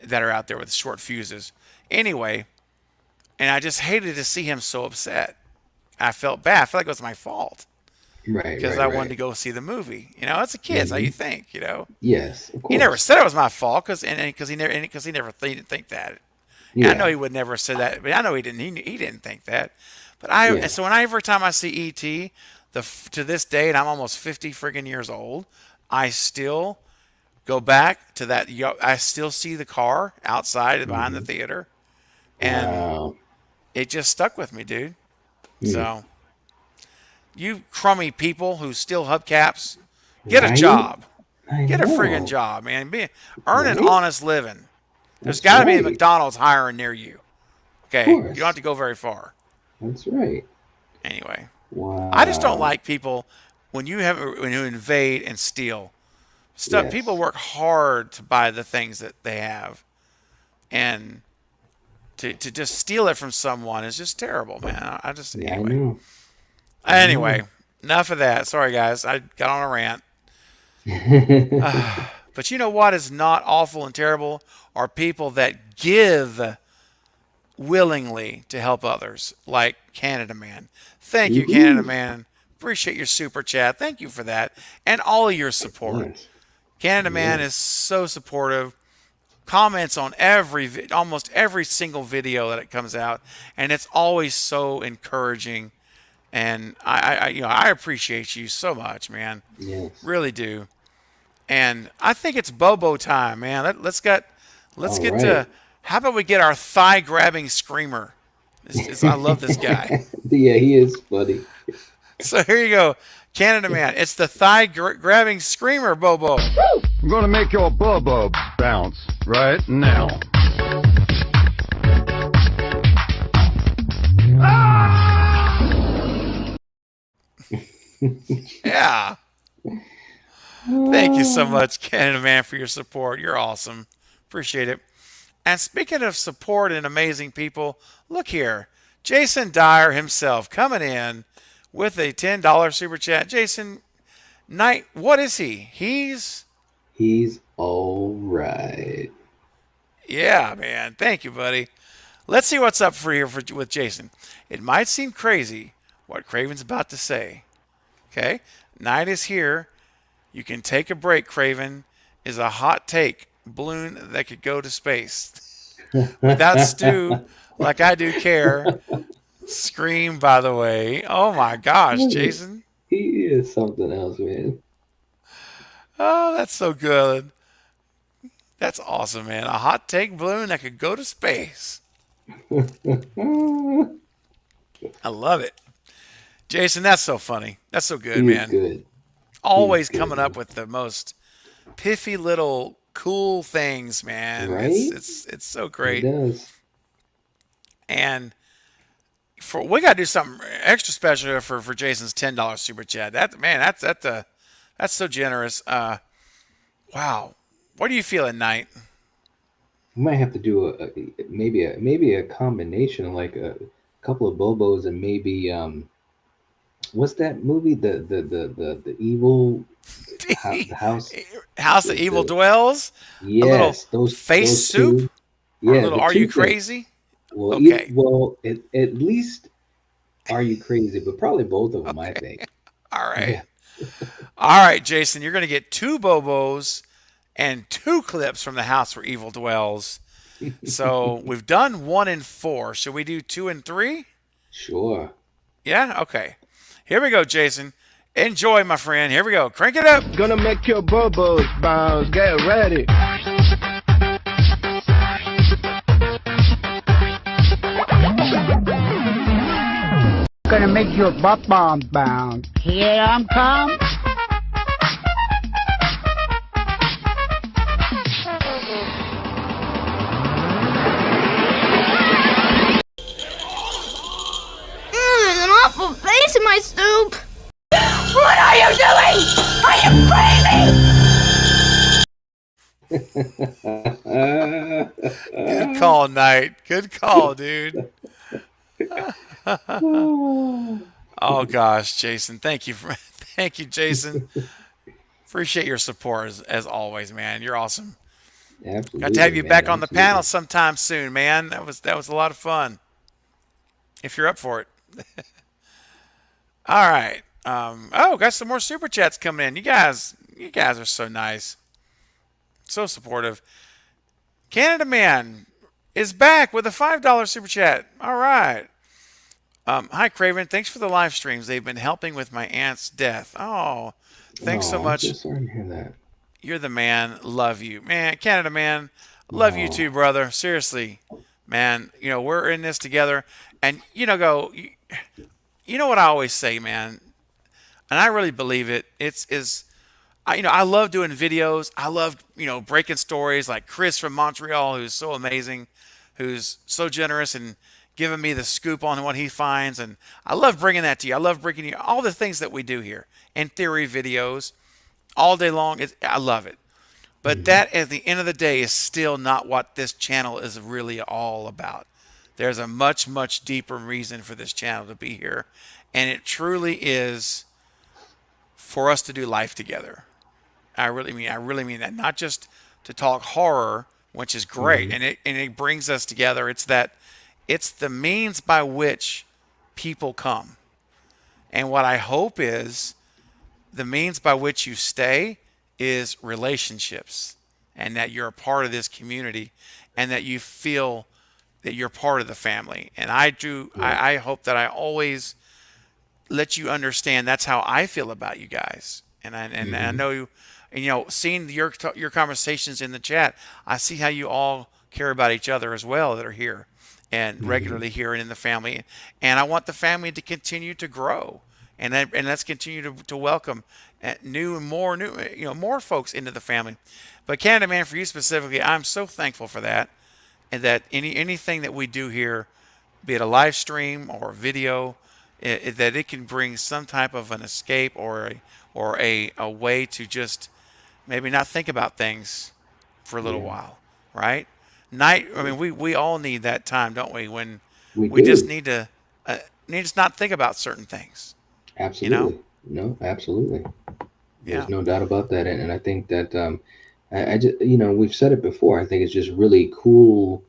S1: that are out there with short fuses. Anyway, and I just hated to see him so upset. I felt bad. I felt like it was my fault.
S3: Right.
S1: Because I wanted to go see the movie. As a kid, that's how you think,
S3: Yes, of course.
S1: He never said it was my fault because he never didn't think that. Yeah. I know he would never have said that, but I know he didn't. He didn't think that. But so every time I see E.T., to this day, and I'm almost 50 friggin' years old, I still go back to that. I still see the car outside behind the theater, and it just stuck with me, dude. So, you crummy people who steal hubcaps Get a
S3: Right?
S1: job.
S3: I
S1: Get a
S3: know.
S1: friggin' job, man. Earn an
S3: Right?
S1: honest living. There's
S3: That's
S1: got to be a
S3: right.
S1: McDonald's hiring near you.
S3: Of
S1: Okay, you
S3: course.
S1: don't have to go very far.
S3: That's right.
S1: Anyway, I just don't
S3: Wow.
S1: like people when you invade and steal stuff. People
S3: Yes.
S1: work hard to buy the things that they have, and to just steal it from someone is just terrible, man. I just
S3: Yeah, I
S1: anyway.
S3: know. I
S1: Anyway,
S3: know.
S1: enough of that. Sorry, guys. I got on a rant. But you know what is not awful and terrible are people that give willingly to help others, like Canada Man. Thank you, Canada
S3: Woohoo.
S1: Man. Appreciate your super chat. Thank you for that and all of your support.
S3: Yes.
S1: Canada Man is
S3: Yes.
S1: so supportive. Comments on almost every single video that it comes out, and it's always so encouraging. And I appreciate you so much, man.
S3: Yes.
S1: Really do. And I think it's Bobo time, man. Let's
S3: All
S1: get
S3: right.
S1: to. How about we get our thigh grabbing screamer? I love this guy.
S3: Yeah, he is funny.
S1: So here you go, Canada Man. It's the thigh grabbing screamer, Bobo.
S10: I'm gonna make your bubba bounce right now.
S1: Yeah. Thank you so much, Canada Man, for your support. You're awesome. Appreciate it. And speaking of support and amazing people, look here. Jason Dyer himself coming in with a $10 super chat. Jason Knight, what is he?
S3: He's all right.
S1: Yeah, man. Thank you, buddy. Let's see what's up with Jason. It might seem crazy what Craven's about to say. Okay? Knight is here. You can take a break, Craven. Is a hot take. Balloon that could go to space. Without Stu, like I do care. Scream, by the way. Oh my gosh, Jason.
S3: He is something else, man.
S1: Oh, that's so good. That's awesome, man. A hot take balloon that could go to space. I love it. Jason, that's so funny. That's so good,
S3: He is
S1: man.
S3: good.
S1: Always
S3: He is
S1: coming
S3: good,
S1: up with the most piffy little cool things, man.
S3: Right?
S1: It's so
S3: He
S1: great.
S3: does.
S1: And we gotta do something extra special for Jason's $10 super chat. That's so generous. Wow. What do you feel at night?
S3: We might have to do maybe a combination of like a couple of Bobos and maybe what's that movie? The evil the house.
S1: House the Evil Dwells?
S3: Yes,
S1: a little
S3: those
S1: face
S3: those
S1: soup?
S3: two.
S1: Or
S3: Yeah,
S1: a little
S3: the
S1: Are
S3: two
S1: You
S3: things.
S1: Crazy?
S3: Well,
S1: Okay.
S3: at least Are You Crazy? But probably both of them, I think.
S1: All right.
S3: Yeah.
S1: All right, Jason, you're going to get 2 Bobos and 2 clips from the house where evil dwells. So we've done 1 and 4. Should we do 2 and 3?
S3: Sure.
S1: Yeah? Okay. Here we go, Jason. Enjoy, my friend. Here we go. Crank it up.
S10: Gonna make your bubbles bounce. Get ready.
S11: Gonna make your butt bomb bounce. Here I'm come.
S12: An awful face in my soup. What are you doing? Are you crazy?
S1: Good call, Knight. Good call, dude. Oh gosh, Jason, thank you Jason. Appreciate your support as always, man. You're awesome.
S3: Absolutely.
S1: Got to have you
S3: man,
S1: back on the
S3: absolutely.
S1: panel sometime soon, man. That was a lot of fun. If you're up for it. All right. Got some more super chats coming in. You guys are so nice. So supportive. Canada Man is back with a $5 super chat. All right. Hi, Craven. Thanks for the live streams. They've been helping with my aunt's death. Oh, thanks so
S3: I'm
S1: much.
S3: so sorry to hear that.
S1: You're the man. Love you. Man, Canada Man. Love you too, brother. Seriously. Man, we're in this together. And, you know what I always say, man, and I really believe it. I love doing videos. I love, breaking stories like Chris from Montreal, who's so amazing, who's so generous and giving me the scoop on what he finds. And I love bringing that to you. I love bringing you all the things that we do here in theory videos all day long. I love it. But that, at the end of the day, is still not what this channel is really all about. There's a much, much deeper reason for this channel to be here. And it truly is for us to do life together. I really mean that. Not just to talk horror, which is great, and it brings us together. It's the means by which people come. And what I hope is the means by which you stay is relationships, and that you're a part of this community, and that you feel that you're part of the family. And I do. I hope that I always let you understand that's how I feel about you guys. And I know you. And, seeing your conversations in the chat, I see how you all care about each other as well that are here and regularly here and in the family. And I want the family to continue to grow, and let's continue to welcome more folks into the family. But Canada Man, for you specifically, I'm so thankful for that, and that anything that we do here, be it a live stream or a video, that it can bring some type of an escape or a way to just maybe not think about things for a little while, right? We all need that time, don't we? When we just need to not think about certain things.
S3: Absolutely. No, absolutely. There's no doubt about that. And I think that I just, we've said it before. I think it's just really cool.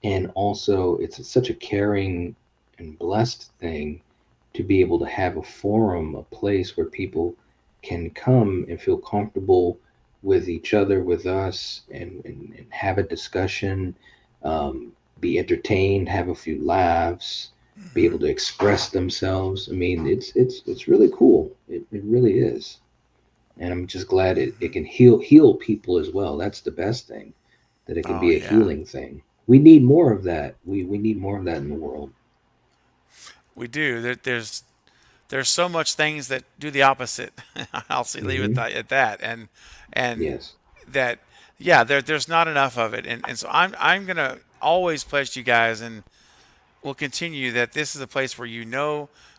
S3: And also it's such a caring and blessed thing to be able to have a forum, a place where people can come and feel comfortable with each other, with us, and have a discussion, be entertained, have a few laughs, be able to express themselves. I mean, it's really cool. It really is. And I'm just glad it can heal people as well. That's the best thing, that it can be a healing thing. We need more of that. We need more of that in the world.
S1: We do. There's so much things that do the opposite. I'll leave it at that. And
S3: yes,
S1: that there's not enough of it. And so I'm gonna always pledge to you guys, and we'll continue, that this is a place where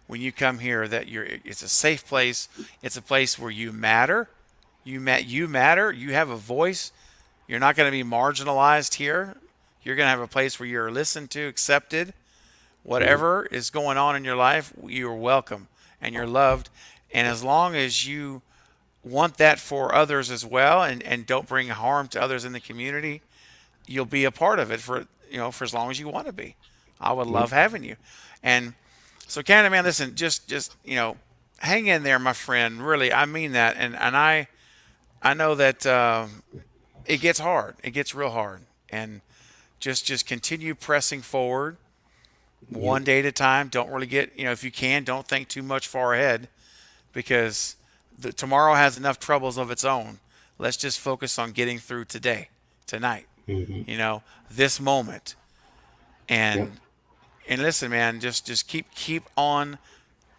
S1: when you come here that it's a safe place. It's a place where you matter. You matter. You have a voice. You're not going to be marginalized here. You're going to have a place where you're listened to, accepted. Whatever is going on in your life, you're welcome and you're loved. And as long as you want that for others as well, and don't bring harm to others in the community, you'll be a part of it for as long as you want to be. I would love having you. And so, Canada Man, listen, just hang in there, my friend. Really, I mean that. And I know that it gets hard. It gets real hard. And just continue pressing forward. One day at a time. Don't really get, if you can, don't think too much far ahead, because tomorrow has enough troubles of its own. Let's just focus on getting through tonight, this moment. And listen, man, just keep on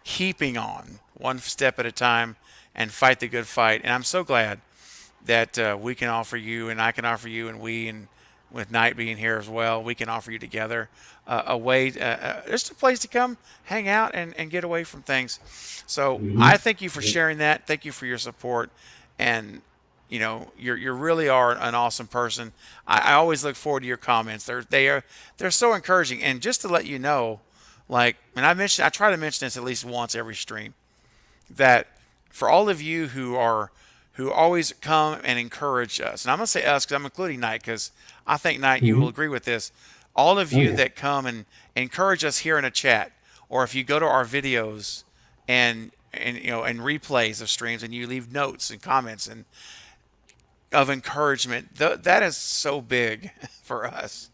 S1: keeping on one step at a time and fight the good fight. And I'm so glad that we can offer you, and I can offer you, and with Knight being here as well, we can offer you together a way, just a place to come hang out and get away from things. So I thank you for sharing that. Thank you for your support. And, you really are an awesome person. I always look forward to your comments. They're so encouraging. And just to let you know, and I try to mention this at least once every stream, that for all of you who always come and encourage us, and I'm going to say us because I'm including Knight, because I think, Knight, you will agree with this. All of you that come and encourage us here in a chat, or if you go to our videos and replays of streams, and you leave notes and comments and of encouragement, that is so big for us.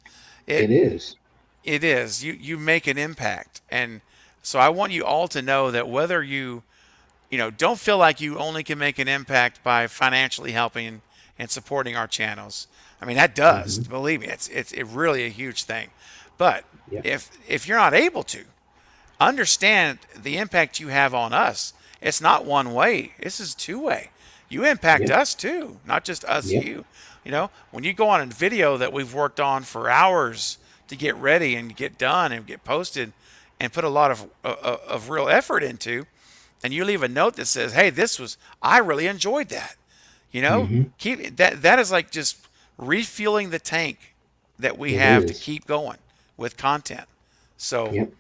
S3: It is.
S1: It is. You make an impact. And so I want you all to know that whether you don't feel like you only can make an impact by financially helping and supporting our channels. I mean, that does, believe me, it's really a huge thing. But if you're not able to, understand the impact you have on us. It's not one way. This is two way. you impact
S3: Yep.
S1: us too, not just us,
S3: Yep.
S1: you. You know, when you go on a video that we've worked on for hours to get ready and get done and get posted and put a lot of real effort into, and you leave a note that says, "Hey, I really enjoyed that." You know,
S3: Mm-hmm.
S1: keep that is like just refueling the tank that we
S3: It
S1: have to
S3: is.
S1: keep going with content. So
S3: Yep.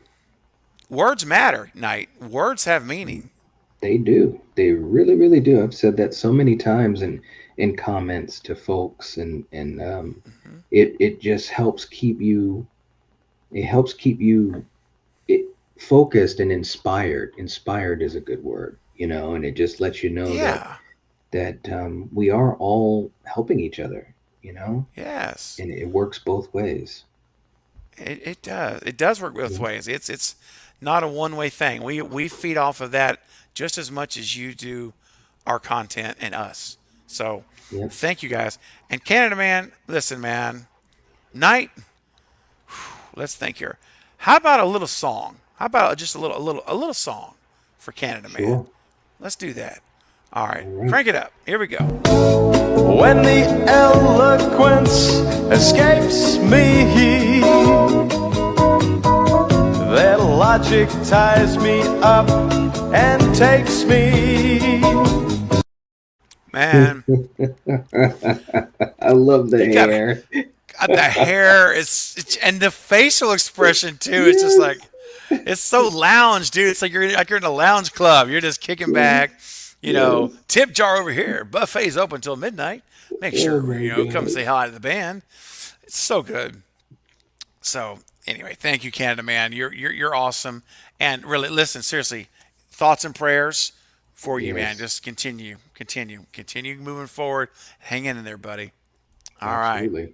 S1: words matter, Knight. Words have meaning.
S3: They do. They really, really do. I've said that so many times in comments to folks, and it just helps keep you. It helps keep you focused and inspired. Inspired is a good word, and it just lets you know that
S1: Yeah.
S3: we are all helping each other,
S1: Yes.
S3: and it works both ways.
S1: It does. It does work both
S3: Yeah.
S1: ways. It's not a one-way thing. We feed off of that just as much as you do our content and us. So
S3: Yep.
S1: thank you guys. And Canada Man, listen, man, Knight, let's think here. How about a little song? How about just a little song for Canada Man?
S3: Sure.
S1: Let's do that. All right,
S3: All right.
S1: crank it up. Here we go.
S2: When the eloquence escapes me, that logic ties me up and takes me.
S1: Man,
S3: I love the
S1: You got-
S3: hair.
S1: the hair is, and the facial expression too. It's just like, it's so lounge, dude. It's like you're in a lounge club. You're just kicking back. Tip jar over here. Buffet's open until midnight. Make sure
S3: my
S1: come
S3: God.
S1: say hi to the band. It's so good. So anyway, thank you, Canada Man. You're awesome. And really, listen, seriously, thoughts and prayers for you, man.
S3: Yes.
S1: Just continue moving forward. Hang in there, buddy. All right.
S3: Absolutely.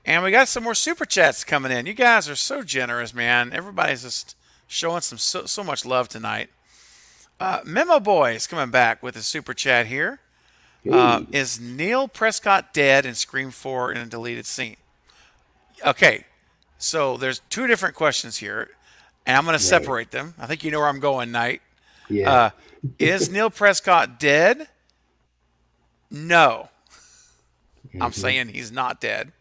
S1: And we got some more super chats coming in. You guys are so generous, man. Everybody's just showing so much love tonight. Memo Boy is coming back with a super chat here.
S3: Hey.
S1: Is Neil Prescott dead in Scream 4 in a deleted scene? Okay, so there's two different questions here, and I'm going to separate them. I think you know where I'm going, Knight.
S3: Yeah.
S1: Is Neil Prescott dead? No. I'm saying he's not dead.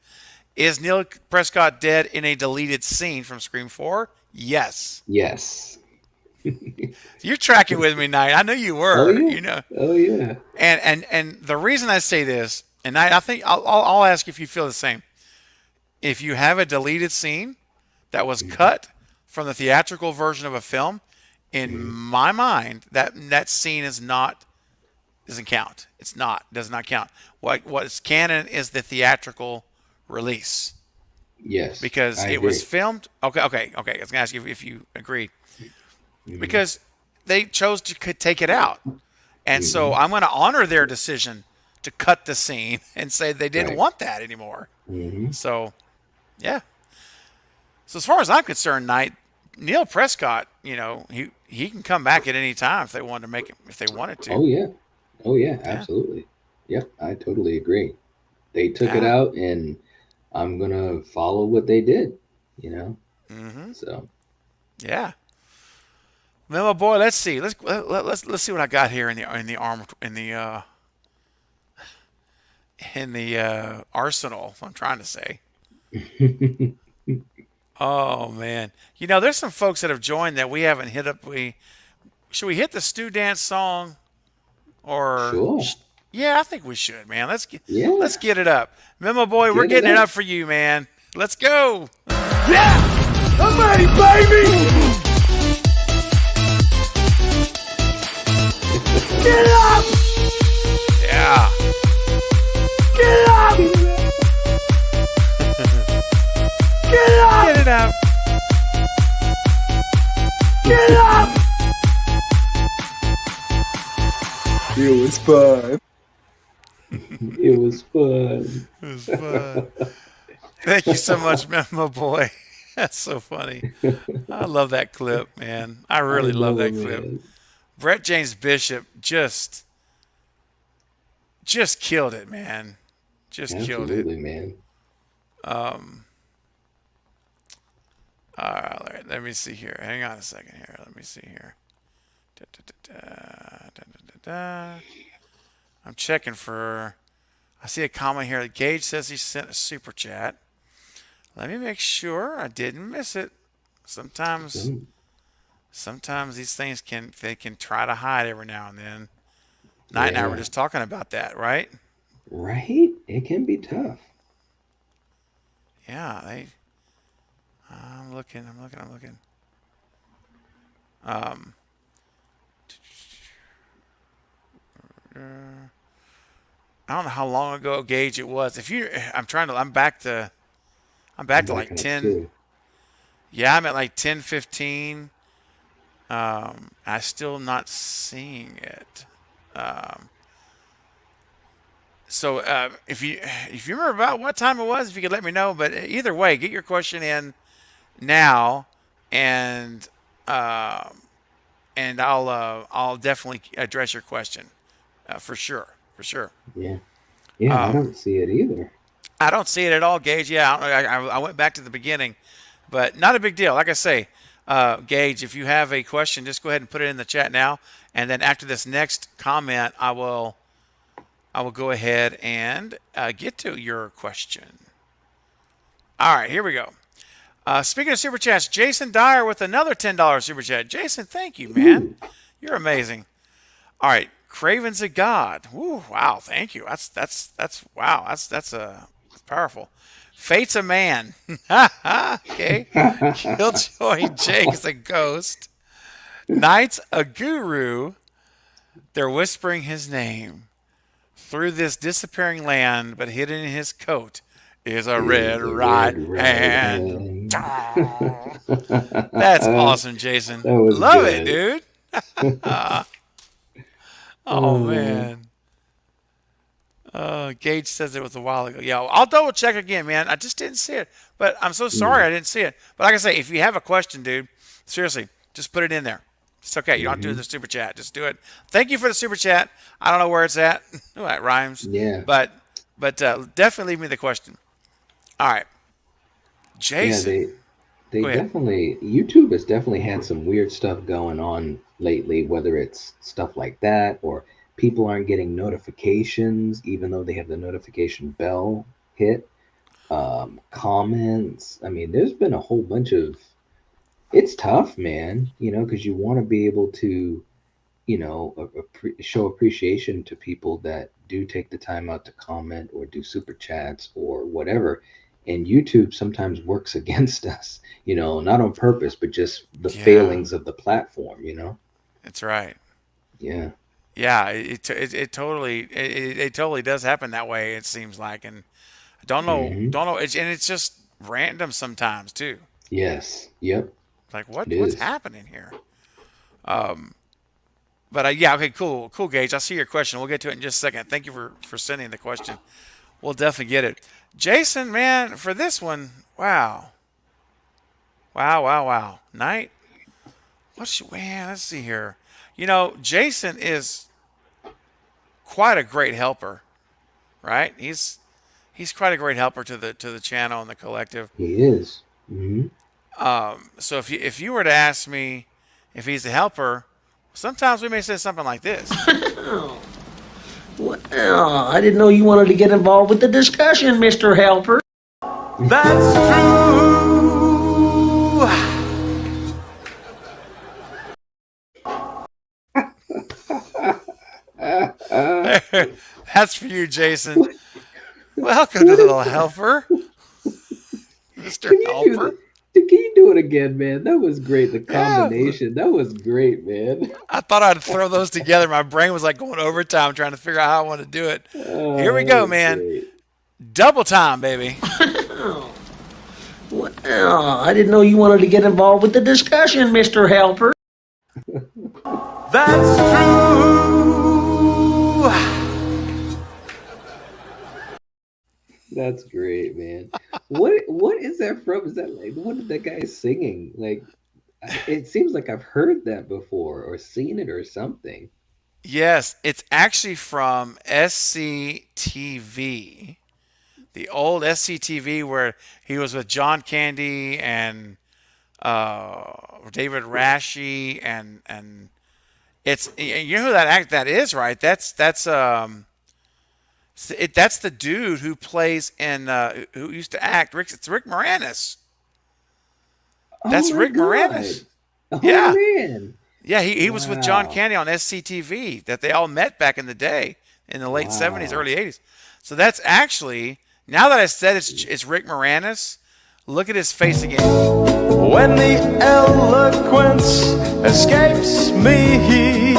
S1: Is Neil Prescott dead in a deleted scene from Scream 4? Yes.
S3: Yes.
S1: You're tracking with me, Knight. I know you were.
S3: Oh yeah.
S1: You know.
S3: Oh yeah.
S1: And the reason I say this, and I think I'll ask if you feel the same. If you have a deleted scene that was cut from the theatrical version of a film, in my mind, that scene doesn't count. Does not count. What's canon is the theatrical release.
S3: Yes.
S1: Because
S3: I
S1: it
S3: agree.
S1: was filmed. Okay. I was going to ask you if you agreed. Because they chose to take it out. And so I'm going to honor their decision to cut the scene and say they didn't want that anymore. So, yeah. So as far as I'm concerned, Neil Prescott, he can come back at any time if they wanted to make it, if they wanted to.
S3: Oh yeah. Oh yeah. Absolutely. Yep. I totally agree. They took it out, and I'm gonna follow what they did. So.
S1: Yeah. Memo Boy, let's see. Let's see what I got here in the arsenal. I'm trying to say. Oh man, there's some folks that have joined that we haven't hit up. Should we hit the Stu Dance song, or?
S3: Sure.
S1: Yeah, I think we should, man. Let's get it up, Memo Boy. We're
S3: Get it
S1: getting it
S3: up.
S1: up for you, man. Let's go.
S2: Yeah! I'm ready, baby! Get up!
S1: Yeah.
S2: Get up! Get up!
S1: Get it up.
S2: Get up! It was fun.
S3: It was fun.
S1: It was fun. Thank you so much, Memo Boy. That's so funny. I love that clip, man. I really love that clip.
S3: Man.
S1: Brett James Bishop just killed it, man. Just killed it.
S3: Absolutely, man.
S1: All right, let me see here. Hang on a second here. Let me see here. I'm checking for. I see a comment here. Gage says he sent a super chat. Let me make sure I didn't miss it. Sometimes these things can try to hide every now and then. Knight and I were just talking about that, right?
S3: Right? It can be tough.
S1: Yeah, I'm looking. I don't know how long ago, Gage, it was. I'm back to like 10.
S3: Too.
S1: Yeah, I'm at like 10:15. I still not seeing it. So if you remember about what time it was, if you could let me know. But either way, get your question in now, and I'll definitely address your question for sure.
S3: Yeah, I don't see it either.
S1: I don't see it at all, Gage. Yeah, I went back to the beginning, but not a big deal. Like I say, Gage, if you have a question, just go ahead and put it in the chat now, and then after this next comment, I will go ahead and get to your question. All right, here we go. Speaking of super chats, Jason Dyer with another $10 super chat. Jason, thank you, man. You're amazing. All right, Craven's a god. Woo, wow, thank you. That's wow. That's powerful. Fate's a man. Okay. Killjoy Jake's a ghost. Knight's a guru. They're whispering his name through this disappearing land, but hidden in his coat is a red right hand. That's awesome, Jason. Love it, dude. Oh, man. Gage says it was a while ago. Yeah, I'll double check again, man. I just didn't see it. But I'm so sorry I didn't see it. But like I say, if you have a question, dude, seriously, just put it in there. It's okay. You don't have to do the super chat. Just do it. Thank you for the super chat. I don't know where it's at. Oh, that rhymes.
S3: Yeah.
S1: But definitely leave me the question. All right. Jason.
S3: Yeah, they definitely, YouTube has definitely had some weird stuff going on lately, whether it's stuff like that or people aren't getting notifications even though they have the notification bell hit. Comments. I mean, there's been a whole bunch of, it's tough, man, because you want to be able to, show appreciation to people that do take the time out to comment or do super chats or whatever. And YouTube sometimes works against us, not on purpose, but just the failings of the platform,
S1: That's right.
S3: Yeah.
S1: Yeah, it totally does happen that way. It seems like, and I don't know, and it's just random sometimes too.
S3: Yes. Yep.
S1: Like what's happening here? But yeah, okay, cool, Gage. I see your question. We'll get to it in just a second. Thank you for sending the question. We'll definitely get it. Jason, man, for this one, wow. Knight, man, let's see here. Jason is quite a great helper, right? He's quite a great helper to the channel and the collective.
S3: He is.
S1: So if you were to ask me if he's a helper, sometimes we may say something like this.
S13: Well, I didn't know you wanted to get involved with the discussion, Mr. Helper.
S2: That's true.
S1: That's for you, Jason. Welcome to Little Helper, Mr. Helper.
S3: Can you do it again, man? That was great. The combination. That was great, man.
S1: I thought I'd throw those together. My brain was like going overtime trying to figure out how I want to do it. Here we go, man. Great. Double time, baby.
S13: Well, I didn't know you wanted to get involved with the discussion, Mr. Helper.
S2: That's true.
S3: That's great, man. What is that from? Is that like what did that guy singing? Like, it seems like I've heard that before or seen it or something.
S1: Yes, it's actually from SCTV, the old SCTV where he was with John Candy and David Rashy and it's, you know who that is, right? That's That's the dude who plays in who used to act. It's Rick Moranis.
S3: Oh
S1: That's
S3: my
S1: Rick Moranis.
S3: God. Oh
S1: Yeah,
S3: man.
S1: yeah. He was with John
S3: Wow.
S1: Candy on SCTV. That they all met back in the day in the late '70s,
S3: Wow.
S1: early '80s. So that's actually, now that I said it's Rick Moranis. Look at his face again.
S2: When the eloquence escapes me.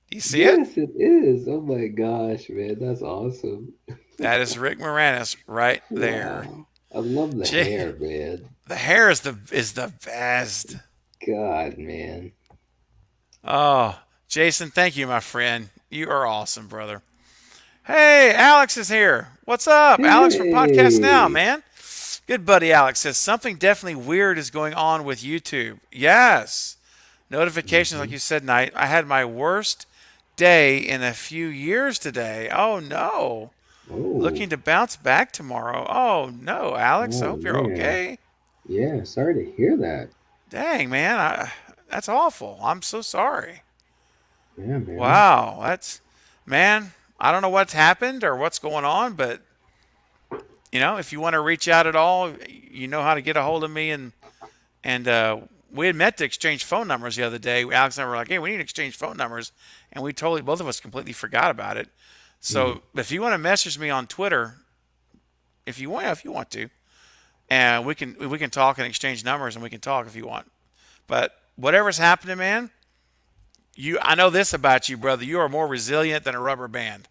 S1: You see it?
S3: Yes, it is. Oh my gosh, man. That's awesome.
S1: That is Rick Moranis right there.
S3: Wow. I love the
S1: Gee,
S3: hair, man.
S1: the hair is the best.
S3: God, man.
S1: Oh, Jason, thank you, my friend. You are awesome, brother. Hey, Alex is here. What's up? Alex from Podcast Now,
S3: Hey.
S1: man. Good buddy Alex says something definitely weird is going on with YouTube. Yes. Notifications, like you said, Knight. I had my worst day in a few years today. Oh, no.
S3: Oh.
S1: Looking to bounce back tomorrow. Oh, no, Alex. I
S3: Oh
S1: hope you're
S3: man.
S1: okay.
S3: Yeah, sorry to hear that.
S1: Dang, man. That's awful. I'm so sorry.
S3: Yeah, man.
S1: Wow. Man, I don't know what's happened or what's going on, but, if you want to reach out at all, you know how to get a hold of me. And we had meant to exchange phone numbers the other day. Alex and I were like, hey, we need to exchange phone numbers. And both of us completely forgot about it. So if you want to message me on Twitter, if you want to, and we can talk and exchange numbers, and we can talk if you want. But whatever's happening, man, I know this about you, brother. You are more resilient than a rubber band.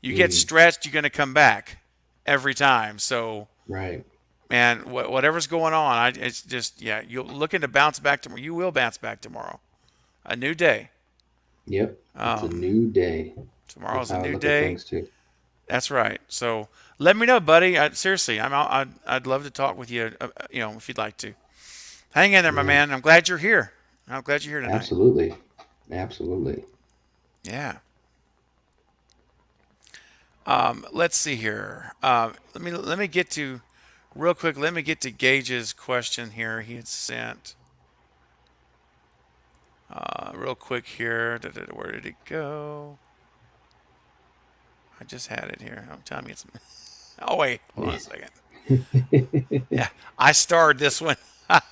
S1: You get stretched, you're going to come back every time. So,
S3: Right.
S1: man, whatever's going on, it's just, yeah, you're looking to bounce back tomorrow. You will bounce back tomorrow. A new day.
S3: Yep. It's a new day.
S1: Tomorrow's
S3: That's
S1: a
S3: how I
S1: new
S3: look at
S1: day.
S3: things too.
S1: That's right. So let me know, buddy. Seriously, I'd love to talk with you. If you'd like to. Hang in there, my man. I'm glad you're here. I'm glad you're here tonight.
S3: Absolutely. Absolutely.
S1: Yeah. Let's see here. Let me get to real quick. Let me get to Gage's question here. He had sent real quick here. Where did it go? I just had it here. Don't tell me it's. Oh wait, hold on a second. Yeah, I starred this one. I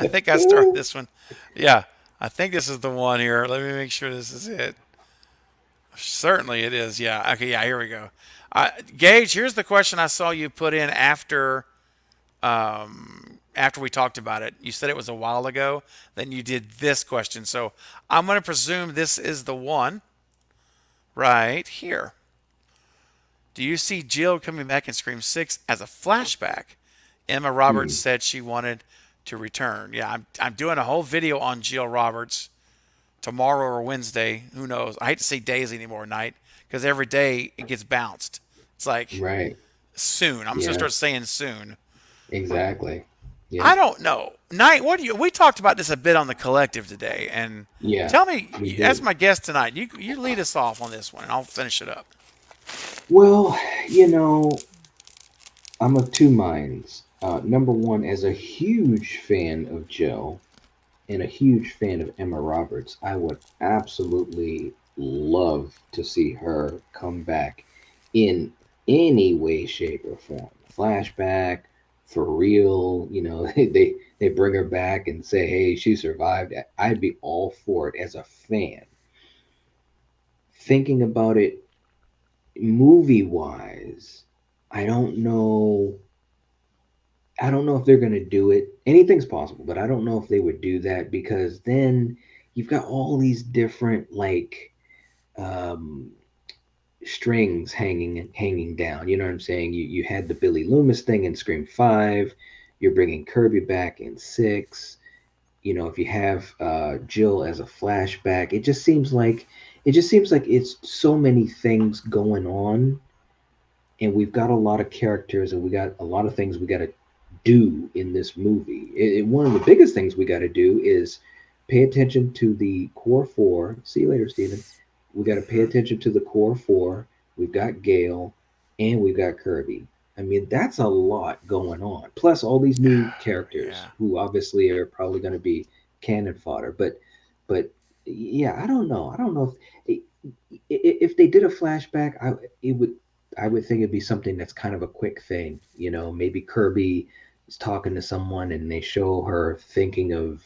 S1: think I started this one. Yeah, I think this is the one here. Let me make sure this is it. Certainly it is. Yeah. Okay. Yeah. Here we go. Gage, here's the question I saw you put in after we talked about it. You said it was a while ago. Then you did this question. So I'm going to presume this is the one right here. Do you see Jill coming back in Scream 6 as a flashback? Emma Roberts said she wanted to return. Yeah, I'm doing a whole video on Jill Roberts tomorrow or Wednesday. Who knows? I hate to say days anymore, Night, because every day it gets bounced. It's like
S3: Right.
S1: soon. I'm just going to start saying soon.
S3: Exactly. Yeah.
S1: I don't know. Night, we talked about this a bit on the collective today, and
S3: Yeah,
S1: tell me,
S3: we did.
S1: as my guest tonight, you lead us off on this one, and I'll finish it up.
S3: Well, I'm of two minds. Number one, as a huge fan of Joe and a huge fan of Emma Roberts, I would absolutely love to see her come back in any way, shape, or form. Flashback, for real, they bring her back and say, hey, she survived. I'd be all for it as a fan. Thinking about it movie wise, I don't know if they're going to do it. Anything's possible, but I don't know if they would do that, because then you've got all these different strings hanging down. You know what I'm saying? You had the Billy Loomis thing in Scream 5. You're bringing Kirby back in 6. If you have Jill as a flashback, it just seems like it's so many things going on, and we've got a lot of characters, and we got a lot of things we got to do in this movie. One of the biggest things we got to do is pay attention to the core four. See you later, Steven. We got to pay attention to the core four. We've got Gale, and we've got Kirby. I mean, that's a lot going on. Plus all these new characters who obviously are probably going to be cannon fodder. But yeah, I don't know. if they did a flashback, I would think it'd be something that's kind of a quick thing. Maybe Kirby is talking to someone and they show her thinking of,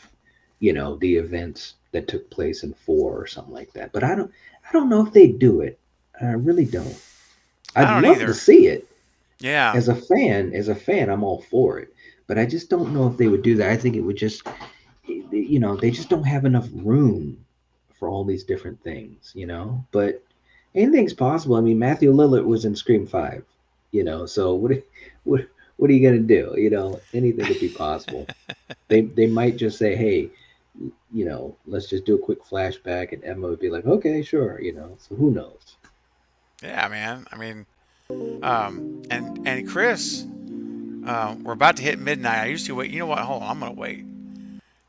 S3: the events that took place in 4 or something like that. But I don't know if they do it. I really don't.
S1: I
S3: I'd
S1: don't
S3: love to
S1: either.
S3: see it.
S1: Yeah.
S3: As a fan, I'm all for it. But I just don't know if they would do that. I think it would just, they just don't have enough room for all these different things. But anything's possible. I mean, Matthew Lillard was in Scream 5, so what what are you gonna do? Anything could be possible. They might just say, hey, let's just do a quick flashback, and Emma would be like, okay, sure. So who knows?
S1: Yeah, man. I mean, and Chris, we're about to hit midnight. I usually wait. You know what? Hold on. I'm gonna wait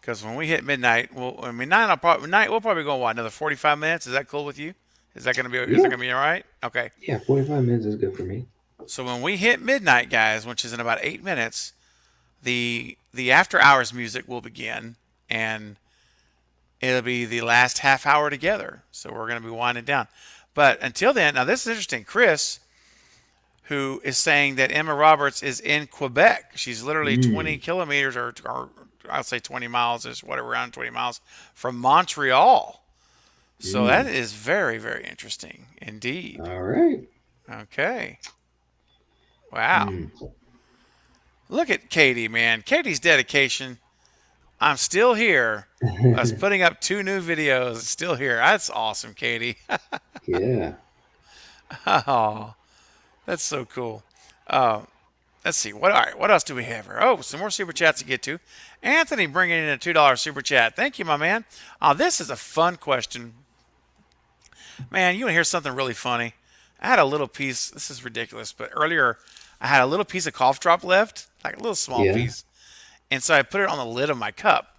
S1: because when we hit midnight, we'll probably go what, another 45 minutes. Is that cool with you? Is that gonna be? Is that
S3: Yeah,
S1: gonna be all right? Okay.
S3: yeah, 45 minutes is good for me.
S1: So when we hit midnight, guys, which is in about 8 minutes, the after hours music will begin, and it'll be the last half hour together. So we're gonna be winding down. But until then, now this is interesting. Chris, who is saying that Emma Roberts is in Quebec. She's literally 20
S3: Mm,
S1: kilometers, or I'll say 20 miles, is whatever, around 20 miles from Montreal. So that
S3: mm.
S1: is very, very interesting indeed.
S3: All right.
S1: Okay. Wow.
S3: Mm.
S1: Look at Katie, man. Katie's dedication. I'm still here. Us putting up 2 new videos. Still here. That's awesome, Katie.
S3: Yeah.
S1: Oh, that's so cool. Uh, let's see. All right, what else do we have here? Oh, some more super chats to get to. Anthony bringing in a $2 super chat. Thank you, my man. This is a fun question. Man, you want to hear something really funny? I had a little piece. This is ridiculous, but earlier I had a little piece of cough drop left, like a little small
S3: Yeah.
S1: piece. And so I put it on the lid of my cup,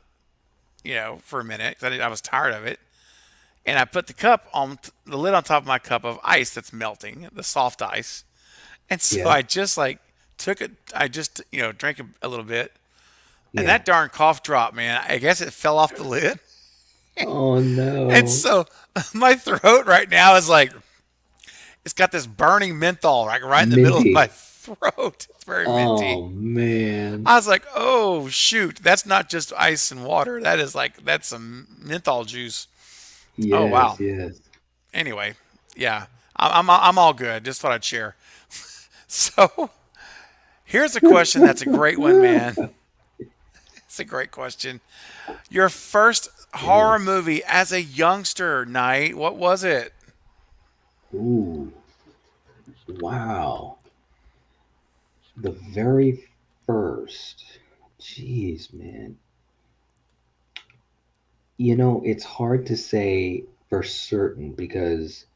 S1: for a minute because I was tired of it. And I put the lid on top of my cup of ice that's melting, the soft ice. And so
S3: Yeah.
S1: I just like took it. I just drank a little bit, and
S3: Yeah.
S1: that darn cough drop, man. I guess it fell off the lid,
S3: Oh
S1: and
S3: no.
S1: so my throat right now is like it's got this burning menthol right in the middle of my
S3: Minty.
S1: throat. It's very minty.
S3: Oh man.
S1: I was like, oh shoot, that's not just ice and water. That's some menthol juice. Oh
S3: Yes,
S1: wow.
S3: yes.
S1: Anyway, yeah, I'm all good. Just thought I'd share. So here's a question that's a great one, man. It's a great question. Your first horror
S3: Yes.
S1: movie as a youngster, Knight. What was it?
S3: Ooh. Wow. The very first. Jeez, man. It's hard to say for certain because,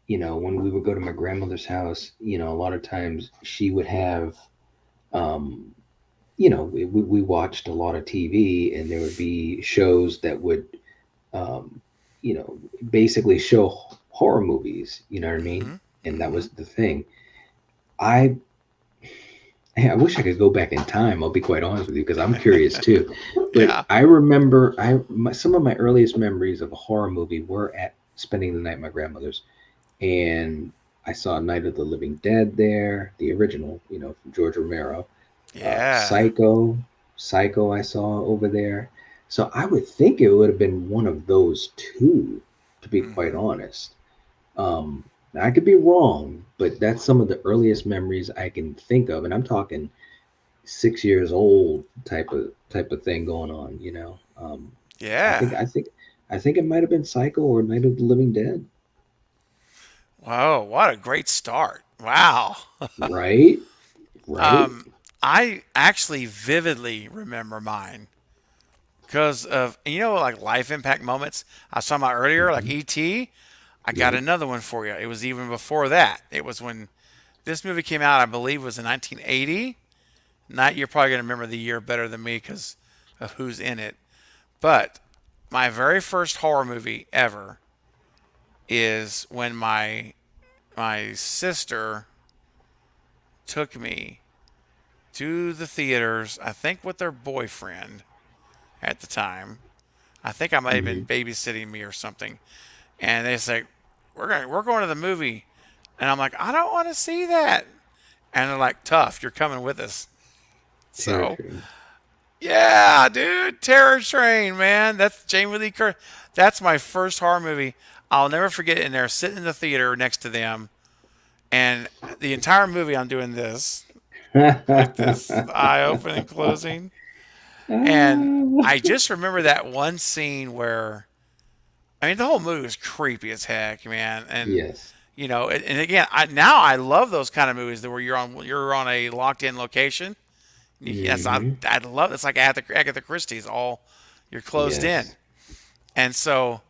S3: when we would go to my grandmother's house, a lot of times she would have, um, we watched a lot of TV and there would be shows that would, um, basically show horror movies, you know what I mean?
S1: Mm-hmm.
S3: And that
S1: Mm-hmm.
S3: was the thing. I I wish I could go back in time. I'll be quite honest with you because I'm curious too. But
S1: Yeah.
S3: I remember some of my earliest memories of a horror movie were at spending the night at my grandmother's, and I saw Night of the Living Dead there, the original, from George Romero.
S1: Yeah.
S3: Psycho, I saw over there. So I would think it would have been one of those two, to be quite
S1: Mm-hmm.
S3: honest. Now, I could be wrong, but that's some of the earliest memories I can think of, and I'm talking 6 years old type of thing going on. I think
S1: Yeah.
S3: I think I think it might have been Psycho or Night of the Living Dead.
S1: Whoa, what a great start. Wow.
S3: Right? Right?
S1: um, I actually vividly remember mine because of like life impact moments I was talking about earlier, like
S3: Hmm.
S1: E.T. I got
S3: Yep.
S1: another one for you. It was even before that. It was when this movie came out. I believe was in 1980. Not you're probably gonna remember the year better than me because of who's in it. But my very first horror movie ever is when my sister took me to the theaters. I think with their boyfriend at the time. I think I might have been
S3: Hmm.
S1: babysitting me or something. And they say, we're going to the movie, and I'm like, I don't want to see that, and they're like, tough, you're coming with us. So, yeah, dude, Terror Train, man. That's Jamie Lee Curtis. That's my first horror movie. I'll never forget it. And they're sitting in the theater next to them, and the entire movie I'm doing this, like this, eye open and closing. And I just remember that one scene where, I mean, the whole movie was creepy as heck, man. And
S3: Yes.
S1: you know, and again, I love those kind of movies that where you're on a locked in location. Yes, I love it's like Agatha Christie's, all you're closed in, and so.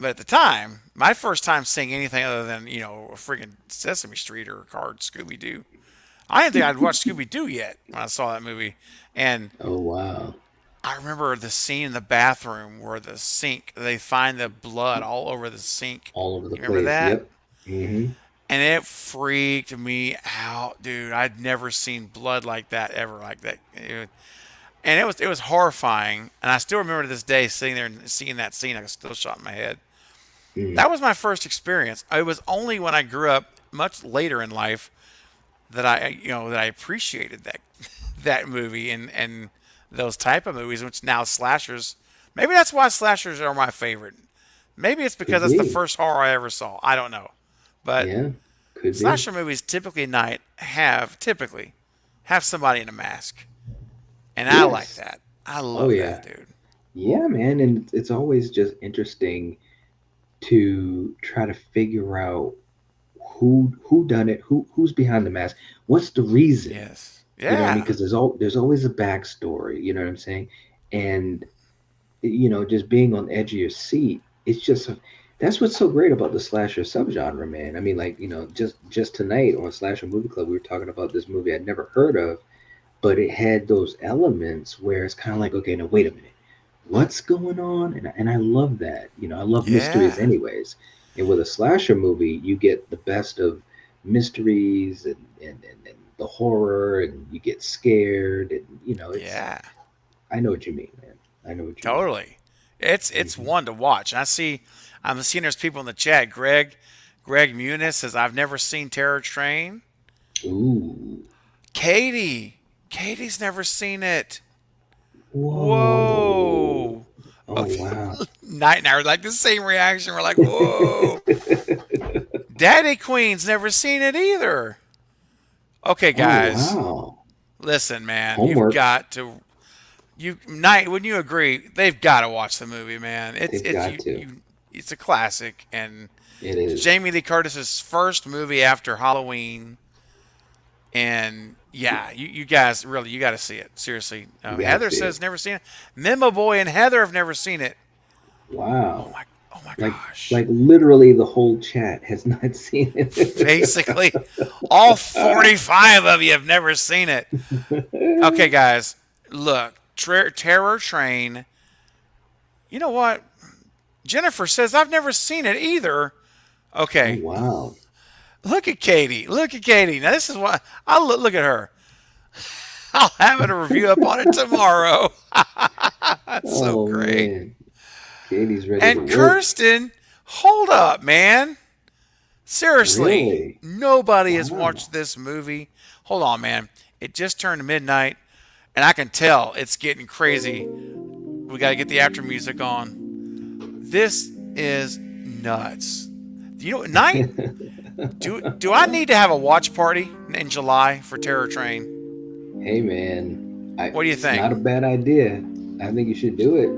S1: But at the time, my first time seeing anything other than a friggin' Sesame Street or Scooby Doo, I didn't think I'd watched Scooby Doo yet when I saw that movie. And
S3: oh wow,
S1: I remember the scene in the bathroom where the sink, they find the blood all over the sink,
S3: all over the
S1: place. Remember that?
S3: Yep. Mm-hmm.
S1: And it freaked me out, dude. I'd never seen blood like that ever, like that. And it was horrifying. And I still remember to this day sitting there and seeing that scene. I was still shot in my head. Mm. That was my first experience. It was only when I grew up much later in life that I appreciated that movie and those type of movies, which now slashers. Maybe that's why slashers are my favorite. Maybe it's because that's the first horror I ever saw. I don't know. But slasher movies typically have somebody in a mask. And I like that. I love that, dude.
S3: Yeah, man. And it's always just interesting to try to figure out who done it, who's behind the mask, what's the reason.
S1: Yes.
S3: Yeah. You know, because there's always a backstory, you know what I'm saying? And just being on the edge of your seat, it's just that's what's so great about the slasher subgenre, man. I mean, like, just tonight on Slasher Movie Club, we were talking about this movie I'd never heard of, but it had those elements where it's kind of like, okay, now wait a minute, what's going on? And I love that. I love mysteries anyways. And with a slasher movie, you get the best of mysteries and the horror, and you get scared, and it's, I know what you mean, man. I know what you mean.
S1: Totally. It's one to watch. I'm seeing there's people in the chat. Greg Muniz says, I've never seen Terror Train.
S3: Ooh.
S1: Katie's never seen it.
S3: Whoa. Oh,
S1: okay.
S3: Wow.
S1: Night and I were like the same reaction. We're like, whoa. Daddy Queen's never seen it either. Okay, guys.
S3: Oh, wow.
S1: Listen, man.
S3: Homework.
S1: You've got to... wouldn't you agree? They've got to watch the movie, man. It's a classic, and
S3: it is
S1: Jamie Lee Curtis's first movie after Halloween. And yeah, you guys really, you got to see it. Seriously, Heather says never seen it. Memo Boy and Heather have never seen it.
S3: Wow.
S1: Oh my gosh.
S3: Like literally the whole chat has not seen it.
S1: Basically, all 45 of you have never seen it. Okay, guys, look. Terror Train. You know what? Jennifer says, I've never seen it either. Okay.
S3: Oh, wow.
S1: Look at Katie. Now, this is what I'll look at her. I'll have a review up on it tomorrow. That's so great.
S3: Man. Katie's ready
S1: and
S3: to work.
S1: Kirsten, hold up, man. Seriously.
S3: Really?
S1: Nobody has watched this movie. Hold on, man. It just turned midnight. And I can tell it's getting crazy. We got to get the after music on. This is nuts. Do I need to have a watch party in July for Terror Train?
S3: Hey, man.
S1: What do you think?
S3: Not a bad idea. I think you should do it.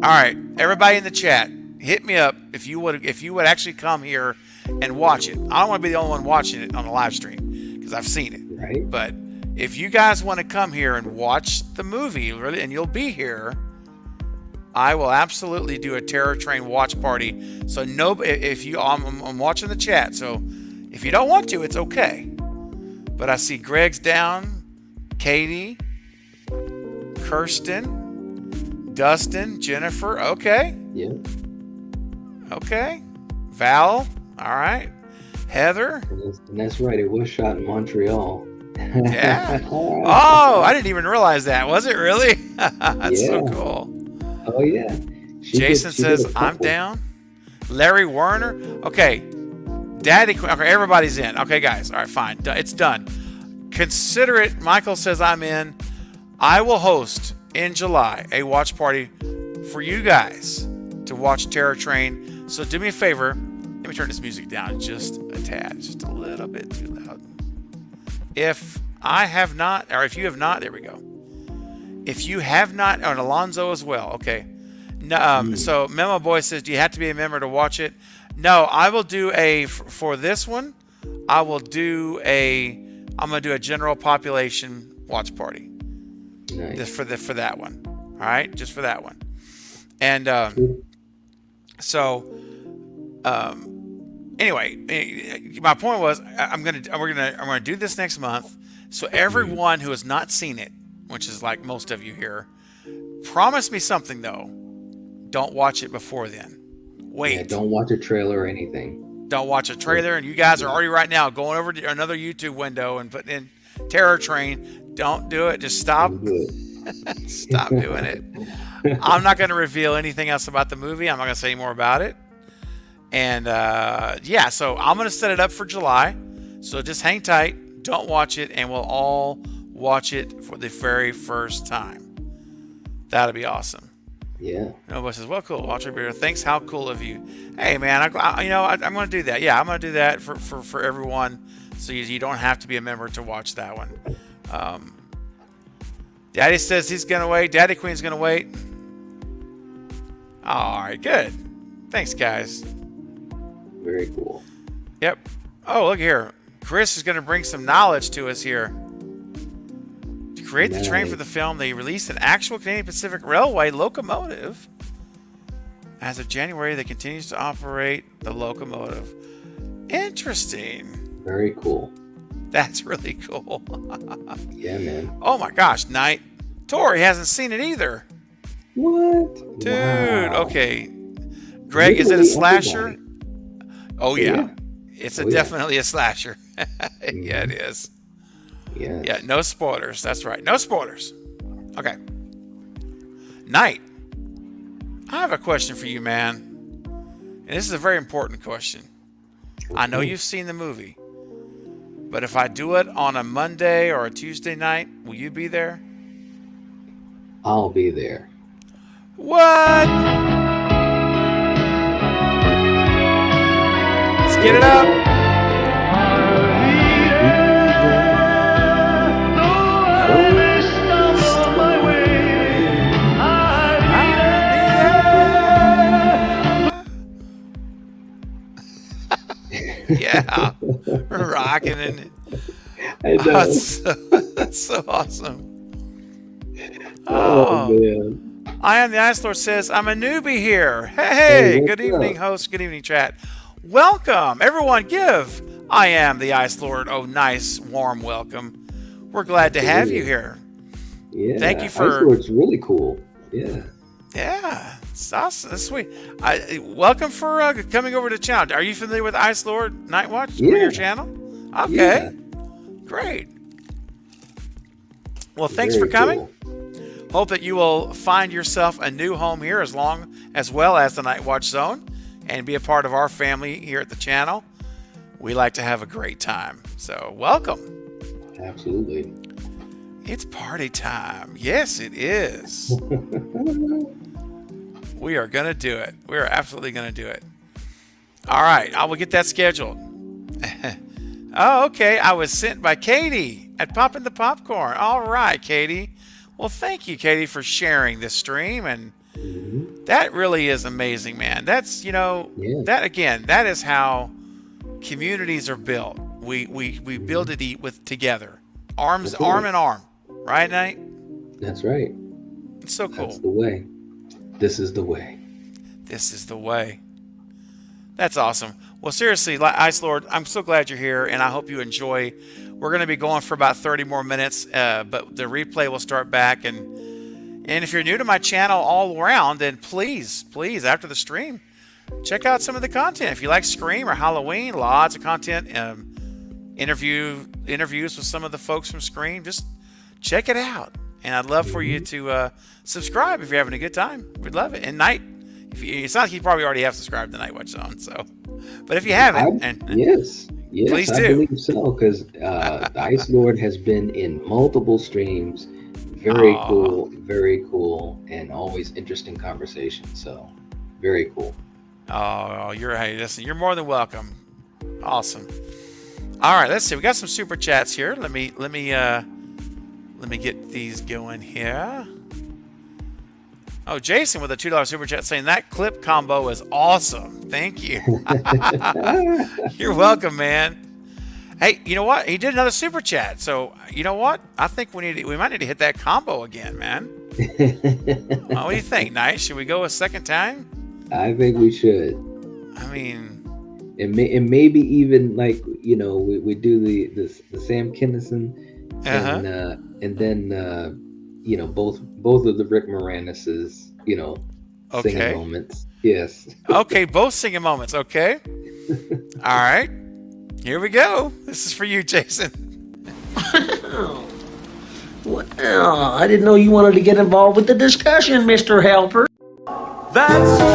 S1: All right, everybody in the chat, hit me up if you would actually come here and watch it. I don't want to be the only one watching it on the live stream because I've seen it.
S3: Right.
S1: But if you guys want to come here and watch the movie, and you'll be here, I will absolutely do a Terror Train watch party. So I'm watching the chat. So if you don't want to, it's okay. But I see Greg's down, Katie, Kirsten, Dustin, Jennifer. Okay.
S3: Yeah.
S1: Okay. Val. All right. Heather.
S3: And that's right. It was shot in Montreal.
S1: Yeah. Oh, I didn't even realize that. Was it really? That's so cool.
S3: Oh yeah.
S1: Jason says, I'm down. Larry Werner. Okay. Daddy Queen. Okay, everybody's in. Okay, guys. All right, fine. It's done. Consider it. Michael says I'm in. I will host in July a watch party for you guys to watch Terror Train. So do me a favor. Let me turn this music down just a tad. Just a little bit too loud. If I have not, or if you have not, there we go. If you have not, and Alonzo as well. Okay. No, so Memo Boy says, do you have to be a member to watch it? No, I will do for this one, I'm going to do a general population watch party.
S3: Nice.
S1: Just for that one. All right. Just for that one. And, anyway, my point was I'm going to do this next month. So everyone who has not seen it, which is like most of you here, promise me something though. Don't watch it before then. Wait.
S3: Yeah, don't watch a trailer or anything.
S1: Don't watch a trailer. And you guys are already right now going over to another YouTube window and putting in Terror Train. Don't do it. Just stop. Stop doing it. I'm not going to reveal anything else about the movie. I'm not going to say any more about it. And so I'm going to set it up for July. So just hang tight. Don't watch it. And we'll all watch it for the very first time. That'll be awesome.
S3: Yeah.
S1: Nobody says, well, cool. Watch it. Thanks. How cool of you. Hey, man, I'm going to do that. Yeah, I'm going to do that for everyone. So you don't have to be a member to watch that one. Daddy says he's going to wait. Daddy Queen's going to wait. All right, good. Thanks, guys.
S3: Very cool.
S1: Yep. Oh, look here. Chris is going to bring some knowledge to us here. To create the train for the film, they released an actual Canadian Pacific Railway locomotive. As of January, they continues to operate the locomotive. Interesting.
S3: Very cool.
S1: That's really cool.
S3: Yeah, man.
S1: Oh my gosh, Knight. Tori hasn't seen it either.
S3: What?
S1: Dude,
S3: wow.
S1: Okay. Greg, is it a slasher? Oh, yeah. It's definitely a slasher. Yeah, it is.
S3: Yeah.
S1: Yeah, no spoilers. That's right. No spoilers. Okay. Knight, I have a question for you, man. And this is a very important question. I know you've seen the movie. But if I do it on a Monday or a Tuesday night, will you be there?
S3: I'll be there.
S1: What? Let's get it up. Yeah, rocking in it.
S3: I know.
S1: That's so awesome.
S3: Oh, man.
S1: I am the Ice Lord says, I'm a newbie here. Hey, good evening, host. Good evening, chat. Welcome. Everyone give I am the Ice Lord a nice, warm welcome. We're glad to have you here.
S3: Yeah.
S1: Thank you for...
S3: Ice Lord's really cool. Yeah.
S1: Yeah. It's awesome. That's sweet. Welcome for coming over to the channel. Are you familiar with Ice Lord Night Watch?
S3: Yeah.
S1: Your channel? Okay.
S3: Yeah.
S1: Great. Well, thanks for coming.
S3: Cool.
S1: Hope that you will find yourself a new home here as well as the Night Watch Zone and be a part of our family here at the channel. We like to have a great time. So welcome.
S3: Absolutely.
S1: It's party time. Yes, it is. We are going to do it. We are absolutely going to do it. All right. I will get that scheduled. Oh, okay. I was sent by Katie at Poppin' the Popcorn. All right, Katie. Well, thank you, Katie, for sharing this stream. And that really is amazing, man. That's, that is how communities are built. We build it together. Arm in arm. Right, Knight?
S3: That's right.
S1: It's so cool.
S3: That's the way. This is the way.
S1: This is the way. That's awesome. Well, seriously, Ice Lord, I'm so glad you're here, and I hope you enjoy. We're going to be going for about 30 more minutes, but the replay will start back. And if you're new to my channel all around, then please, after the stream, check out some of the content. If you like Scream or Halloween, lots of content, interviews with some of the folks from Scream. Just check it out. And I'd love for you to subscribe if you're having a good time. We'd love it. And Night, It's not like you probably already have subscribed to Night Watch Zone. So, but if you haven't,
S3: yes,
S1: please
S3: I
S1: do.
S3: believe so, because the Ice Lord has been in multiple streams. Very cool, and always interesting conversation. So, very cool.
S1: Oh, listen, you're more than welcome. Awesome. All right, let's see. We got some super chats here. Let me get these going here. Oh, Jason with a $2 super chat saying that clip combo is awesome. Thank you. You're welcome, man. Hey, you know what? He did another super chat. So, you know what? I think we might need to hit that combo again, man. What do you think, Nice? Should we go a second time?
S3: I think we should.
S1: I mean,
S3: and maybe even like, you know, we do the Sam Kinison and then you know, both of the Rick Moranis's, you know, singing moments. Yes.
S1: Okay, both singing moments. Okay. All right. Here we go. This is for you, Jason.
S13: Well, I didn't know you wanted to get involved with the discussion, Mr. Helper.
S2: That's true.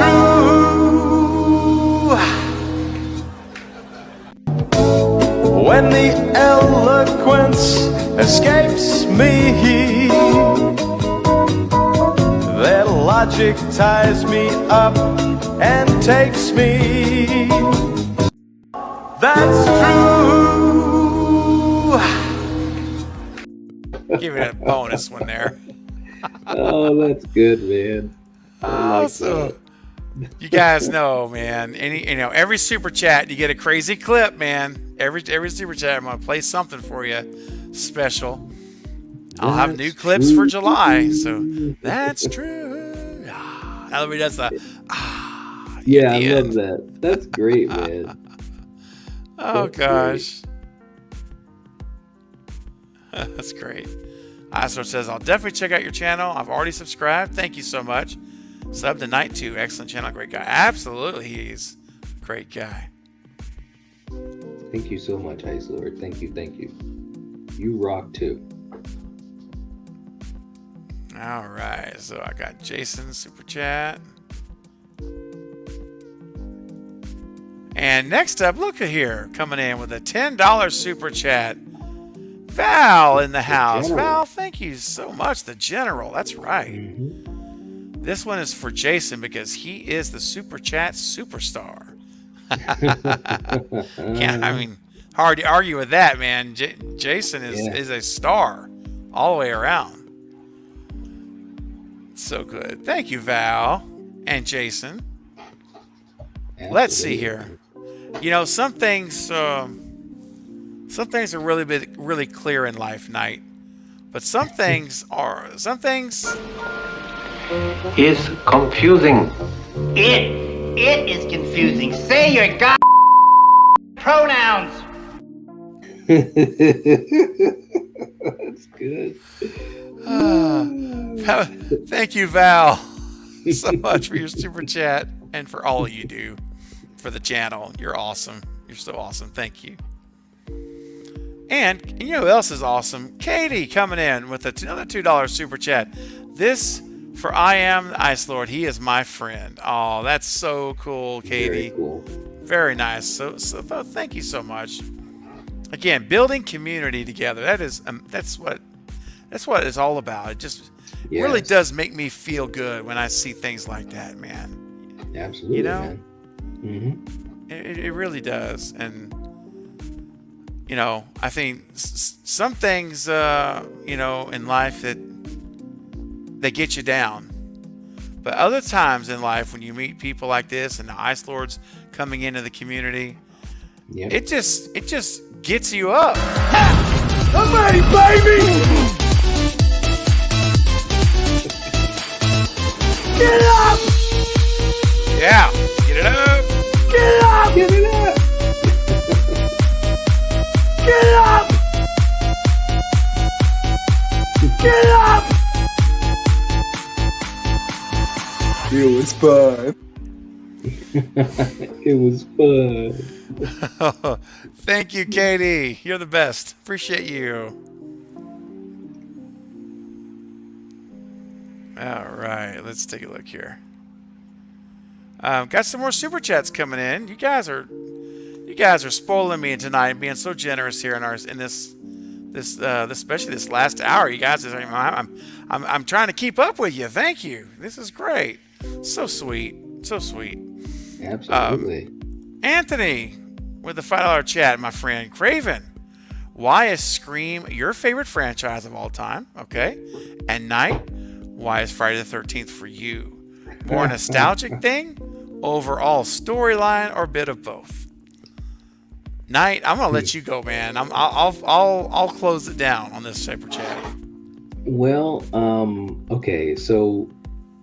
S2: When the eloquence escapes me, that logic ties me up and takes me. That's true.
S1: Give it a bonus one there.
S3: Oh, that's good, man.
S1: Awesome. You guys know, man. Every super chat you get a crazy clip, man. Every super chat I'm gonna play something for you special. I'll have new clips for July, so that's true. Everybody does that.
S3: Yeah, I love that. That's great, man.
S1: Oh gosh. That's great. Isor says, I'll definitely check out your channel. I've already subscribed. Thank you so much. Sub to Night 2. Excellent channel. Great guy. Absolutely, he's a great guy.
S3: Thank you so much, Ice Lord. Thank you. You rock too.
S1: All right. So I got Jason's super chat. And next up, look at here, coming in with a $10 super chat. Val in the house. Val, thank you so much. The General. That's right. Mm-hmm. This one is for Jason because he is the super chat superstar. I mean, hard to argue with that, man. Jason is a star all the way around. So good. Thank you, Val and Jason. Absolutely. Let's see here. You know, some things are really clear in life, Night. But some things
S11: is confusing.
S14: It is confusing. Say your god pronouns.
S3: That's good.
S1: Thank you, Val, so much for your super chat and for all you do for the channel. You're awesome. You're so awesome. Thank you. And you know who else is awesome? Katie coming in with another $2 super chat. This for I Am the Ice Lord. He is my friend. Oh, that's so cool, Katie.
S3: Very cool.
S1: Very nice. So thank you so much. Again, building community together. That's what it's all about. It just really does make me feel good when I see things like that, man.
S3: Absolutely.
S1: You know?
S3: Man. Mm-hmm.
S1: It really does. And you know, I think some things, you know, in life that they get you down. But other times in life, when you meet people like this and the Ice Lords coming into the community, it just gets you up.
S2: I'm ready, baby! Get up!
S1: Yeah, get it up!
S2: Get up! Get it up! Get up! Get up! It was fun.
S3: It was fun.
S1: Thank you, Katie. You're the best. Appreciate you. All right, let's take a look here. Got some more super chats coming in. You guys are spoiling me tonight and being so generous here in this especially this last hour. You guys, I'm trying to keep up with you. Thank you. This is great. So sweet. So sweet.
S3: Absolutely.
S1: Anthony with the $5 chat, my friend. Craven, why is Scream your favorite franchise of all time? Okay. And Knight, why is Friday the 13th for you? More nostalgic thing, overall storyline, or bit of both? Knight, I'm gonna let you go, man. I'll close it down on this super chat.
S3: Well, okay, so,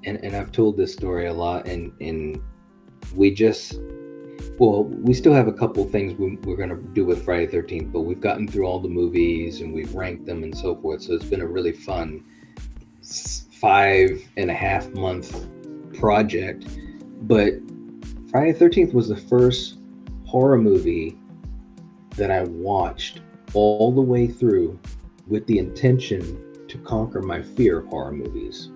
S3: and I've told this story a lot, and we still have a couple things we're gonna do with Friday the 13th, but we've gotten through all the movies and we've ranked them and so forth. So it's been a really fun 5.5 month project. But Friday the 13th was the first horror movie that I watched all the way through with the intention to conquer my fear of horror movies.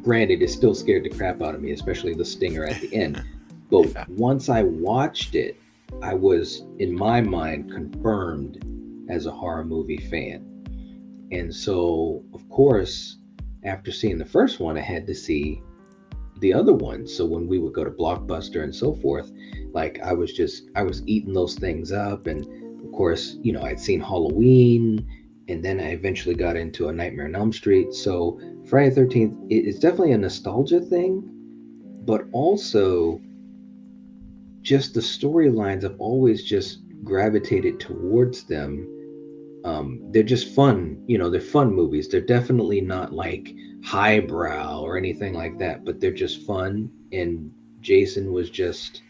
S3: Granted, it still scared the crap out of me, especially the stinger at the end. But once I watched it, I was, in my mind, confirmed as a horror movie fan. And so, of course, after seeing the first one, I had to see the other one. So when we would go to Blockbuster and so forth, like I was eating those things up. And of course, I'd seen Halloween, and then I eventually got into A Nightmare on Elm Street. So Friday the 13th, it's definitely a nostalgia thing, but also just the storylines, I've always just gravitated towards them. They're just fun, they're fun movies. They're definitely not like highbrow or anything like that, but they're just fun. And Jason was just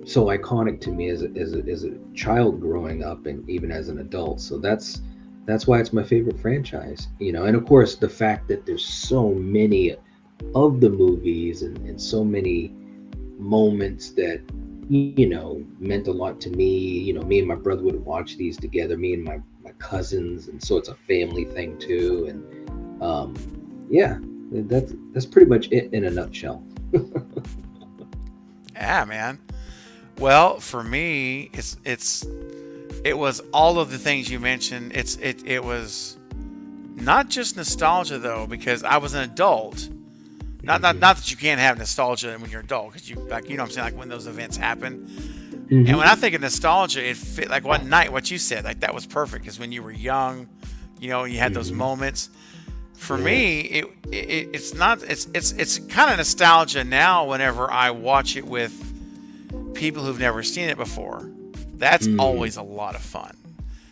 S3: so iconic to me as a child growing up, and even as an adult. So that's why it's my favorite franchise, and of course the fact that there's so many of the movies and so many moments that meant a lot to me. Me and my brother would watch these together, me and my cousins, and so it's a family thing too. And that's pretty much it in a nutshell.
S1: Yeah, man. Well, for me, it was all of the things you mentioned. It was not just nostalgia though, because I was an adult. Not that you can't have nostalgia when you're an adult, because what I'm saying, like when those events happen. Mm-hmm. And when I think of nostalgia, it fit like what you said, like that was perfect, because when you were young, you had those moments. For me, it's kind of nostalgia now whenever I watch it with people who've never seen it before. That's always a lot of fun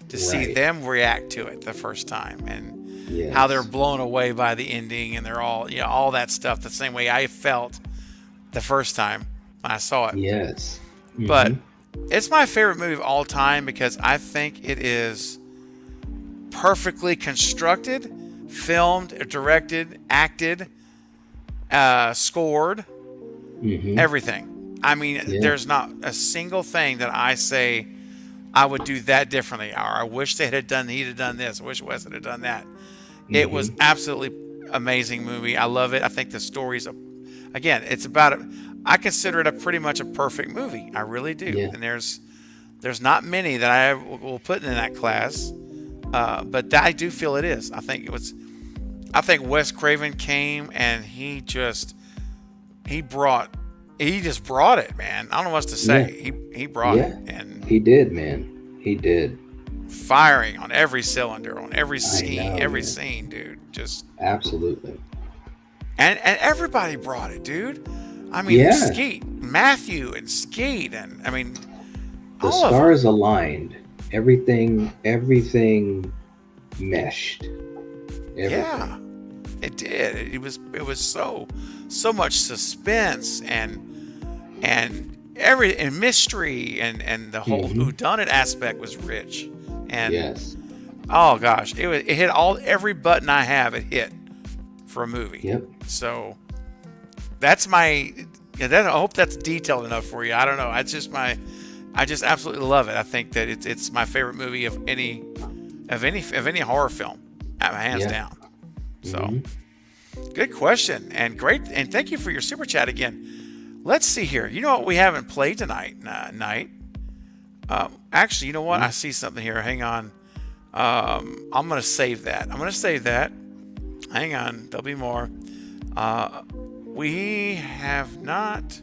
S1: to see them react to it the first time, and how they're blown away by the ending, and they're all all that stuff the same way I felt the first time when I saw it.
S3: Yes. Mm-hmm.
S1: But it's my favorite movie of all time because I think it is perfectly constructed, filmed, directed, acted, scored, everything. I mean, there's not a single thing that I say I would do that differently, or I wish he'd have done this, I wish Wes had done that. It was absolutely amazing movie. I love it. I think the story's I consider it pretty much a perfect movie. I really do. Yeah. And there's not many that I will put in that class, but I do feel it is. I think Wes Craven came and he just brought it, man. I don't know what to say. Yeah. He brought it, and he did,
S3: man. He did.
S1: Firing on every cylinder, on every scene, dude. Just absolutely. And everybody brought it, dude. I mean, Skeet, Matthew, and Skeet, and I mean,
S3: the stars aligned. Everything meshed. Everything. Yeah,
S1: it did. It was so much suspense and mystery, and the whole whodunit aspect was rich. And oh gosh, it hit every button I have. It hit for a movie. Yep. So that's I hope that's detailed enough for you. I don't know. It's just I just absolutely love it. I think that it's my favorite movie of any horror film, hands down. So Good question, and great, and thank you for your super chat again. Let's see here. You know what we haven't played tonight? Actually, you know what? I see something here. Hang on. I'm gonna save that. Hang on. There'll be more. We have not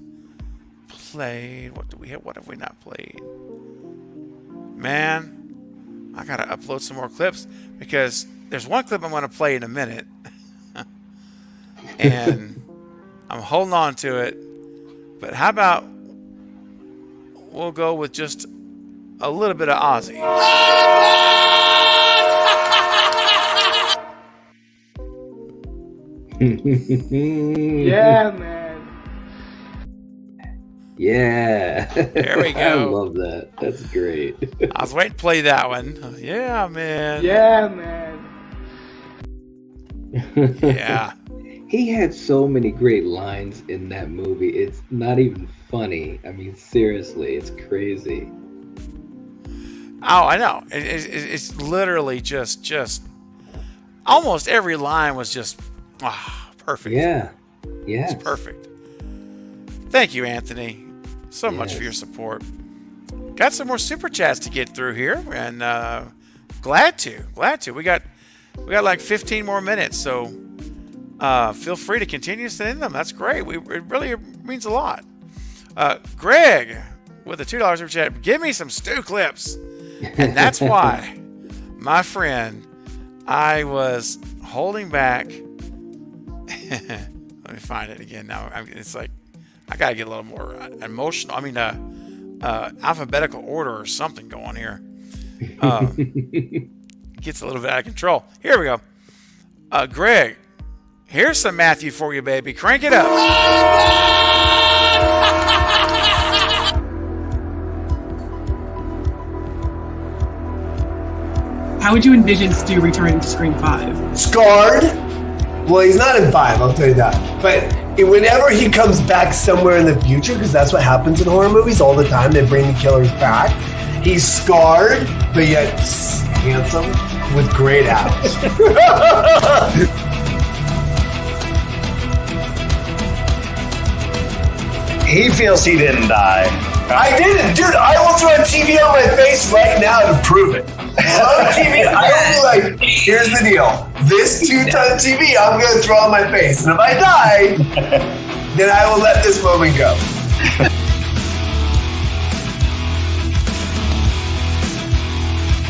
S1: played. What do we have? What have we not played? Man, I gotta upload some more clips because there's one clip I'm gonna play in a minute. And I'm holding on to it. But how about we'll go with just a little bit of Ozzy.
S2: Yeah, man.
S3: Yeah.
S1: There we go.
S3: I love that. That's great.
S1: I was waiting to play that one. Yeah, man.
S2: Yeah, man.
S1: Yeah.
S3: He had so many great lines in that movie. It's not even funny. I mean, seriously, it's crazy.
S1: Oh, I know. It's literally just almost every line was just perfect.
S3: Yeah. Yeah.
S1: It's perfect. Thank you, Anthony, so much for your support. Got some more super chats to get through here, and glad to. We got like 15 more minutes, so feel free to continue sending them. That's great. It really means a lot. Greg with a $2 super chat. Give me some Stu clips, and that's why, my friend, I was holding back. Let me find it again. Now it's like I gotta get a little more emotional. I mean, alphabetical order or something going here. Gets a little bit out of control. Here we go. Greg, here's some Matthew for you, baby. Crank it up.
S15: How would you envision Stu returning to Scream 5?
S16: Scarred? Well, he's not in 5, I'll tell you that. But whenever he comes back somewhere in the future, because that's what happens in horror movies all the time, they bring the killers back. He's scarred, but yet handsome with great abs.
S17: He feels he didn't die.
S16: I didn't, dude. I will throw a TV on my face right now to prove it. On TV, I will be like, here's the deal. This 2-ton TV, I'm going to throw on my face. And if I die, then I will let this moment go.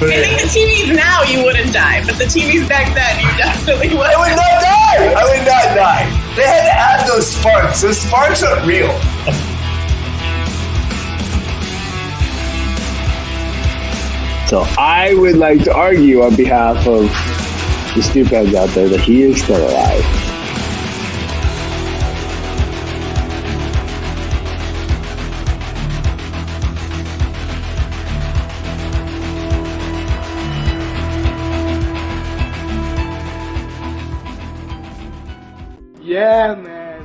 S15: I think the TVs now you wouldn't die, but the TVs back then you definitely would.
S16: I would not die. I would not die. They had to add those sparks. Those sparks aren't real.
S17: So I would like to argue on behalf of the stupids out there that he is still alive.
S2: Yeah, man.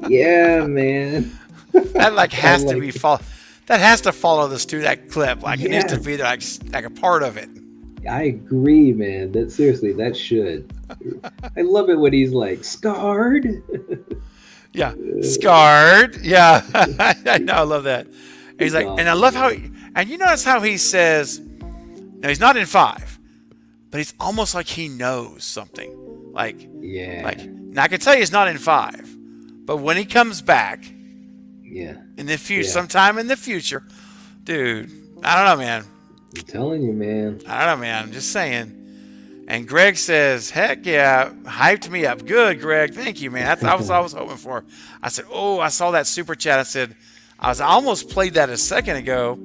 S3: Yeah, man.
S1: That like has to be that has to follow this to that clip. Like it needs to be like a part of it.
S3: I agree, man. That seriously, that should. I love it when he's like scarred.
S1: Yeah, scarred. Yeah, I know. I love that. And he's like, and I love how, and you notice how he says, now he's not in 5, but it's almost like he knows something. Like, now I can tell you he's not in 5, but when he comes back, in the future, sometime in the future, dude, I don't know, man.
S3: I'm telling you, man.
S1: I don't know, man. I'm just saying. And Greg says, heck yeah, hyped me up. Good, Greg. Thank you, man. That's what I was hoping for. I said, oh, I saw that super chat. I said, I almost played that a second ago.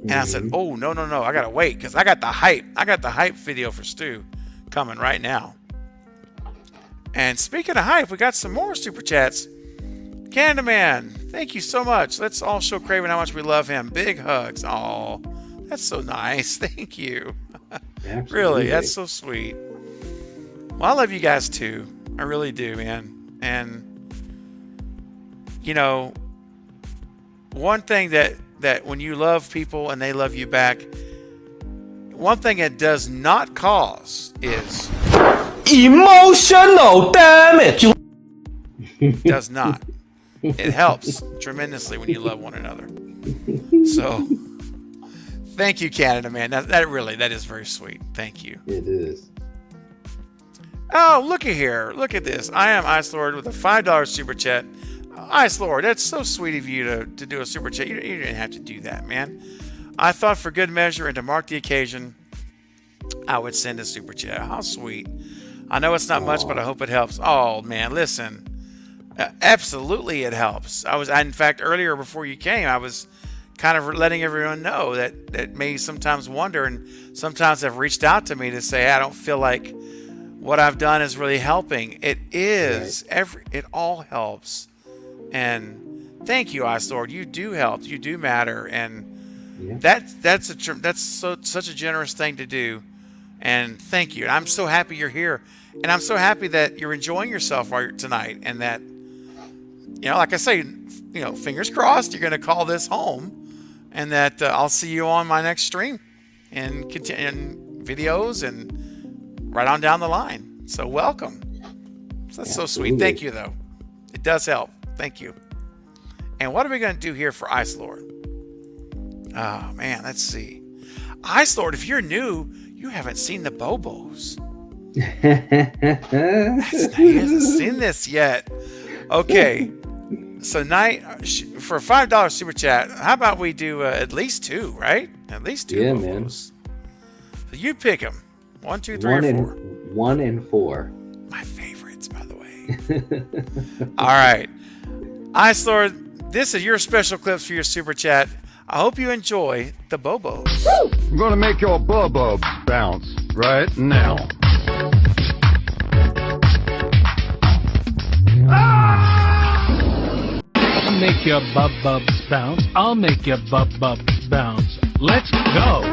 S1: And I said, oh, no. I got to wait because I got the hype. I got the hype video for Stu coming right now. And speaking of hype, we got some more super chats. Candyman, thank you so much. Let's all show Craven how much we love him. Big hugs. Oh, that's so nice. Thank you. Really, that's so sweet. Well, I love you guys too. I really do, man. And you know, one thing that when you love people and they love you back, one thing it does not cause is
S13: Emotional damage.
S1: Does not. It helps tremendously when you love one another. So, thank you, Canada, man. That is very sweet. Thank you.
S3: It is.
S1: Oh, looky here. Look at this. I am Ice Lord with a $5 super chat. Ice Lord, that's so sweet of you to do a super chat. You didn't have to do that, man. I thought for good measure and to mark the occasion, I would send a super chat. How sweet. I know it's not much, but I hope it helps. Oh, man, listen. Absolutely it helps. In fact, earlier before you came, I was kind of letting everyone know that may sometimes wonder and sometimes have reached out to me to say, hey, I don't feel like what I've done is really helping. It is. Right. It all helps. And thank you, Ice Lord. You do help. You do matter. And that's such a generous thing to do. And thank you. I'm so happy you're here. And I'm so happy that you're enjoying yourself tonight. And that, like I say, fingers crossed, you're going to call this home. And that I'll see you on my next stream and continue videos and right on down the line. So welcome. That's so sweet. Thank you, though. It does help. Thank you. And what are we going to do here for Ice Lord? Oh, man, let's see. Ice Lord, if you're new, you haven't seen the Bobos. He hasn't seen this yet. Okay. So for a $5 super chat, how about we do at least two, right? At least two Bobos. Man. So you pick them. 1, 2, 3, or 4.
S3: 1 and 4.
S1: My favorites, by the way. All right. Ice Lord, this is your special clips for your super chat. I hope you enjoy the Bobos.
S10: I'm gonna make your bubba bounce right now.
S4: I'll make your bub bounce. I'll make your bub bounce. Let's go.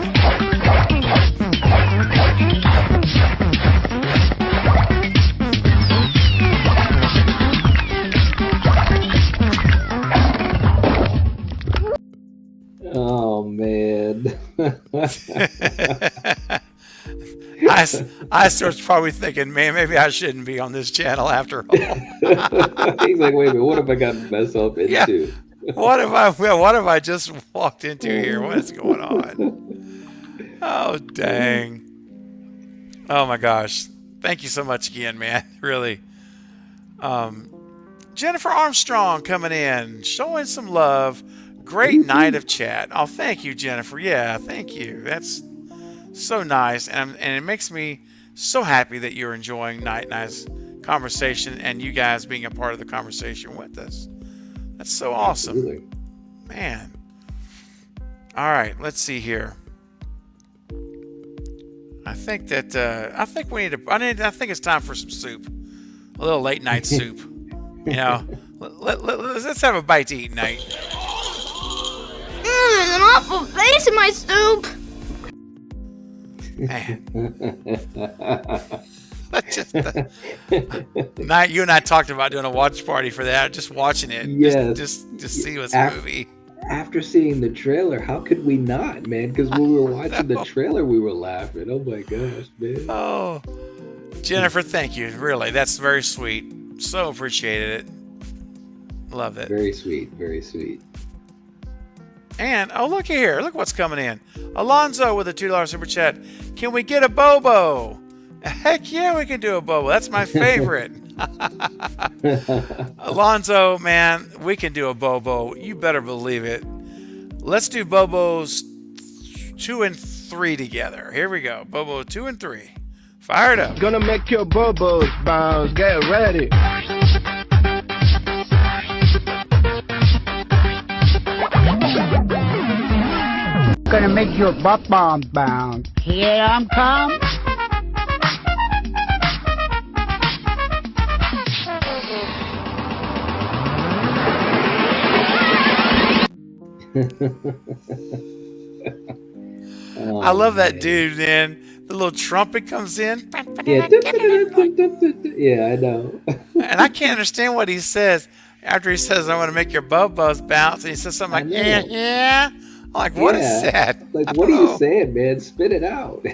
S3: Oh man.
S1: I was probably thinking, man, maybe I shouldn't be on this channel after all.
S3: He's like, wait a minute, what have I gotten myself into?
S1: Yeah. What have I just walked into here? What is going on? Oh dang. Oh my gosh. Thank you so much again, man. Really. Jennifer Armstrong coming in, showing some love. Great night of chat. Oh, thank you, Jennifer. Yeah, thank you. That's so nice. And it makes me so happy that you're enjoying nice conversation and you guys being a part of the conversation with us. That's so awesome. Absolutely. Man. All right, let's see here. I think it's time for some soup. A little late night soup. Let's have a bite to eat tonight.
S12: There's an awful face in my soup.
S1: Man. You and I talked about doing a watch party for that. Just watching it.
S3: Yes.
S1: Just see what's the movie.
S3: After seeing the trailer, how could we not, man? Because when we were watching the trailer, we were laughing. Oh my gosh, man.
S1: Oh, Jennifer, thank you. Really, that's very sweet. So appreciated it. Love it.
S3: Very sweet. Very sweet.
S1: And, oh, look here. Look what's coming in. Alonzo with a $2 super chat. Can we get a Bobo? Heck yeah, we can do a Bobo. That's my favorite. Alonzo, man, we can do a Bobo. You better believe it. Let's do Bobos 2 and 3 together. Here we go. Bobo 2 and 3. Fire it up.
S10: Gonna make your bubbles bounce. Get ready.
S11: Gonna make your butt bomb bounce. Here I'm come.
S1: I love that dude, man. The little trumpet comes in.
S3: Yeah, yeah, I know.
S1: And I can't understand what he says after he says, "I want to make your bubbles bounce," and he says something like, "Yeah." I'm like, what is that?
S3: Like, what are you saying, man? Spit it out.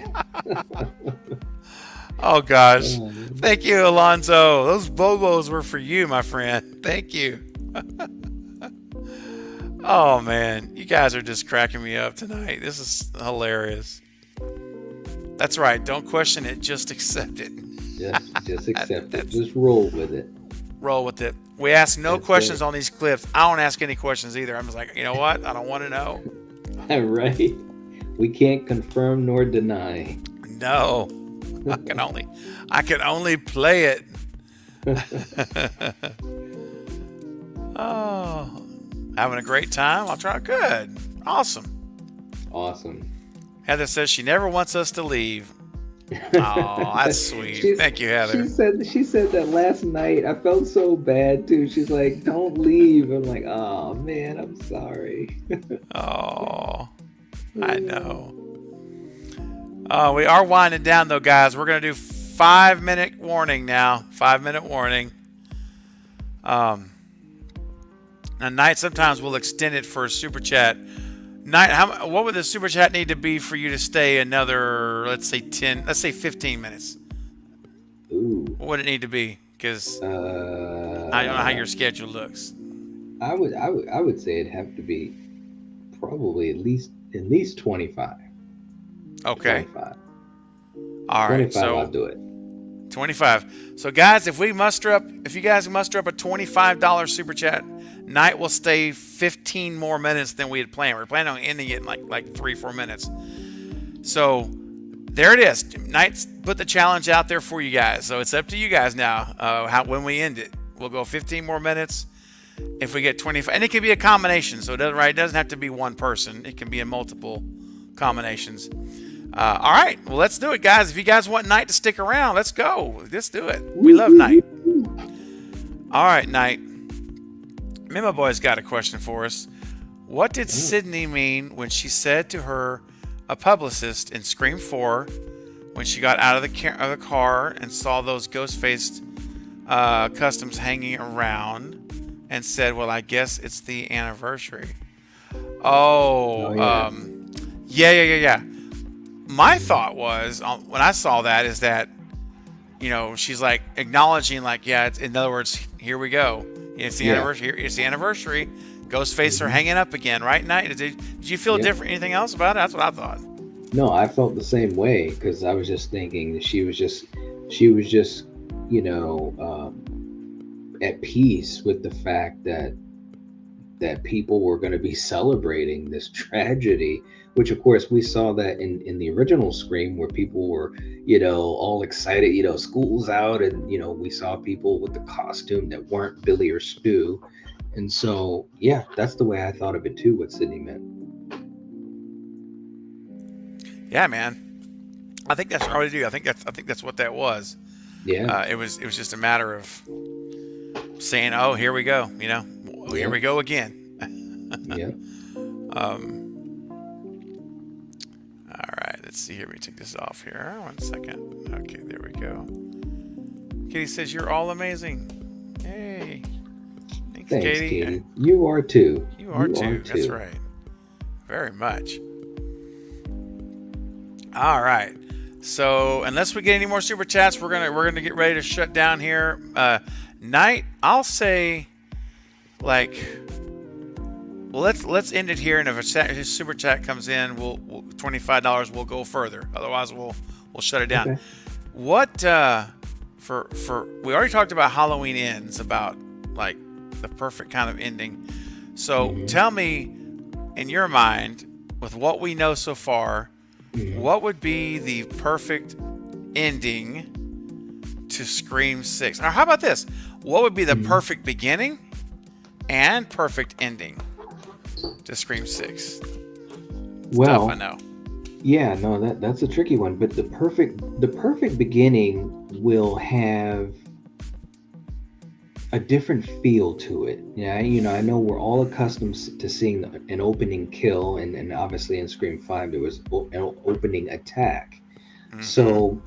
S1: Oh gosh. Thank you, Alonzo. Those bobos were for you, my friend. Thank you. Oh man, you guys are just cracking me up tonight. This is hilarious. That's right. Don't question it. Just accept it.
S3: Just accept it. Just roll with it.
S1: Roll with it. We ask no questions on these clips. I don't ask any questions either. I'm just like, you know what? I don't want to know.
S3: Right. We can't confirm nor deny.
S1: No. I can only play it. Oh. Having a great time? I'll try. Good. Awesome. Heather says she never wants us to leave. Oh, that's sweet. Thank you, Heather.
S3: She said that last night. I felt so bad too. She's like, "Don't leave." I'm like, "Oh man, I'm sorry."
S1: Oh, I know. We are winding down though, guys. We're gonna do 5-minute warning now. 5-minute warning. Now, Knight, sometimes we'll extend it for a super chat. Knight, what would the super chat need to be for you to stay another, let's say 15 minutes?
S3: Ooh.
S1: What would it need to be? Because I don't know how your schedule looks.
S3: I would say it'd have to be probably at least 25.
S1: Okay.
S3: 25.
S1: All right.
S3: 25,
S1: So
S3: I'll do it.
S1: 25. So guys, if you guys muster up a $25 super chat, Knight will stay 15 more minutes than we had planned. We're planning on ending it in like 3-4 minutes. So there it is. Knight's put the challenge out there for you guys. So it's up to you guys now. When we end it, we'll go 15 more minutes. If we get 25, and it can be a combination. So it doesn't have to be one person. It can be in multiple combinations. All right, well, let's do it, guys. If you guys want Knight to stick around, let's go. Let's do it. We love Knight. All right, Knight. Memo Boy's got a question for us. What did Sydney mean when she said to her a publicist in Scream 4 when she got out of the car and saw those ghost-faced customs hanging around and said, well, I guess it's the anniversary? Yeah. My thought was, when I saw that, is that, she's like acknowledging, like, yeah, in other words, here we go. It's the anniversary. It's the anniversary. Ghostface are hanging up again, right? Night. Did you feel different? Anything else about it? That's what I thought.
S3: No, I felt the same way because I was just thinking that she was just, at peace with the fact that people were going to be celebrating this tragedy, which of course we saw that in the original Scream where people were, all excited, school's out, and, we saw people with the costume that weren't Billy or Stu. And so, yeah, that's the way I thought of it too, what Sydney meant.
S1: Yeah, man. I think that's what I do. I think that's what that was.
S3: Yeah.
S1: It was just a matter of saying, oh, here we go, here we go again.
S3: Yeah.
S1: All right, let's see here. Let me take this off here. 1 second. Okay, there we go. Katie says you're all amazing. Hey. Thanks,
S3: Katie. You are too.
S1: You are too. That's right. Very much. All right. So unless we get any more super chats, we're gonna get ready to shut down here. Night, I'll say, well, let's end it here, and if a super chat comes in, we'll $25. We'll go further. Otherwise, we'll shut it down. Okay. What for? We already talked about Halloween Ends, about like the perfect kind of ending. So tell me, in your mind, with what we know so far, what would be the perfect ending to Scream 6? Or how about this? What would be the perfect beginning and perfect ending to Scream 6?
S3: Well,
S1: tough, I know.
S3: Yeah, no, that's a tricky one. But the perfect beginning will have a different feel to it. Yeah, I know we're all accustomed to seeing an opening kill, and obviously in Scream 5 there was an opening attack. So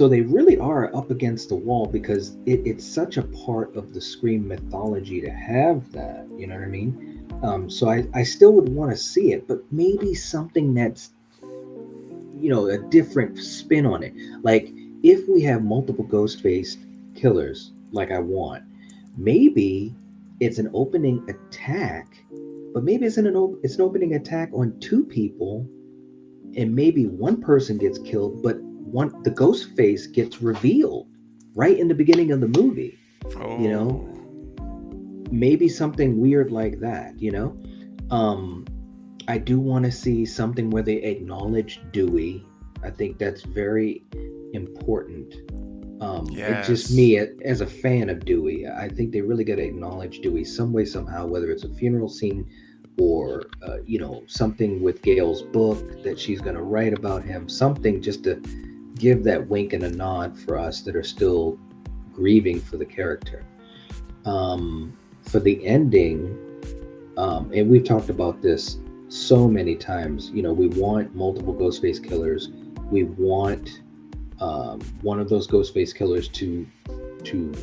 S3: they really are up against the wall because it's such a part of the Scream mythology to have that. You know what I mean? So I still would want to see it, but maybe something that's, a different spin on it. Like if we have multiple ghost-faced killers like I want, maybe it's an opening attack, but maybe it's an opening attack on two people, and maybe one person gets killed, but the ghost face gets revealed right in the beginning of the movie.
S1: Oh.
S3: You know, maybe something weird like that. You know, I do want to see something where they acknowledge Dewey. I think that's very important. It's just me as a fan of Dewey. I think they really got to acknowledge Dewey some way, somehow, whether it's a funeral scene or, something with Gail's book that she's going to write about him, something just to give that wink and a nod for us that are still grieving for the character. For the ending, and we've talked about this so many times, we want multiple Ghostface killers. We want one of those Ghostface killers to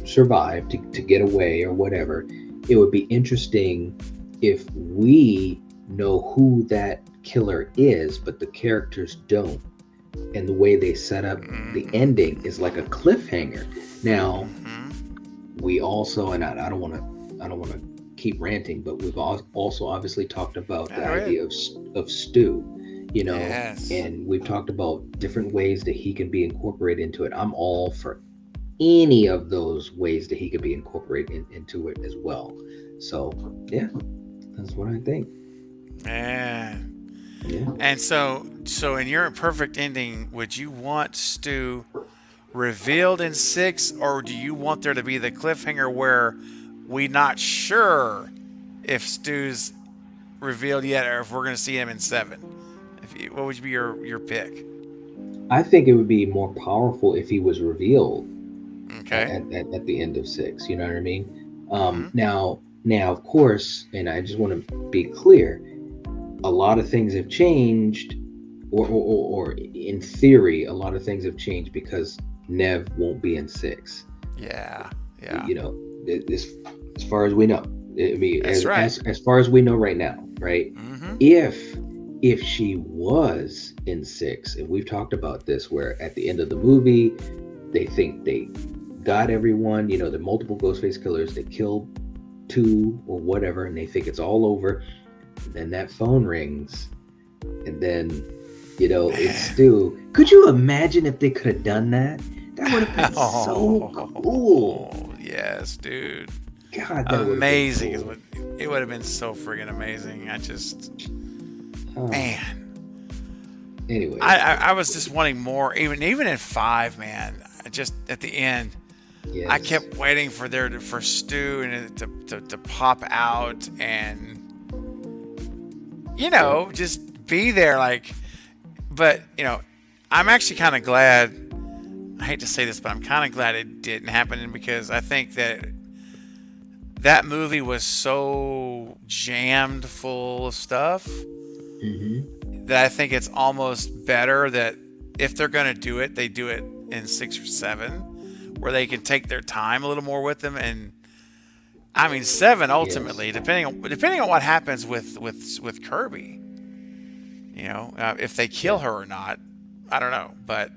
S3: survive, to get away or whatever. It would be interesting if we know who that killer is, but the characters don't. And the way they set up the ending is like a cliffhanger. Now, we also, and I don't want to keep ranting, but we've also obviously talked about the idea of Stu. And we've talked about different ways that he can be incorporated into it. I'm all for any of those ways that he could be incorporated into it as well. So, yeah, that's what I think.
S1: Yeah. And so in your perfect ending, would you want Stu revealed in 6, or do you want there to be the cliffhanger where we're not sure if Stu's revealed yet, or if we're going to see him in 7? What would be your pick?
S3: I think it would be more powerful if he was revealed.
S1: Okay.
S3: At the end of 6, you know what I mean? Now, of course, and I just want to be clear, a lot of things have changed, or in theory, a lot of things have changed because Nev won't be in 6.
S1: Yeah.
S3: As far as we know, I mean, as far as we know right now, right? If she was in 6, and we've talked about this, where at the end of the movie, they think they got everyone, the multiple Ghostface killers, they killed 2 or whatever, and they think it's all over. And then that phone rings, and then, it's Stu. Could you imagine if they could have done that? That would have been so cool.
S1: Yes, dude.
S3: God, that
S1: amazing.
S3: Cool.
S1: It would have been so friggin' amazing. Man.
S3: Anyway,
S1: I was just wanting more, even in 5, man. Just at the end, I kept waiting for Stu and to pop out and just be there, but I'm actually kind of glad. I hate to say this, but I'm kind of glad it didn't happen, because I think that movie was so jammed full of stuff that I think it's almost better that if they're going to do it, they do it in 6 or 7, where they can take their time a little more with them. And I mean, 7 ultimately, depending on what happens with Kirby, if they kill her or not, I don't know. But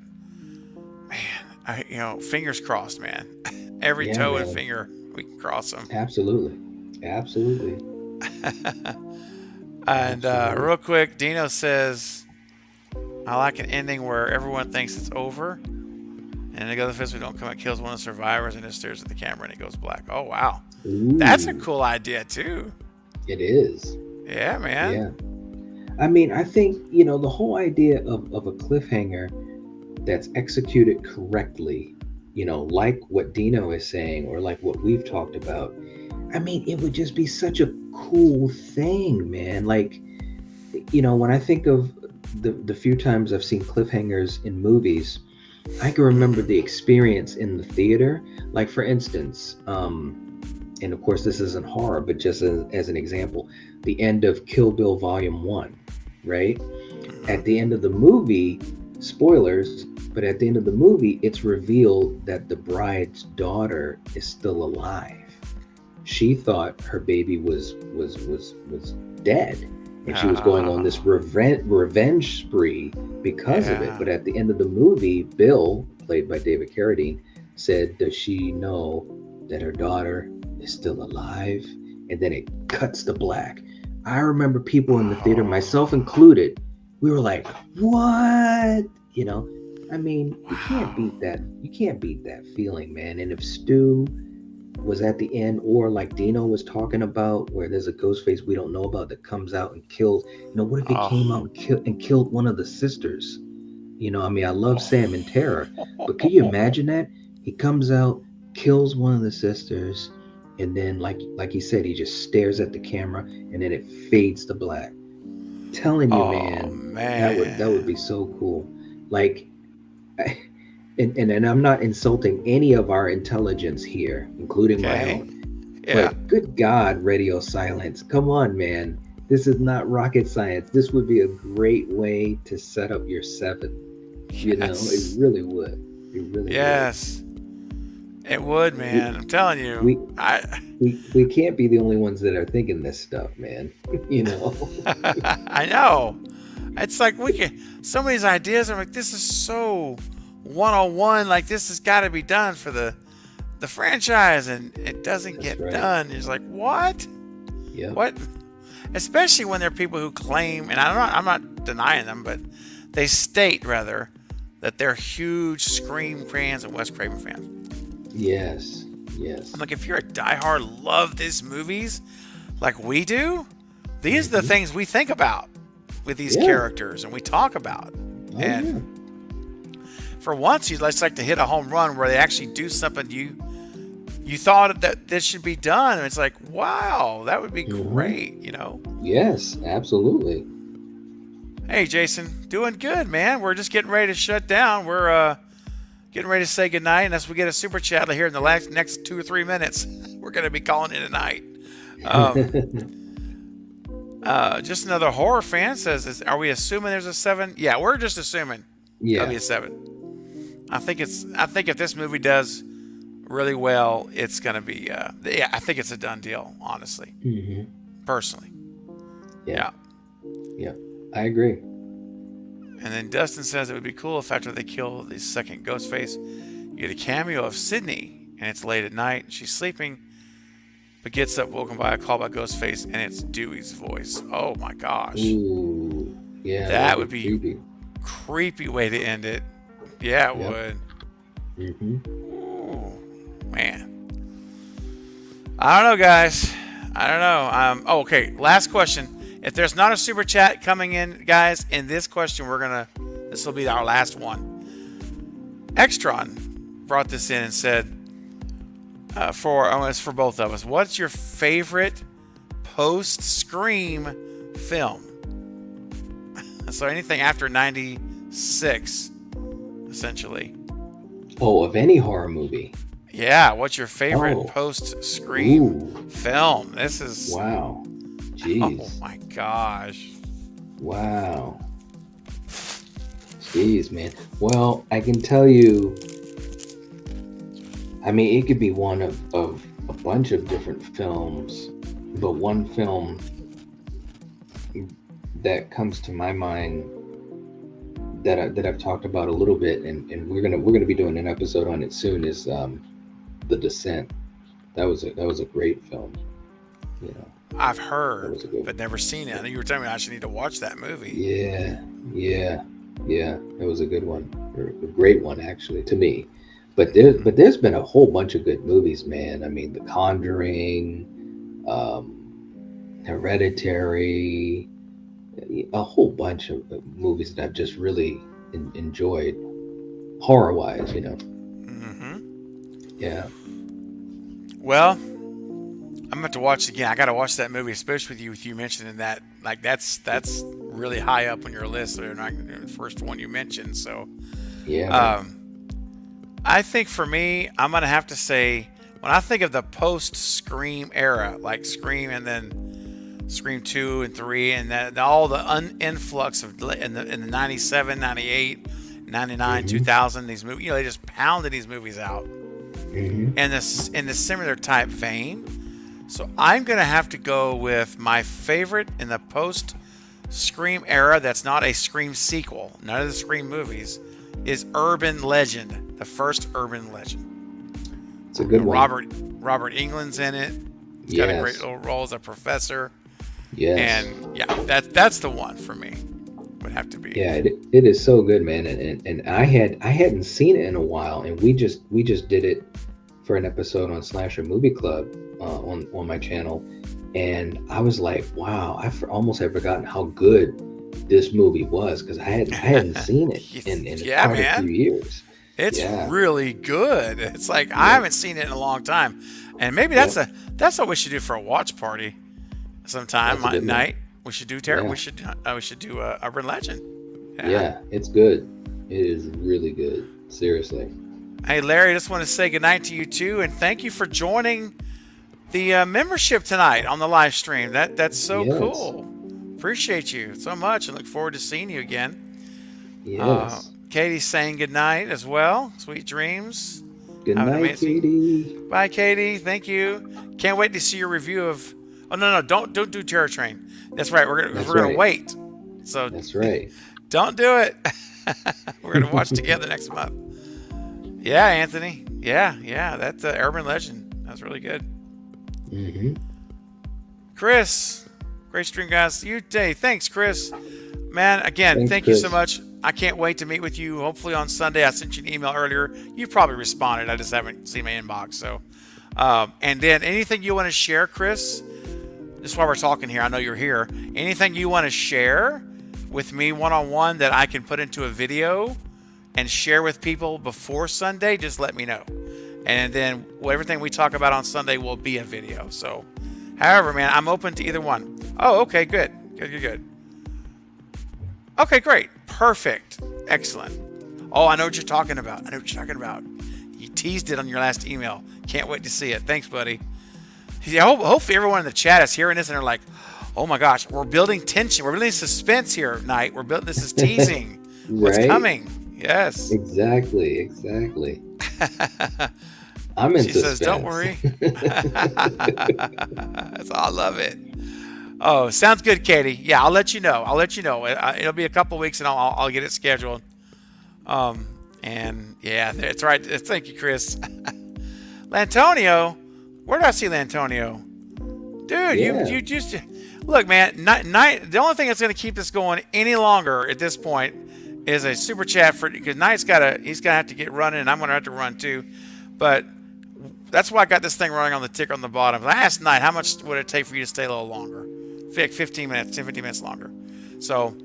S1: man, fingers crossed, man. Every toe and finger, we can cross them.
S3: Absolutely.
S1: And real quick, Dino says, I like an ending where everyone thinks it's over, and the other fist we don't come and kills one of the survivors and just stares at the camera and it goes black. Oh, wow.
S3: Ooh.
S1: That's a cool idea, too.
S3: It is.
S1: Yeah, man.
S3: Yeah. I mean, I think, the whole idea of a cliffhanger that's executed correctly, like what Dino is saying, or like what we've talked about, I mean, it would just be such a cool thing, man. When I think of the few times I've seen cliffhangers in movies, I can remember the experience in the theater. Like, for instance, and of course this isn't horror, but just as an example, the end of Kill Bill Volume 1, right? At the end of the movie, spoilers, but at the end of the movie, it's revealed that the bride's daughter is still alive. She thought her baby was dead, and she was going on this revenge spree because of it. But at the end of the movie, Bill, played by David Carradine, said, does she know that her daughter is still alive? And then it cuts to black. I remember people in the theater, myself included, we were like, what? You know, I mean, you can't beat that. You can't beat that feeling, man. And if Stu was at the end, or like Dino was talking about, where there's a ghost face we don't know about that comes out and kills, you know, what if he came out and killed one of the sisters? You know, I mean, I love Sam and Tara, but can you imagine that? He comes out, kills one of the sisters, and then like he said, he just stares at the camera, and then it fades to black. Telling you, man, that would be so cool. Like, and I'm not insulting any of our intelligence here, including my own. Yeah. But good God, radio silence. Come on, man. This is not rocket science. This would be a great way to set up your 7. You know, it really would. It really would.
S1: It would, man. I'm telling you.
S3: We can't be the only ones that are thinking this stuff, man. You know.
S1: I know. It's like some of these ideas are like, this is so 101. Like, this has got to be done for the franchise, and it doesn't get done. It's like, what?
S3: Yeah.
S1: What? Especially when there are people who claim, and I'm not denying them, but they state rather that they're huge Scream fans and Wes Craven fans.
S3: Yes.
S1: I'm like, if you're a diehard, love these movies like we do, these are the things we think about with these characters and we talk about. For once, you'd just like to hit a home run where they actually do something you thought that this should be done. And it's like, wow, that would be great, you know?
S3: Yes, absolutely.
S1: Hey, Jason, doing good, man. We're just getting ready to shut down. We're getting ready to say goodnight. Unless we get a super chat here in the next 2 or 3 minutes, we're going to be calling it a night. Just another horror fan says, are we assuming there's a 7? Yeah, we're just assuming there'll be a 7. I think if this movie does really well, it's going to be, I think it's a done deal, honestly. Personally.
S3: Yeah. I agree.
S1: And then Dustin says it would be cool if after they kill the second Ghostface, you get a cameo of Sydney, and it's late at night, she's sleeping, but gets up, woken by a call by Ghostface, and it's Dewey's voice. Oh my gosh.
S3: Ooh, yeah.
S1: That would be creepy way to end it. Yeah, it would. Ooh, man. I don't know, guys. I don't know. Okay, last question. If there's not a super chat coming in, guys, in this question, this will be our last one. Extron brought this in and said, it's for both of us. What's your favorite post-Scream film? So anything after 96, essentially.
S3: Oh, of any horror movie.
S1: Yeah, what's your favorite post-Scream film? This is...
S3: Wow. Jeez.
S1: Oh my gosh.
S3: Wow. Jeez, man. Well, I can tell you, I mean, it could be one of a bunch of different films, but one film that comes to my mind that I've talked about a little bit, and we're gonna be doing an episode on it soon, is The Descent. That was a great film, you know.
S1: I've heard, but never seen it. I know you were telling me I actually need to watch that movie.
S3: Yeah. It was a good one, or a great one, actually, to me. But there's been a whole bunch of good movies, man. I mean, The Conjuring, Hereditary, a whole bunch of movies that I've just really enjoyed, horror-wise, you know. Yeah.
S1: Well, I'm going to watch it again. I got to watch that movie, especially with you mentioning that. Like, that's really high up on your list. They're not the first one you mentioned. So,
S3: yeah.
S1: I think for me, I'm going to have to say, when I think of the post-Scream era, like Scream and then Scream 2 and 3, and all the influx of in the 97, 98, 99, 2000, these movies, they just pounded these movies out. In the similar type vein. So I'm going to have to go with my favorite in the post Scream era that's not a Scream sequel, none of the Scream movies, is Urban Legend, the first Urban Legend.
S3: It's a good one.
S1: Robert Englund's in it. He's got a great little role as a professor.
S3: Yes.
S1: And yeah, that's the one for me. Would have to be.
S3: Yeah, it is so good, man. And I hadn't seen it in a while, and we just did it for an episode on Slasher Movie Club on my channel, and I was like, wow, almost had forgotten how good this movie was, because I hadn't seen it in quite a few years.
S1: It's really good. It's like I haven't seen it in a long time, and maybe that's what we should do for a watch party sometime at night. We should do we should do Urban Legend.
S3: Yeah, it's good. It is really good. Seriously.
S1: Hey Larry, I just want to say goodnight to you too, and thank you for joining the membership tonight on the live stream. That's so cool. Appreciate you so much, and look forward to seeing you again.
S3: Yes.
S1: Katie's saying goodnight as well. Sweet dreams.
S3: Good night, Katie.
S1: Bye, Katie. Thank you. Can't wait to see your review of. Oh no, don't do Terror Train. That's right. We're gonna wait. So
S3: that's right.
S1: Don't do it. We're gonna watch together next month. Yeah, Anthony. Yeah. That's Urban Legend. That's really good.
S3: Mm-hmm.
S1: Chris, great stream, guys. You day. Thanks, Chris. Man, again, thank you so much. I can't wait to meet with you. Hopefully on Sunday. I sent you an email earlier. You probably responded. I just haven't seen my inbox. So, and then anything you want to share, Chris. Just while we're talking here, I know you're here. Anything you want to share with me one-on-one that I can put into a video and share with people before Sunday, just let me know. And then everything we talk about on Sunday will be a video. So, however, man, I'm open to either one. Oh, okay, good. Okay, great. Perfect. Excellent. Oh, I know what you're talking about. You teased it on your last email. Can't wait to see it. Thanks, buddy. Yeah, hopefully everyone in the chat is hearing this and they're like, oh my gosh, we're building tension. We're building suspense here, Knight. This is teasing. What's coming? Yes.
S3: Exactly. I'm in suspense.
S1: She says, don't worry. I love it. Oh, sounds good, Katie. Yeah, I'll let you know. It'll be a couple weeks and I'll get it scheduled. And yeah, that's right. Thank you, Chris. Lantonio. Where did I see Lantonio? Dude, you just look, man. Night. The only thing that's going to keep this going any longer at this point is a super chat because Knight's he's gonna have to get running, and I'm gonna have to run too. But that's why I got this thing running on the ticker on the bottom. Last night, how much would it take for you to stay a little longer? 15 minutes longer. So,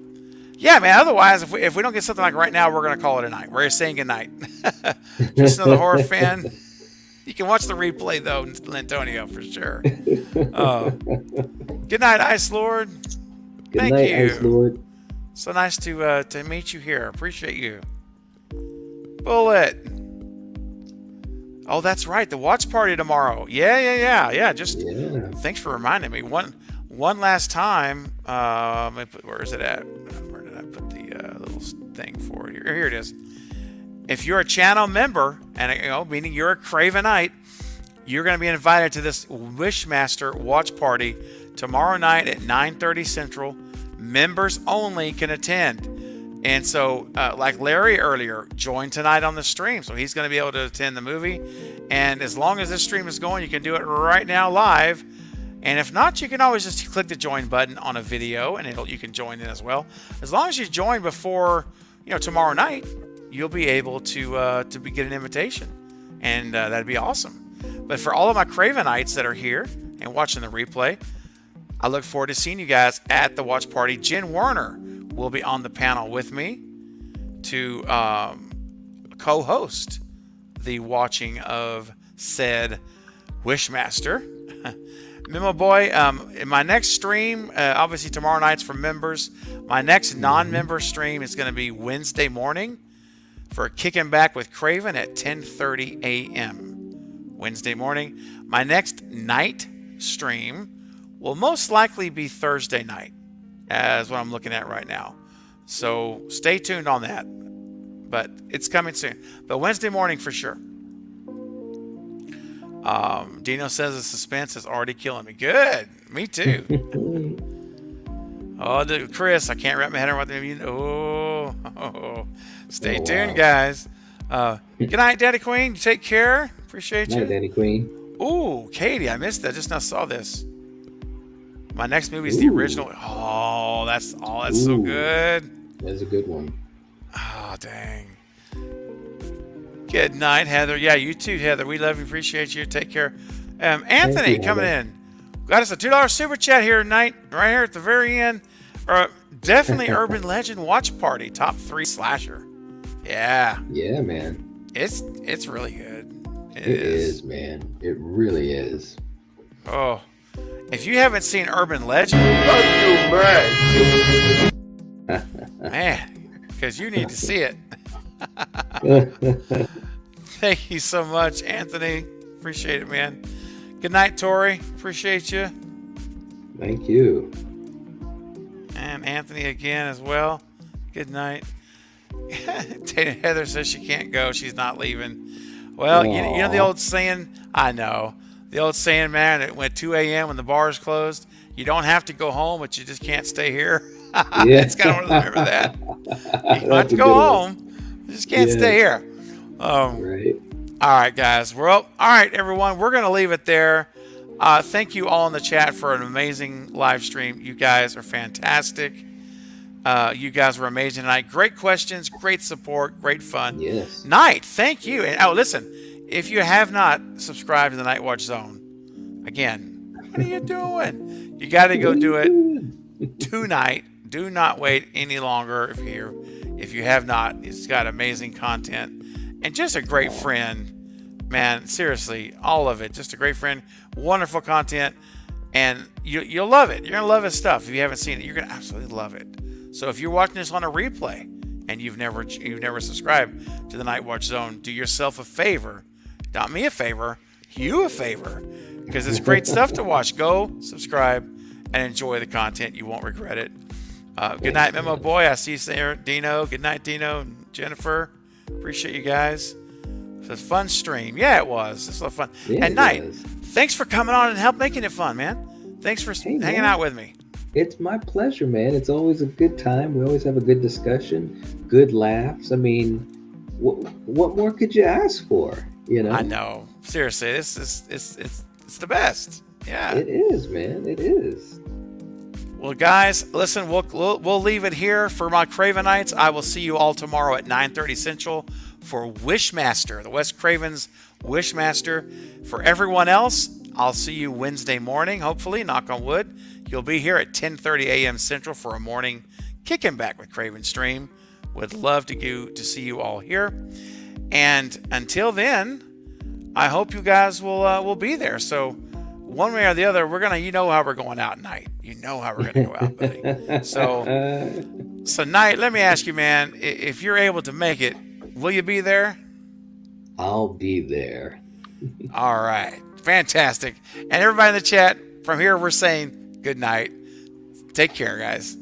S1: yeah, man. Otherwise, if we don't get something like right now, we're gonna call it a night. We're saying good night. Just another horror fan. You can watch the replay, though, Lantonio, for sure. Good night, Ice Lord. Thank you.
S3: Ice Lord.
S1: So nice to meet you here. Appreciate you. Bullet. Oh, that's right. The watch party tomorrow. Yeah. Thanks for reminding me. One last time. Where is it at? Where did I put the little thing for it? Here it is. If you're a channel member, and meaning you're a Cravenite, you're going to be invited to this Wishmaster watch party tomorrow night at 9:30 Central. Members only can attend. And so, like Larry earlier, join tonight on the stream. So he's going to be able to attend the movie. And as long as this stream is going, you can do it right now live. And if not, you can always just click the join button on a video, and you can join in as well. As long as you join before tomorrow night, you'll be able to get an invitation, and that'd be awesome. But for all of my Cravenites that are here and watching the replay, I look forward to seeing you guys at the watch party. Jen Werner will be on the panel with me to co-host the watching of said Wishmaster. Memo Boy, in my next stream, obviously tomorrow night's for members. My next non-member stream is going to be Wednesday morning for Kicking Back with Craven at 10:30 a.m. Wednesday morning. My next night stream will most likely be Thursday night, as what I'm looking at right now. So stay tuned on that. But it's coming soon. But Wednesday morning for sure. Dino says the suspense is already killing me. Good. Me too. Oh, Chris, I can't wrap my head around what they mean. Stay tuned, guys. Good night, Daddy Queen. You take care. Appreciate you.
S3: Night, Daddy Queen.
S1: Ooh, Katie, I missed that. Just now saw this. My next movie is the original. Oh, that's so good.
S3: That's a good one.
S1: Oh, dang. Good night, Heather. Yeah, you too, Heather. We love you. Appreciate you. Take care. Anthony coming in. Got us a $2 super chat here tonight, right here at the very end. Definitely Urban Legend Watch Party, top 3 slasher. Yeah.
S3: Yeah, man.
S1: It's really good.
S3: It is, man. It really is.
S1: Oh, if you haven't seen Urban Legend, man, because you need to see it. Thank you so much, Anthony. Appreciate it, man. Good night, Tori. Appreciate you.
S3: Thank you.
S1: And Anthony again as well. Good night. Heather says she can't go. She's not leaving. Well, you know the old saying? I know. The old saying, man, it went 2 a.m. when the bars closed. You don't have to go home, but you just can't stay here. Yeah. It's kind of remember that. You don't have to go home. You just can't stay here.
S3: Right.
S1: All right, guys. Well, all right, everyone. We're going to leave it there. Thank you all in the chat for an amazing live stream. You guys are fantastic. You guys were amazing tonight. Great questions, great support, great fun.
S3: Yes.
S1: Night, thank you. And listen, if you have not subscribed to the Night Watch Zone, again, what are you doing? You got to go do it tonight. Do not wait any longer if you have not. It's got amazing content and just a great friend. Man, seriously, all of it. Just a great friend, wonderful content, and you'll love it. You're going to love his stuff. If you haven't seen it, you're going to absolutely love it. So if you're watching this on a replay and you've never subscribed to the Night Watch Zone, do yourself a favor. Not me a favor, you a favor, because it's great stuff to watch. Go subscribe and enjoy the content. You won't regret it. Good night, Memo Boy. I see you there, Dino. Good night, Dino and Jennifer. Appreciate you guys. It's a fun stream. Yeah, it was. It's a lot of fun.
S3: Yeah,
S1: and Night, thanks for coming on and help making it fun, man. Thanks for hanging out with me.
S3: It's my pleasure, man. It's always a good time. We always have a good discussion, good laughs. I mean, what more could you ask for? You know.
S1: I know. Seriously, it's the best. Yeah.
S3: It is, man. It is.
S1: Well, guys, listen. We'll leave it here for my Cravenites. I will see you all tomorrow at 9:30 Central for Wishmaster, the Wes Craven's Wishmaster. For everyone else, I'll see you Wednesday morning. Hopefully, knock on wood. You'll be here at 10:30 a.m. Central for a morning Kicking Back with Craven stream. Would love to see you all here. And until then, I hope you guys will be there. So one way or the other, you know how we're going out tonight. You know how we're going to go out, buddy. So Night, let me ask you, man, if you're able to make it, will you be there?
S3: I'll be there.
S1: All right. Fantastic. And everybody in the chat, from here, we're saying good night. Take care, guys.